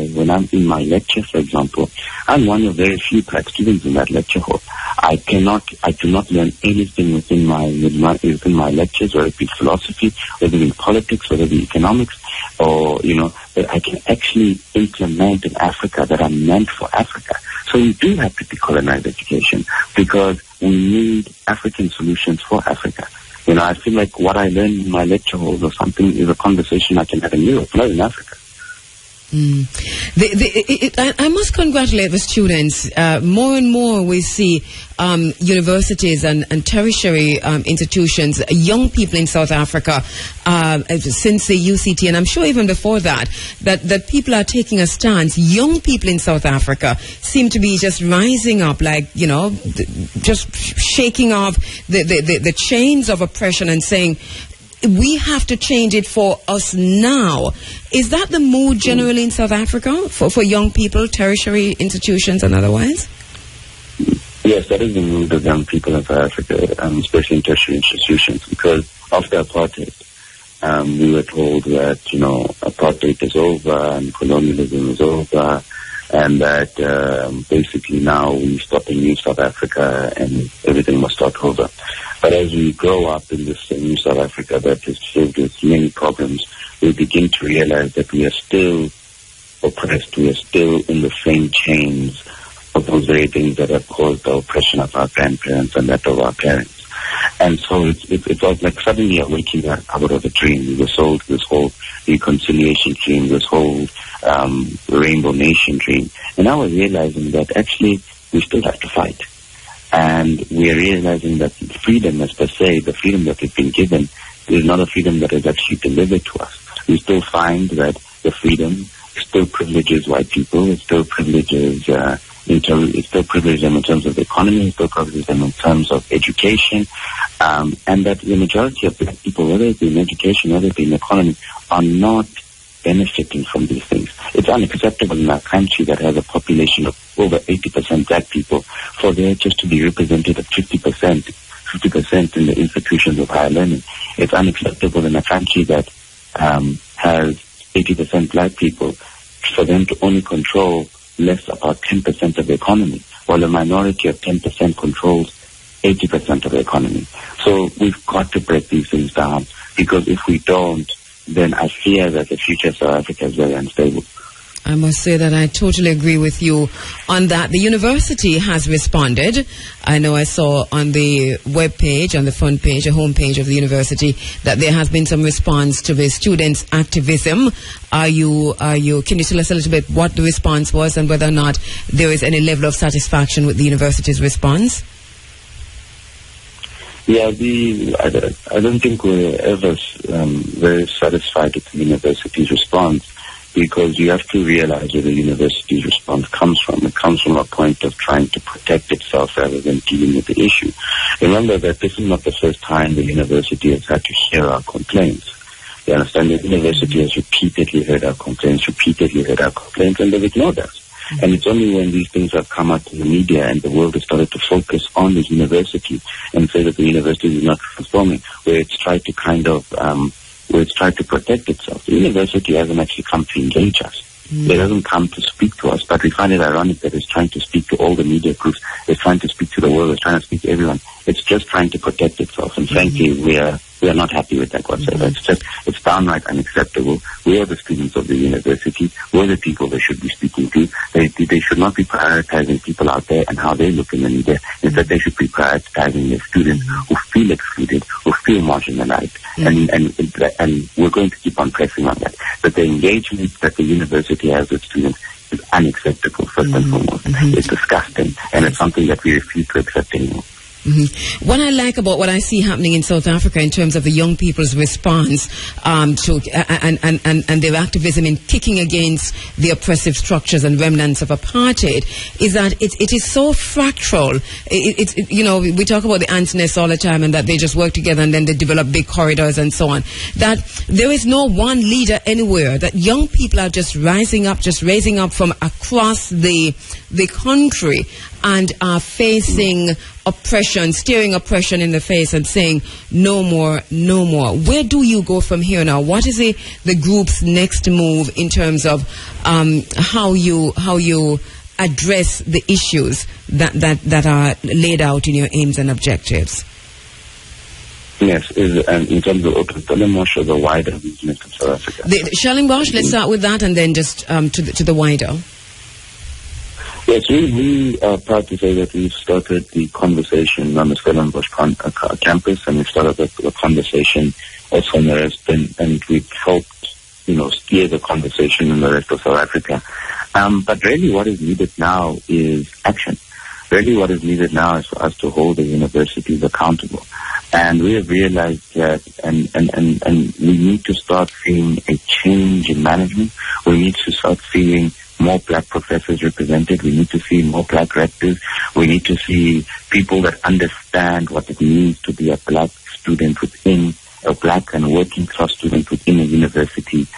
lecture, for example, I'm one of very few black students in that lecture hall. I do not learn anything within my lectures, whether it be philosophy, whether it be politics, whether it be economics, or that I can actually implement in Africa that are meant for Africa. So we do have to decolonize education, because we need African solutions for Africa. You know, I feel like what I learned in my lecture halls or something is a conversation I can have in Europe, not in Africa. I must congratulate the students. More and more we see universities and tertiary institutions, young people in South Africa, since the UCT, and I'm sure even before that people are taking a stance. Young people in South Africa seem to be just rising up, like, you know, just shaking off the chains of oppression and saying, we have to change it for us now. Is that the mood generally in South Africa for young people, tertiary institutions and otherwise? Yes, that is the mood of young people in South Africa, especially in tertiary institutions, because after apartheid, we were told that, you know, apartheid is over and colonialism is over, and that basically now we stop in New South Africa and everything must start over. But as we grow up in this new South Africa that is filled with many problems, we begin to realize that we are still oppressed. We are still in the same chains of those very things that have caused the oppression of our grandparents and that of our parents. And so it was like suddenly you're waking up out of a dream. We were sold this whole reconciliation dream, this whole Rainbow Nation dream. And now we're realizing that actually we still have to fight. And we are realizing that freedom, as per se, the freedom that we've been given, is not a freedom that is actually delivered to us. We still find that the freedom still privileges white people. It still privileges it still privileges them in terms of the economy. It still privileges them in terms of education, and that the majority of black people, whether it be in education, whether it be in economy, are not benefiting from these things. It's unacceptable in our country that has a population of over 80% black people for there just to be represented at 50% in the institutions of higher learning. It's unacceptable in a country that has 80% black people for them to only control less about 10% of the economy, while a minority of 10% controls 80% of the economy. So we've got to break these things down, because if we don't, then I fear that the future of South Africa is very unstable. I must say that I totally agree with you on that. The university has responded. I know I saw on the web page, on the front page, the home page of the university, that there has been some response to the students' activism. Can you tell us a little bit what the response was and whether or not there is any level of satisfaction with the university's response? Yeah, I don't think we're ever very satisfied with the university's response, because you have to realize where the university's response comes from. It comes from a point of trying to protect itself rather than dealing with the issue. Remember that this is not the first time the university has had to hear our complaints. You understand? The university has repeatedly heard our complaints, and they've ignored us. And it's only when these things have come out in the media and the world has started to focus on the university and say that the university is not transforming, where it's tried to protect itself. The university hasn't actually come to engage us. It doesn't come to speak to us, but we find it ironic that it's trying to speak to all the media groups. It's trying to speak to the world. It's trying to speak to everyone. It's just trying to protect itself. And frankly, we are not happy with that whatsoever. It's downright unacceptable. We are the students of the university. We're the people they should be speaking to. They should not be prioritizing people out there and how they look in the media. Instead, they should be prioritizing the students who feel excluded, who feel marginalized. And we're going to keep on pressing on that. But the engagement that the university has with students is unacceptable, first and foremost. It's disgusting, and it's something that we refuse to accept anymore. What I like about what I see happening in South Africa in terms of the young people's response to their activism in kicking against the oppressive structures and remnants of apartheid is that it is so fractal. We talk about the ants nest all the time, and that they just work together and then they develop big corridors and so on. That there is no one leader anywhere. That young people are just raising up from across the country and are facing oppression, staring oppression in the face and saying, no more, no more. Where do you go from here now? What is the group's next move in terms of how you address the issues that are laid out in your aims and objectives? Yes, in terms of Open Stellenbosch or the wider movement of South Africa? Stellenbosch, let's start with that and then just to the wider. Yes, we are proud to say that we've started the conversation on the Stellenbosch campus, and we've started the conversation also in the rest, and we've helped, steer the conversation in the rest of South Africa. But really what is needed now is action. Really what is needed now is for us to hold the universities accountable. And we have realized that, and we need to start seeing a change in management. We need to start seeing more black professors represented. We need to see more black rectors. We need to see people that understand what it means to be a black student within a black and working class student within a university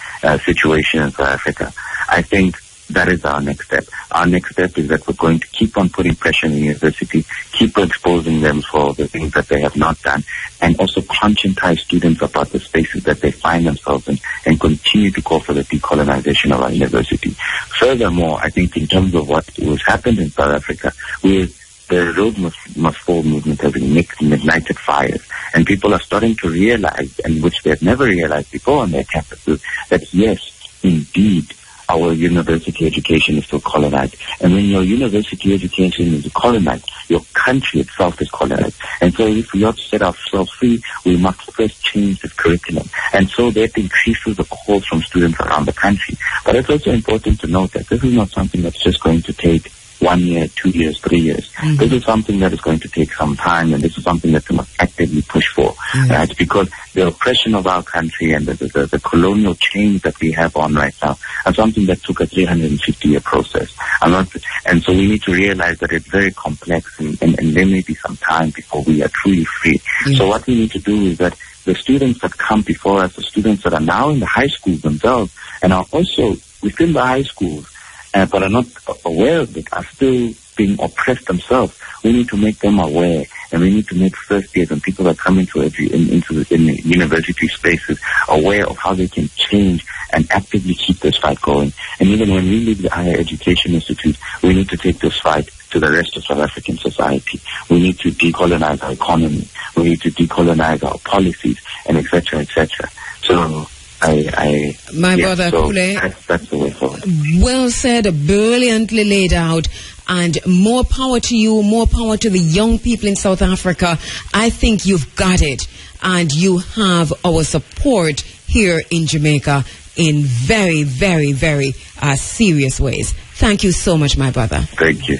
situation in South Africa. I think that is our next step. Our next step is that we're going to keep on putting pressure on the university, keep exposing them for the things that they have not done, and also conscientize students about the spaces that they find themselves in, and continue to call for the decolonization of our university. Furthermore, I think in terms of what was happened in South Africa, the Rhodes must fall movement has ignited fires, and people are starting to realize, and which they had never realized before on their campuses, that yes, indeed, our university education is still colonized. And when your university education is colonized, your country itself is colonized. And so if we are to set ourselves free, we must first change the curriculum. And so that increases the calls from students around the country. But it's also important to note that this is not something that's just going to take 1 year, 2 years, 3 years. Mm-hmm. This is something that is going to take some time, and this is something that we must actively push for. Mm-hmm. Right? Because the oppression of our country and the colonial change that we have on right now are something that took a 350-year process. And so we need to realize that it's very complex, and there may be some time before we are truly free. Mm-hmm. So what we need to do is that the students that come before us, the students that are now in the high schools themselves, and are also within the high schools, but are not aware of it, are still being oppressed themselves. We need to make them aware, and we need to make first years and people that come into the university spaces aware of how they can change and actively keep this fight going. And even when we leave the higher education institute, we need to take this fight to the rest of South African society. We need to decolonize our economy. We need to decolonize our policies, and et cetera, et cetera. So brother Kule, that's the way forward. Well said, brilliantly laid out, and more power to you, more power to the young people in South Africa. I think you've got it, and you have our support here in Jamaica in very, very, very serious ways. Thank you so much, my brother. Thank you.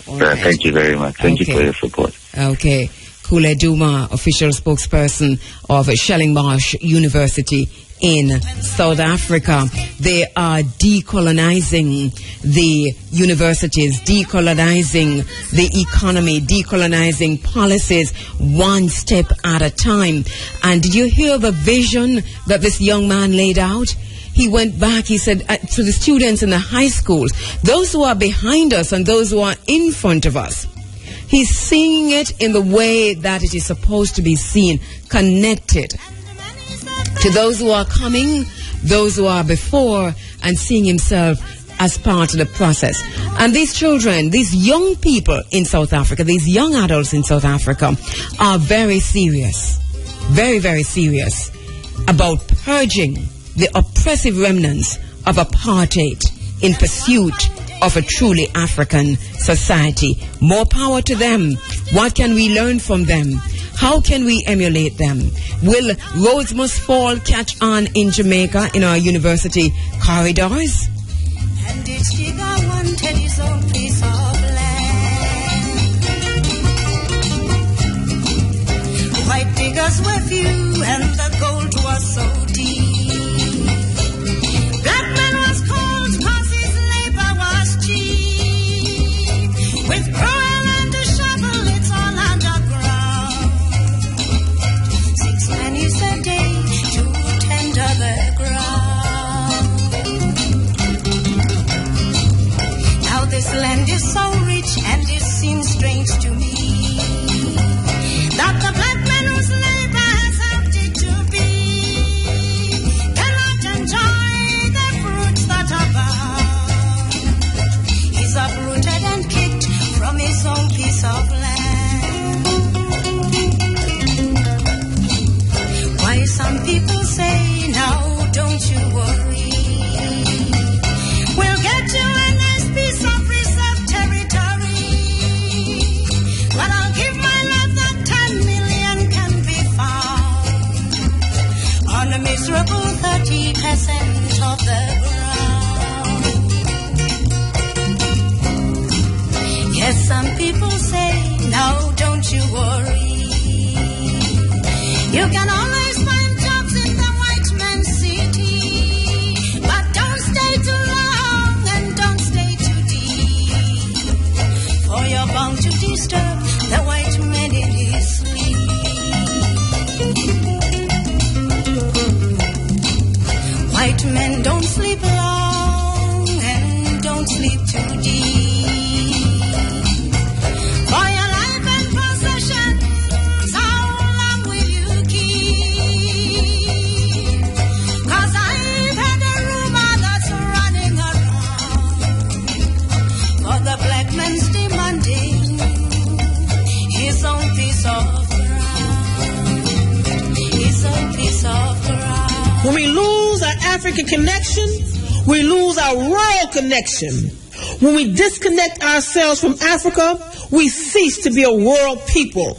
Right. Thank you very much. Thank you for your support. Okay. Kule Duma, official spokesperson of Stellenbosch University in South Africa. They are decolonizing the universities, decolonizing the economy, decolonizing policies one step at a time. And did you hear the vision that this young man laid out? He went back, he said, to the students in the high schools, those who are behind us and those who are in front of us, he's seeing it in the way that it is supposed to be seen, connected to those who are coming, those who are before, and seeing himself as part of the process. And these children, these young people in South Africa, these young adults in South Africa are very serious, very, very serious about purging the oppressive remnants of apartheid in pursuit of a truly African society. More power to them. What can we learn from them? How can we emulate them? Will Rhodes Must Fall catch on in Jamaica in our university corridors? And each digger wanted his own piece of land. White diggers were few and the gold was so deep. Black man was cold cause his labor was cheap. With cruel and a shovel it's all underground. 6 pennies a day to tender the ground. Now this land is so rich and it seems strange to me that the black man whose labor has helped it to be peasant of the ground. Yes, some people say, no, don't you worry. You can always find jobs in the white man's city, but don't stay too long and don't stay too deep, for you're bound to disturb the white man in his sleep. White men don't sleep long and don't sleep too deep. For your life and possessions, how long will you keep? 'Cause I've heard a rumor that's running around, for the black man's demanding his own piece of ground, his own piece of ground. When we lose our African connection, we lose our rural connection. When we disconnect ourselves from Africa, we cease to be a world people.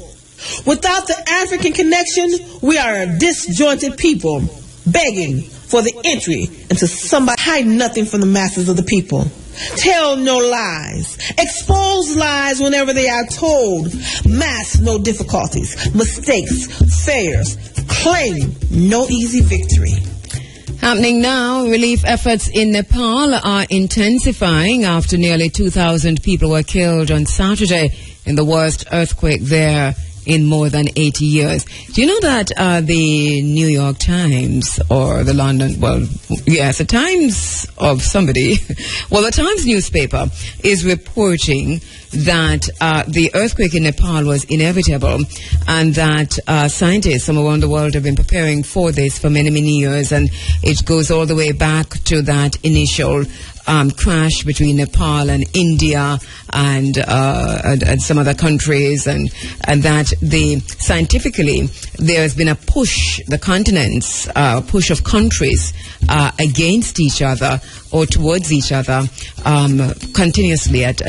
Without the African connection, we are a disjointed people, begging for the entry into somebody. Hide nothing from the masses of the people. Tell no lies. Expose lies whenever they are told. Mask no difficulties, mistakes, failures. Claim no easy victory. Happening now, relief efforts in Nepal are intensifying after nearly 2,000 people were killed on Saturday in the worst earthquake there in more than 80 years. Do you know that the New York Times or the London, well, yes, the Times of somebody, well, the Times newspaper is reporting that the earthquake in Nepal was inevitable and that scientists from around the world have been preparing for this for many, many years, and it goes all the way back to that initial crash between Nepal and India and some other countries, and that scientifically there has been a push, the continents, push of countries against each other or towards each other continuously at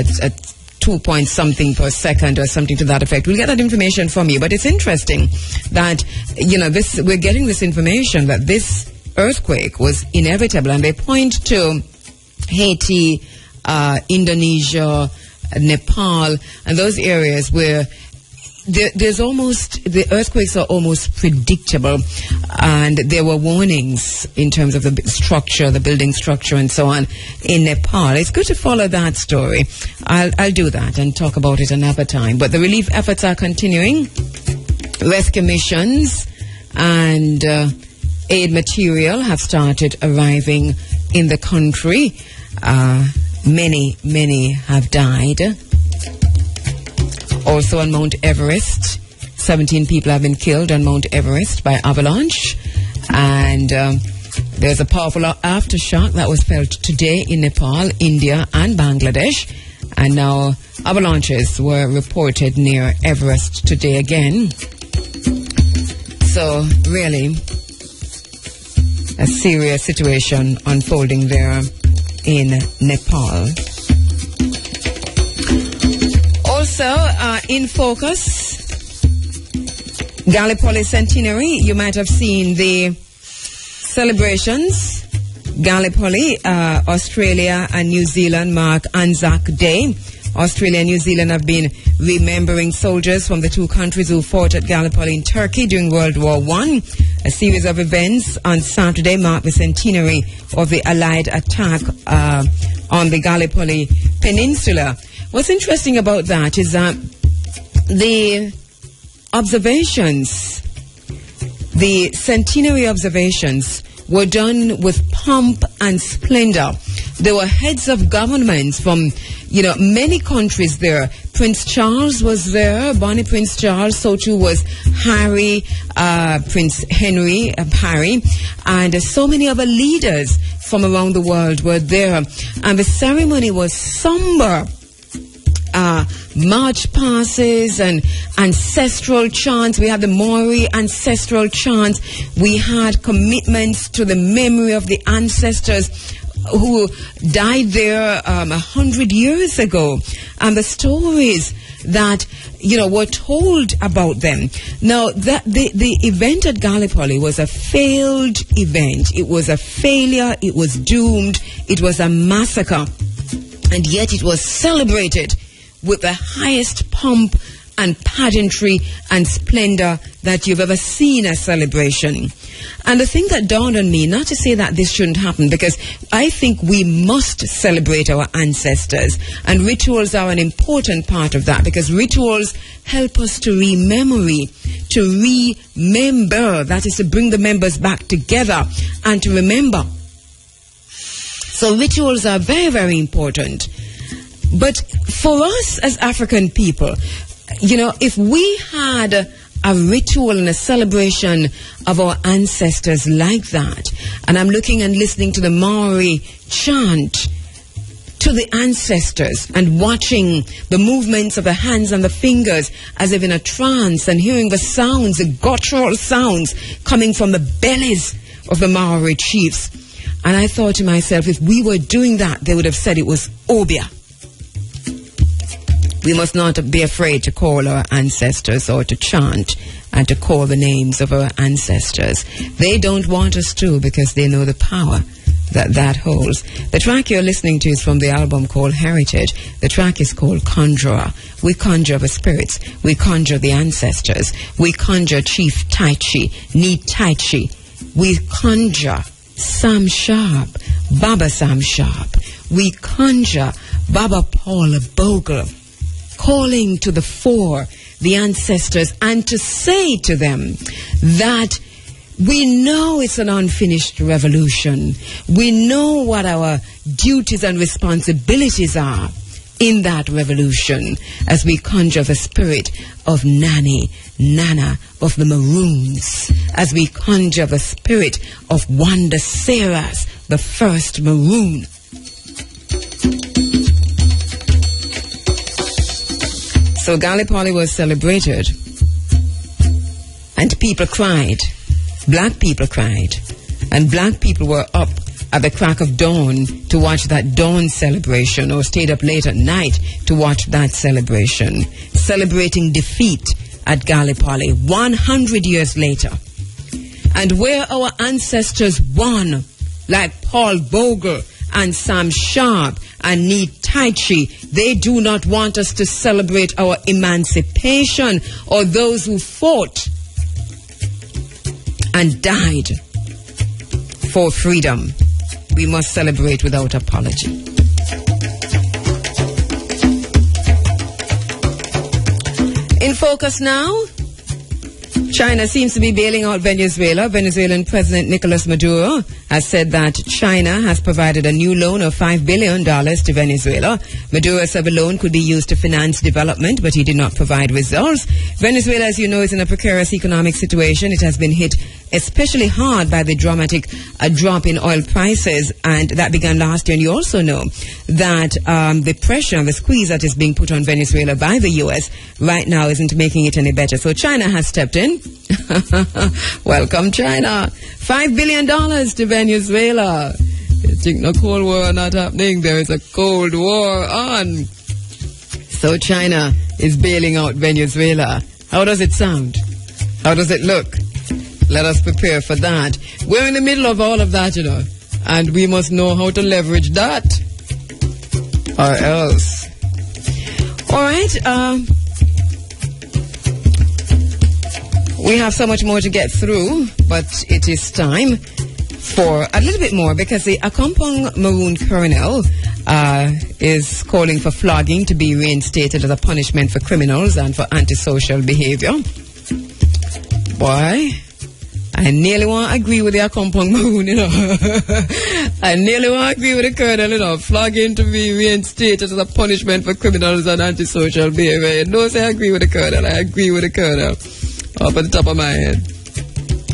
2 point something per second or something to that effect. We'll get that information from you, but it's interesting that, you know, we're getting this information that this earthquake was inevitable, and they point to Haiti, Indonesia, Nepal, and those areas where the earthquakes are almost predictable, and there were warnings in terms of the structure, the building structure, and so on in Nepal. It's good to follow that story. I'll do that and talk about it another time. But the relief efforts are continuing. Rescue missions and aid material have started arriving in the country. Many have died. Also on Mount Everest, 17 people have been killed on Mount Everest by avalanche. And there's a powerful aftershock that was felt today in Nepal, India, and Bangladesh. And now avalanches were reported near Everest today again. So really, a serious situation unfolding there in Nepal. Also, in focus, Gallipoli Centenary. You might have seen the celebrations. Gallipoli, Australia and New Zealand mark Anzac Day. Australia and New Zealand have been remembering soldiers from the two countries who fought at Gallipoli in Turkey during World War I. A series of events on Saturday marked the centenary of the Allied attack on the Gallipoli Peninsula. What's interesting about that is that the observations, the centenary observations, were done with pomp and splendor. There were heads of governments from, many countries there. Prince Charles was there, Bonnie Prince Charles, so too was Harry, Prince Henry, Harry, and so many other leaders from around the world were there. And the ceremony was somber. March passes and ancestral chants. We had the Maori ancestral chants. We had commitments to the memory of the ancestors who died there 100 years ago, and the stories that were told about them. Now, that the event at Gallipoli was a failed event. It was a failure. It was doomed. It was a massacre, and yet it was celebrated with the highest pomp and pageantry and splendor that you've ever seen a celebration. And the thing that dawned on me, not to say that this shouldn't happen, because I think we must celebrate our ancestors, and rituals are an important part of that, because rituals help us to remember, that is to bring the members back together and to remember. So rituals are very, very important. But for us as African people, if we had a ritual and a celebration of our ancestors like that, and I'm looking and listening to the Maori chant to the ancestors and watching the movements of the hands and the fingers as if in a trance, and hearing the sounds, the guttural sounds coming from the bellies of the Maori chiefs. And I thought to myself, if we were doing that, they would have said it was Obia. We must not be afraid to call our ancestors, or to chant and to call the names of our ancestors. They don't want us to, because they know the power that holds. The track you're listening to is from the album called Heritage. The track is called Conjurer. We conjure the spirits. We conjure the ancestors. We conjure Chief Tai Chi, Ni Tai Chi. We conjure Sam Sharp, Baba Sam Sharp. We conjure Baba Paul Bogle, calling to the fore the ancestors, and to say to them that we know it's an unfinished revolution. We know what our duties and responsibilities are in that revolution, as we conjure the spirit of Nana of the Maroons, as we conjure the spirit of Wanda Seras, the first Maroon. So Gallipoli was celebrated, and people cried. Black people cried, and black people were up at the crack of dawn to watch that dawn celebration, or stayed up late at night to watch that celebration, celebrating defeat at Gallipoli 100 years later. And where our ancestors won, like Paul Bogle and Sam Sharp and Ni Tai Chi, they do not want us to celebrate our emancipation, or those who fought and died for freedom. We must celebrate without apology. In focus now, China seems to be bailing out Venezuela. Venezuelan President Nicolas Maduro has said that China has provided a new loan of $5 billion to Venezuela. Maduro said the loan could be used to finance development, but he did not provide results. Venezuela, as you know, is in a precarious economic situation. It has been hit especially hard by the dramatic drop in oil prices, and that began last year. And you also know that the pressure and the squeeze that is being put on Venezuela by the U.S. right now isn't making it any better. So China has stepped in. Welcome, China. $5 billion to Venezuela. You think no Cold War not happening? There is a Cold War on. So China is bailing out Venezuela. How does it sound? How does it look? Let us prepare for that. We're in the middle of all of that, and we must know how to leverage that, or else. All right. We have so much more to get through, but it is time for a little bit more, because the Accompong Maroon Colonel is calling for flogging to be reinstated as a punishment for criminals and for antisocial behavior. Boy, I nearly want to agree with the Accompong Maroon, I nearly want to agree with the Colonel, flogging to be reinstated as a punishment for criminals and antisocial behavior. No, say I agree with the Colonel. I agree with the Colonel. Up at the top of my head.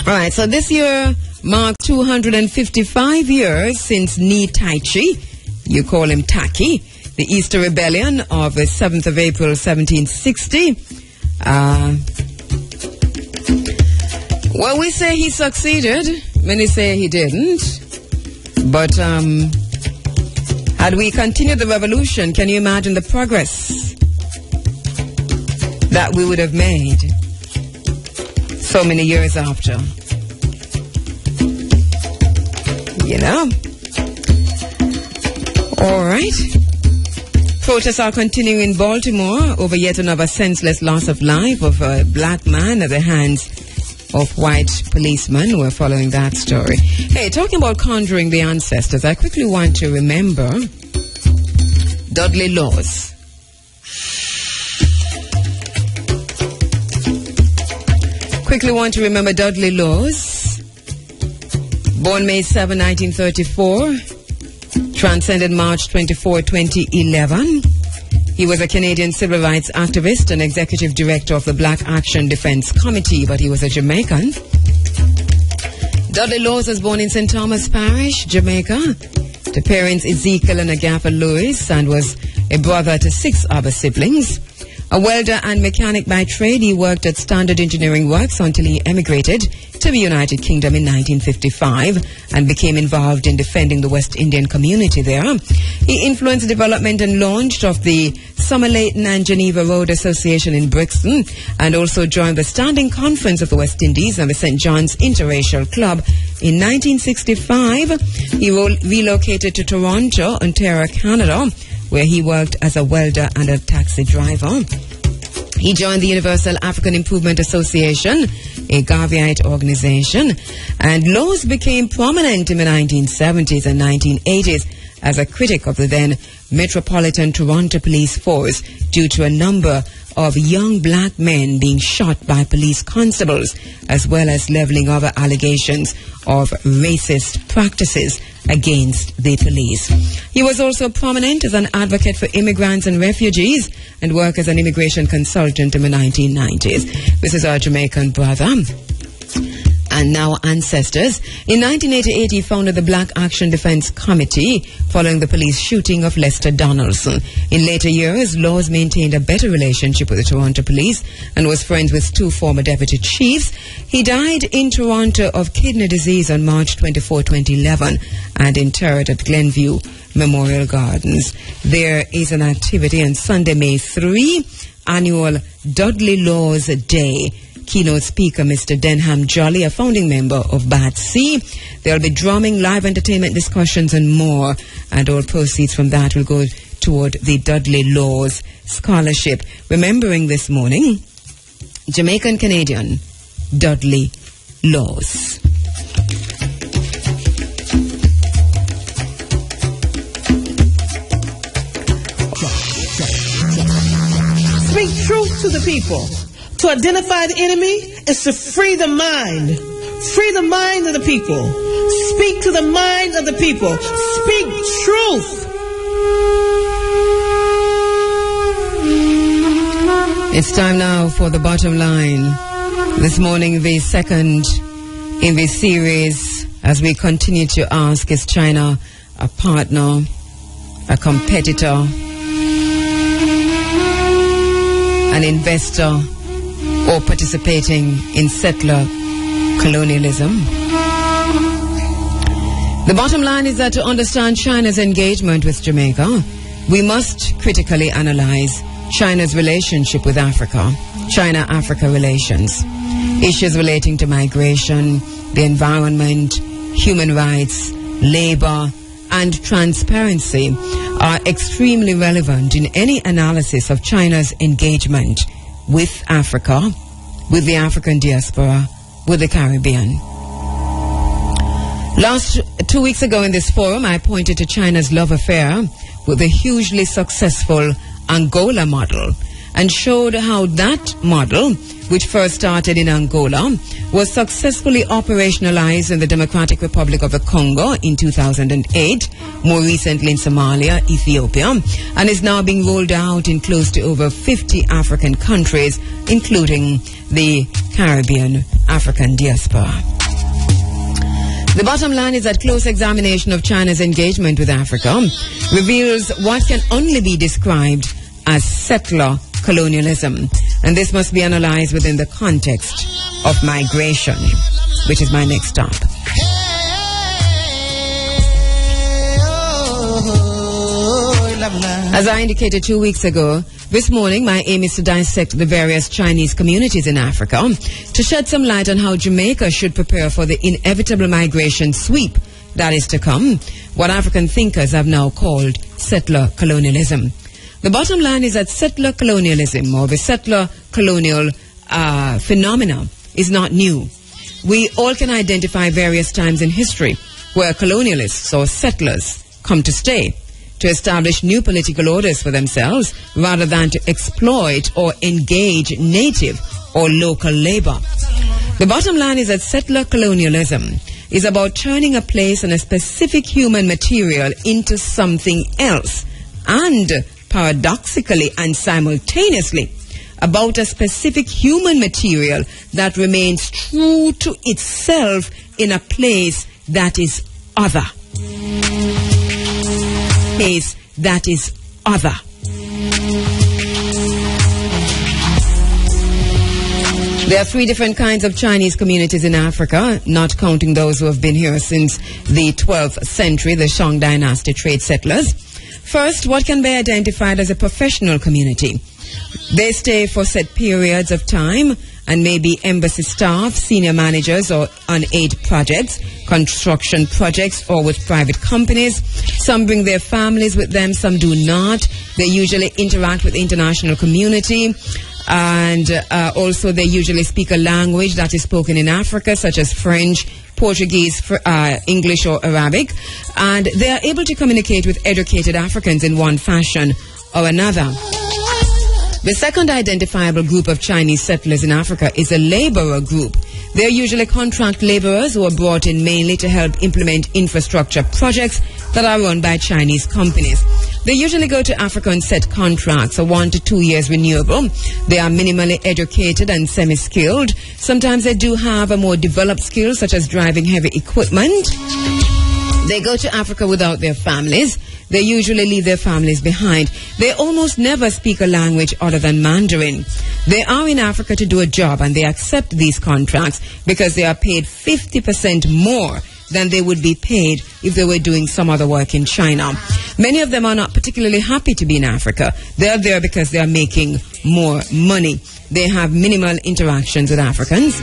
All right, so this year marked 255 years since Ni Tai Chi, you call him Taki, the Easter Rebellion of the 7th of April, 1760. Well, we say he succeeded. Many say he didn't. But Had we continued the revolution, can you imagine the progress that we would have made so many years after? You know? All right. Protests are continuing in Baltimore over yet another senseless loss of life of a black man at the hands of white policemen. We're following that story. Hey, talking about conjuring the ancestors, I quickly want to remember Dudley Laws. Quickly want to remember Dudley Laws. Born May 7, 1934. Transcended March 24, 2011. He was a Canadian civil rights activist and executive director of the Black Action Defense Committee, but he was a Jamaican. Dudley Laws was born in St. Thomas Parish, Jamaica, to parents Ezekiel and Agatha Lewis, and was a brother to 6 other siblings. A welder and mechanic by trade, he worked at Standard Engineering Works until he emigrated to the United Kingdom in 1955 and became involved in defending the West Indian community there. He influenced the development and launch of the Summer Leighton and Geneva Road Association in Brixton, and also joined the Standing Conference of the West Indies and the St. John's Interracial Club. In 1965, he relocated to Toronto, Ontario, Canada, where he worked as a welder and a taxi driver. He joined the Universal African Improvement Association, a Garveyite organization, and Laws became prominent in the 1970s and 1980s as a critic of the then Metropolitan Toronto Police Force due to a number of young black men being shot by police constables, as well as leveling other allegations of racist practices against the police. He was also prominent as an advocate for immigrants and refugees and worked as an immigration consultant in the 1990s. This is our Jamaican brother and now ancestors. In 1988, he founded the Black Action Defense Committee following the police shooting of Lester Donaldson. In later years, Laws maintained a better relationship with the Toronto police and was friends with 2 former deputy chiefs. He died in Toronto of kidney disease on March 24, 2011 and interred at Glenview Memorial Gardens. There is an activity on Sunday, May 3, annual Dudley Laws Day. Keynote speaker Mr. Denham Jolly, a founding member of BATC. There will be drumming, live entertainment, discussions and more, and all proceeds from that will go toward the Dudley Laws Scholarship. Remembering this morning, Jamaican Canadian Dudley Laws. Speak truth to the people. To identify the enemy is to free the mind. Free the mind of the people. Speak to the mind of the people. Speak truth. It's time now for the bottom line. This morning, the second in this series, as we continue to ask, is China a partner, a competitor, an investor, or participating in settler colonialism? The bottom line is that to understand China's engagement with Jamaica, we must critically analyze China's relationship with Africa, China-Africa relations. Issues relating to migration, the environment, human rights, labor, and transparency are extremely relevant in any analysis of China's engagement with Africa, with the African diaspora, with the Caribbean. Last 2 weeks ago in this forum, I pointed to China's love affair with the hugely successful Angola model and showed how that model, which first started in Angola, was successfully operationalized in the Democratic Republic of the Congo in 2008, more recently in Somalia, Ethiopia, and is now being rolled out in close to over 50 African countries, including the Caribbean African diaspora. The bottom line is that close examination of China's engagement with Africa reveals what can only be described as settler colonialism, and this must be analyzed within the context of migration, which is my next stop. As I indicated 2 weeks ago, this morning my aim is to dissect the various Chinese communities in Africa to shed some light on how Jamaica should prepare for the inevitable migration sweep that is to come, what African thinkers have now called settler colonialism. The bottom line is that settler colonialism, or the settler colonial phenomena, is not new. We all can identify various times in history where colonialists or settlers come to stay, to establish new political orders for themselves rather than to exploit or engage native or local labor. The bottom line is that settler colonialism is about turning a place and a specific human material into something else, and paradoxically and simultaneously about a specific human material that remains true to itself in a place that is other. Place that is other. There are 3 different kinds of Chinese communities in Africa, not counting those who have been here since the 12th century, the Shang Dynasty trade settlers. First, what can be identified as a professional community. They stay for set periods of time and may be embassy staff, senior managers, or on aid projects, construction projects, or with private companies. Some bring their families with them, some do not. They usually interact with the international community, and also they usually speak a language that is spoken in Africa, such as French, Portuguese, English, or Arabic, and they are able to communicate with educated Africans in one fashion or another. The second identifiable group of Chinese settlers in Africa is a laborer group. They're usually contract laborers who are brought in mainly to help implement infrastructure projects that are run by Chinese companies. They usually go to Africa on set contracts, 1 to 2 years renewable. They are minimally educated and semi-skilled. Sometimes they do have a more developed skill, such as driving heavy equipment. They go to Africa without their families. They usually leave their families behind. They almost never speak a language other than Mandarin. They are in Africa to do a job, and they accept these contracts because they are paid 50% more than they would be paid if they were doing some other work in China. Many of them are not particularly happy to be in Africa. They are there because they are making more money. They have minimal interactions with Africans.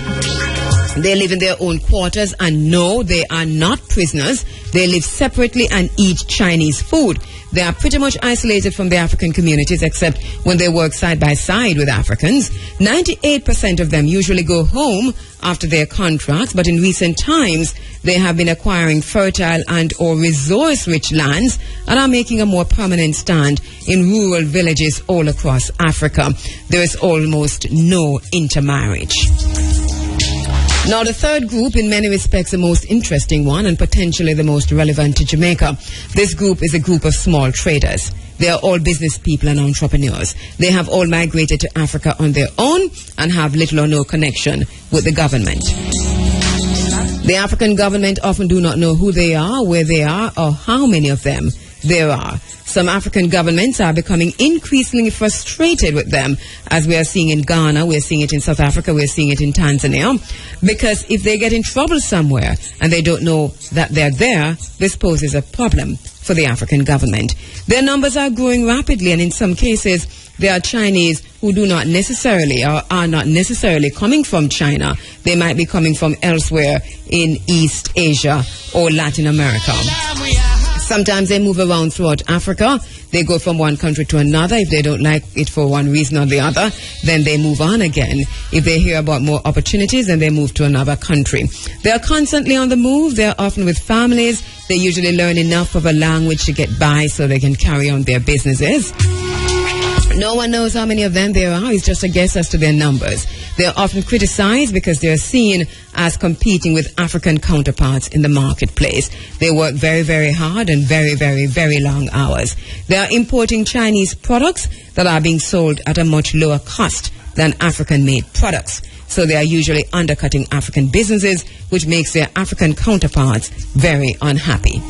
They live in their own quarters, and no, they are not prisoners. They live separately and eat Chinese food. They are pretty much isolated from the African communities, except when they work side by side with Africans. 98% of them usually go home after their contracts, but in recent times, they have been acquiring fertile and or resource-rich lands and are making a more permanent stand in rural villages all across Africa. There is almost no intermarriage. Now, the third group, in many respects the most interesting one and potentially the most relevant to Jamaica. This group is a group of small traders. They are all business people and entrepreneurs. They have all migrated to Africa on their own and have little or no connection with the government. The African government often do not know who they are, where they are, or how many of them there are. Some African governments are becoming increasingly frustrated with them, as we are seeing in Ghana, we're seeing it in South Africa, we're seeing it in Tanzania, because if they get in trouble somewhere and they don't know that they're there, this poses a problem for the African government. Their numbers are growing rapidly, and in some cases, there are Chinese who do not necessarily or are not necessarily coming from China. They might be coming from elsewhere in East Asia or Latin America. Sometimes they move around throughout Africa. They go from one country to another. If they don't like it for one reason or the other, then they move on again. If they hear about more opportunities, then they move to another country. They are constantly on the move. They are often with families. They usually learn enough of a language to get by so they can carry on their businesses. No one knows how many of them there are. It's just a guess as to their numbers. They are often criticized because they are seen as competing with African counterparts in the marketplace. They work very, very hard and very, very, very long hours. They are importing Chinese products that are being sold at a much lower cost than African-made products. So they are usually undercutting African businesses, which makes their African counterparts very unhappy.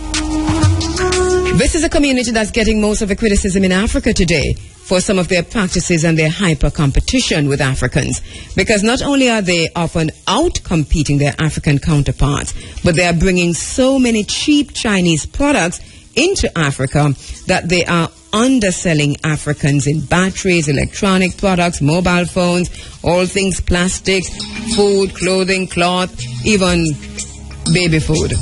This is a community that's getting most of the criticism in Africa today for some of their practices and their hyper-competition with Africans. Because not only are they often out-competing their African counterparts, but they are bringing so many cheap Chinese products into Africa that they are underselling Africans in batteries, electronic products, mobile phones, all things plastics, food, clothing, cloth, even baby food.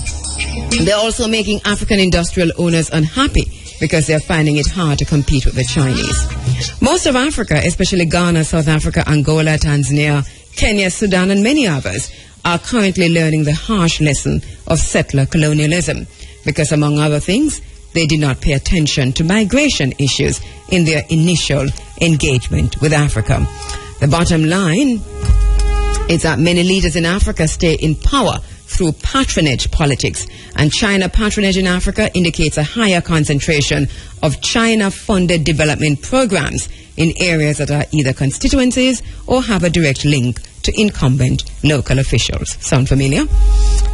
They're also making African industrial owners unhappy because they're finding it hard to compete with the Chinese. Most of Africa, especially Ghana, South Africa, Angola, Tanzania, Kenya, Sudan, and many others, are currently learning the harsh lesson of settler colonialism because, among other things, they did not pay attention to migration issues in their initial engagement with Africa. The bottom line is that many leaders in Africa stay in power through patronage politics, and China patronage in Africa indicates a higher concentration of China-funded development programs in areas that are either constituencies or have a direct link to incumbent local officials. Sound familiar?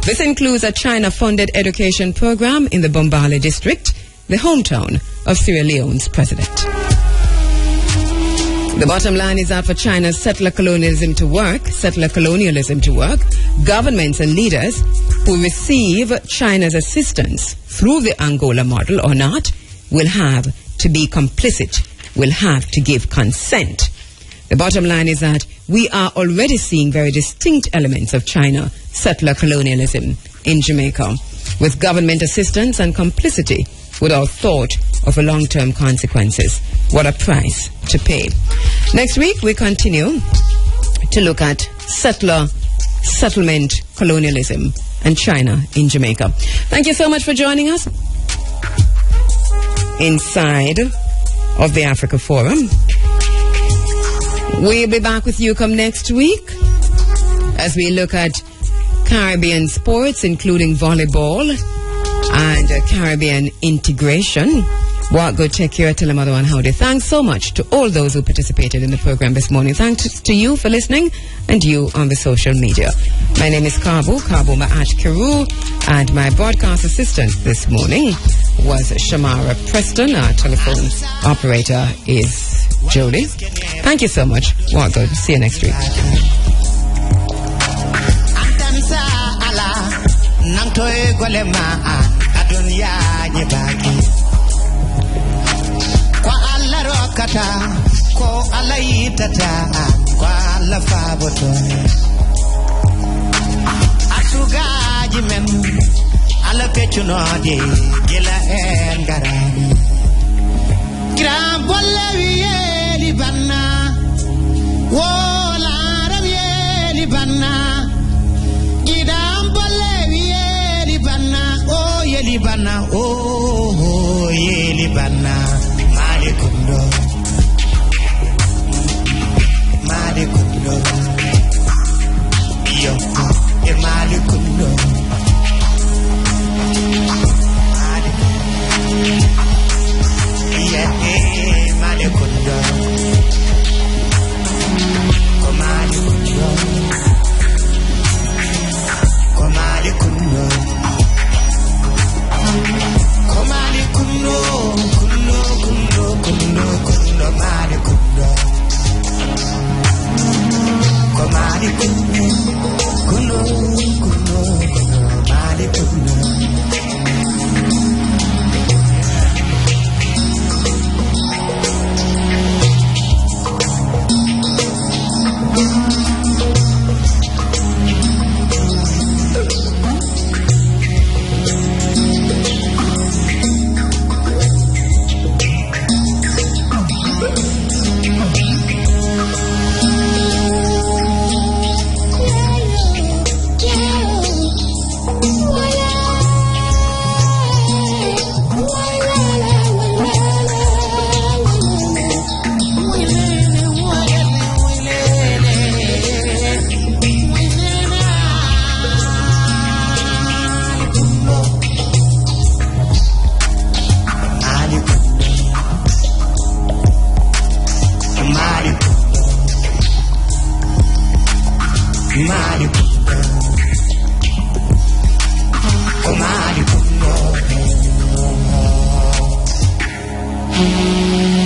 This includes a China-funded education program in the Bombale district, the hometown of Sierra Leone's president. The bottom line is that for China's settler colonialism to work, governments and leaders who receive China's assistance through the Angola model or not will have to be complicit, will have to give consent. The bottom line is that we are already seeing very distinct elements of China settler colonialism in Jamaica, with government assistance and complicity without thought of a long-term consequences. What a price to pay. Next week, we continue to look at settlement colonialism and China in Jamaica. Thank you so much for joining us inside of the Africa Forum. We'll be back with you come next week as we look at Caribbean sports, including volleyball and Caribbean integration. What good, take care, tell them other one howdy. Thanks so much to all those who participated in the program this morning. Thanks to you for listening and you on the social media. My name is Kheru Kheru, and my broadcast assistant this morning was Shamara Preston. Our telephone operator is Jody. Thank you so much. What good. See you next week. Ko alayitata kwa alla faboto asuga jimen ala pechuno de gila en garani gram bolle wiye li banna wola rabiye li banna idam bolle wiye li banna o ye li banna o ye li banna malikundo Malikundo, yo, Malikundo, yeah, Malikundo, Malikundo, Malikundo, Malikundo, Malikundo, Malikundo. Komali kuno, mali kuno. Come on.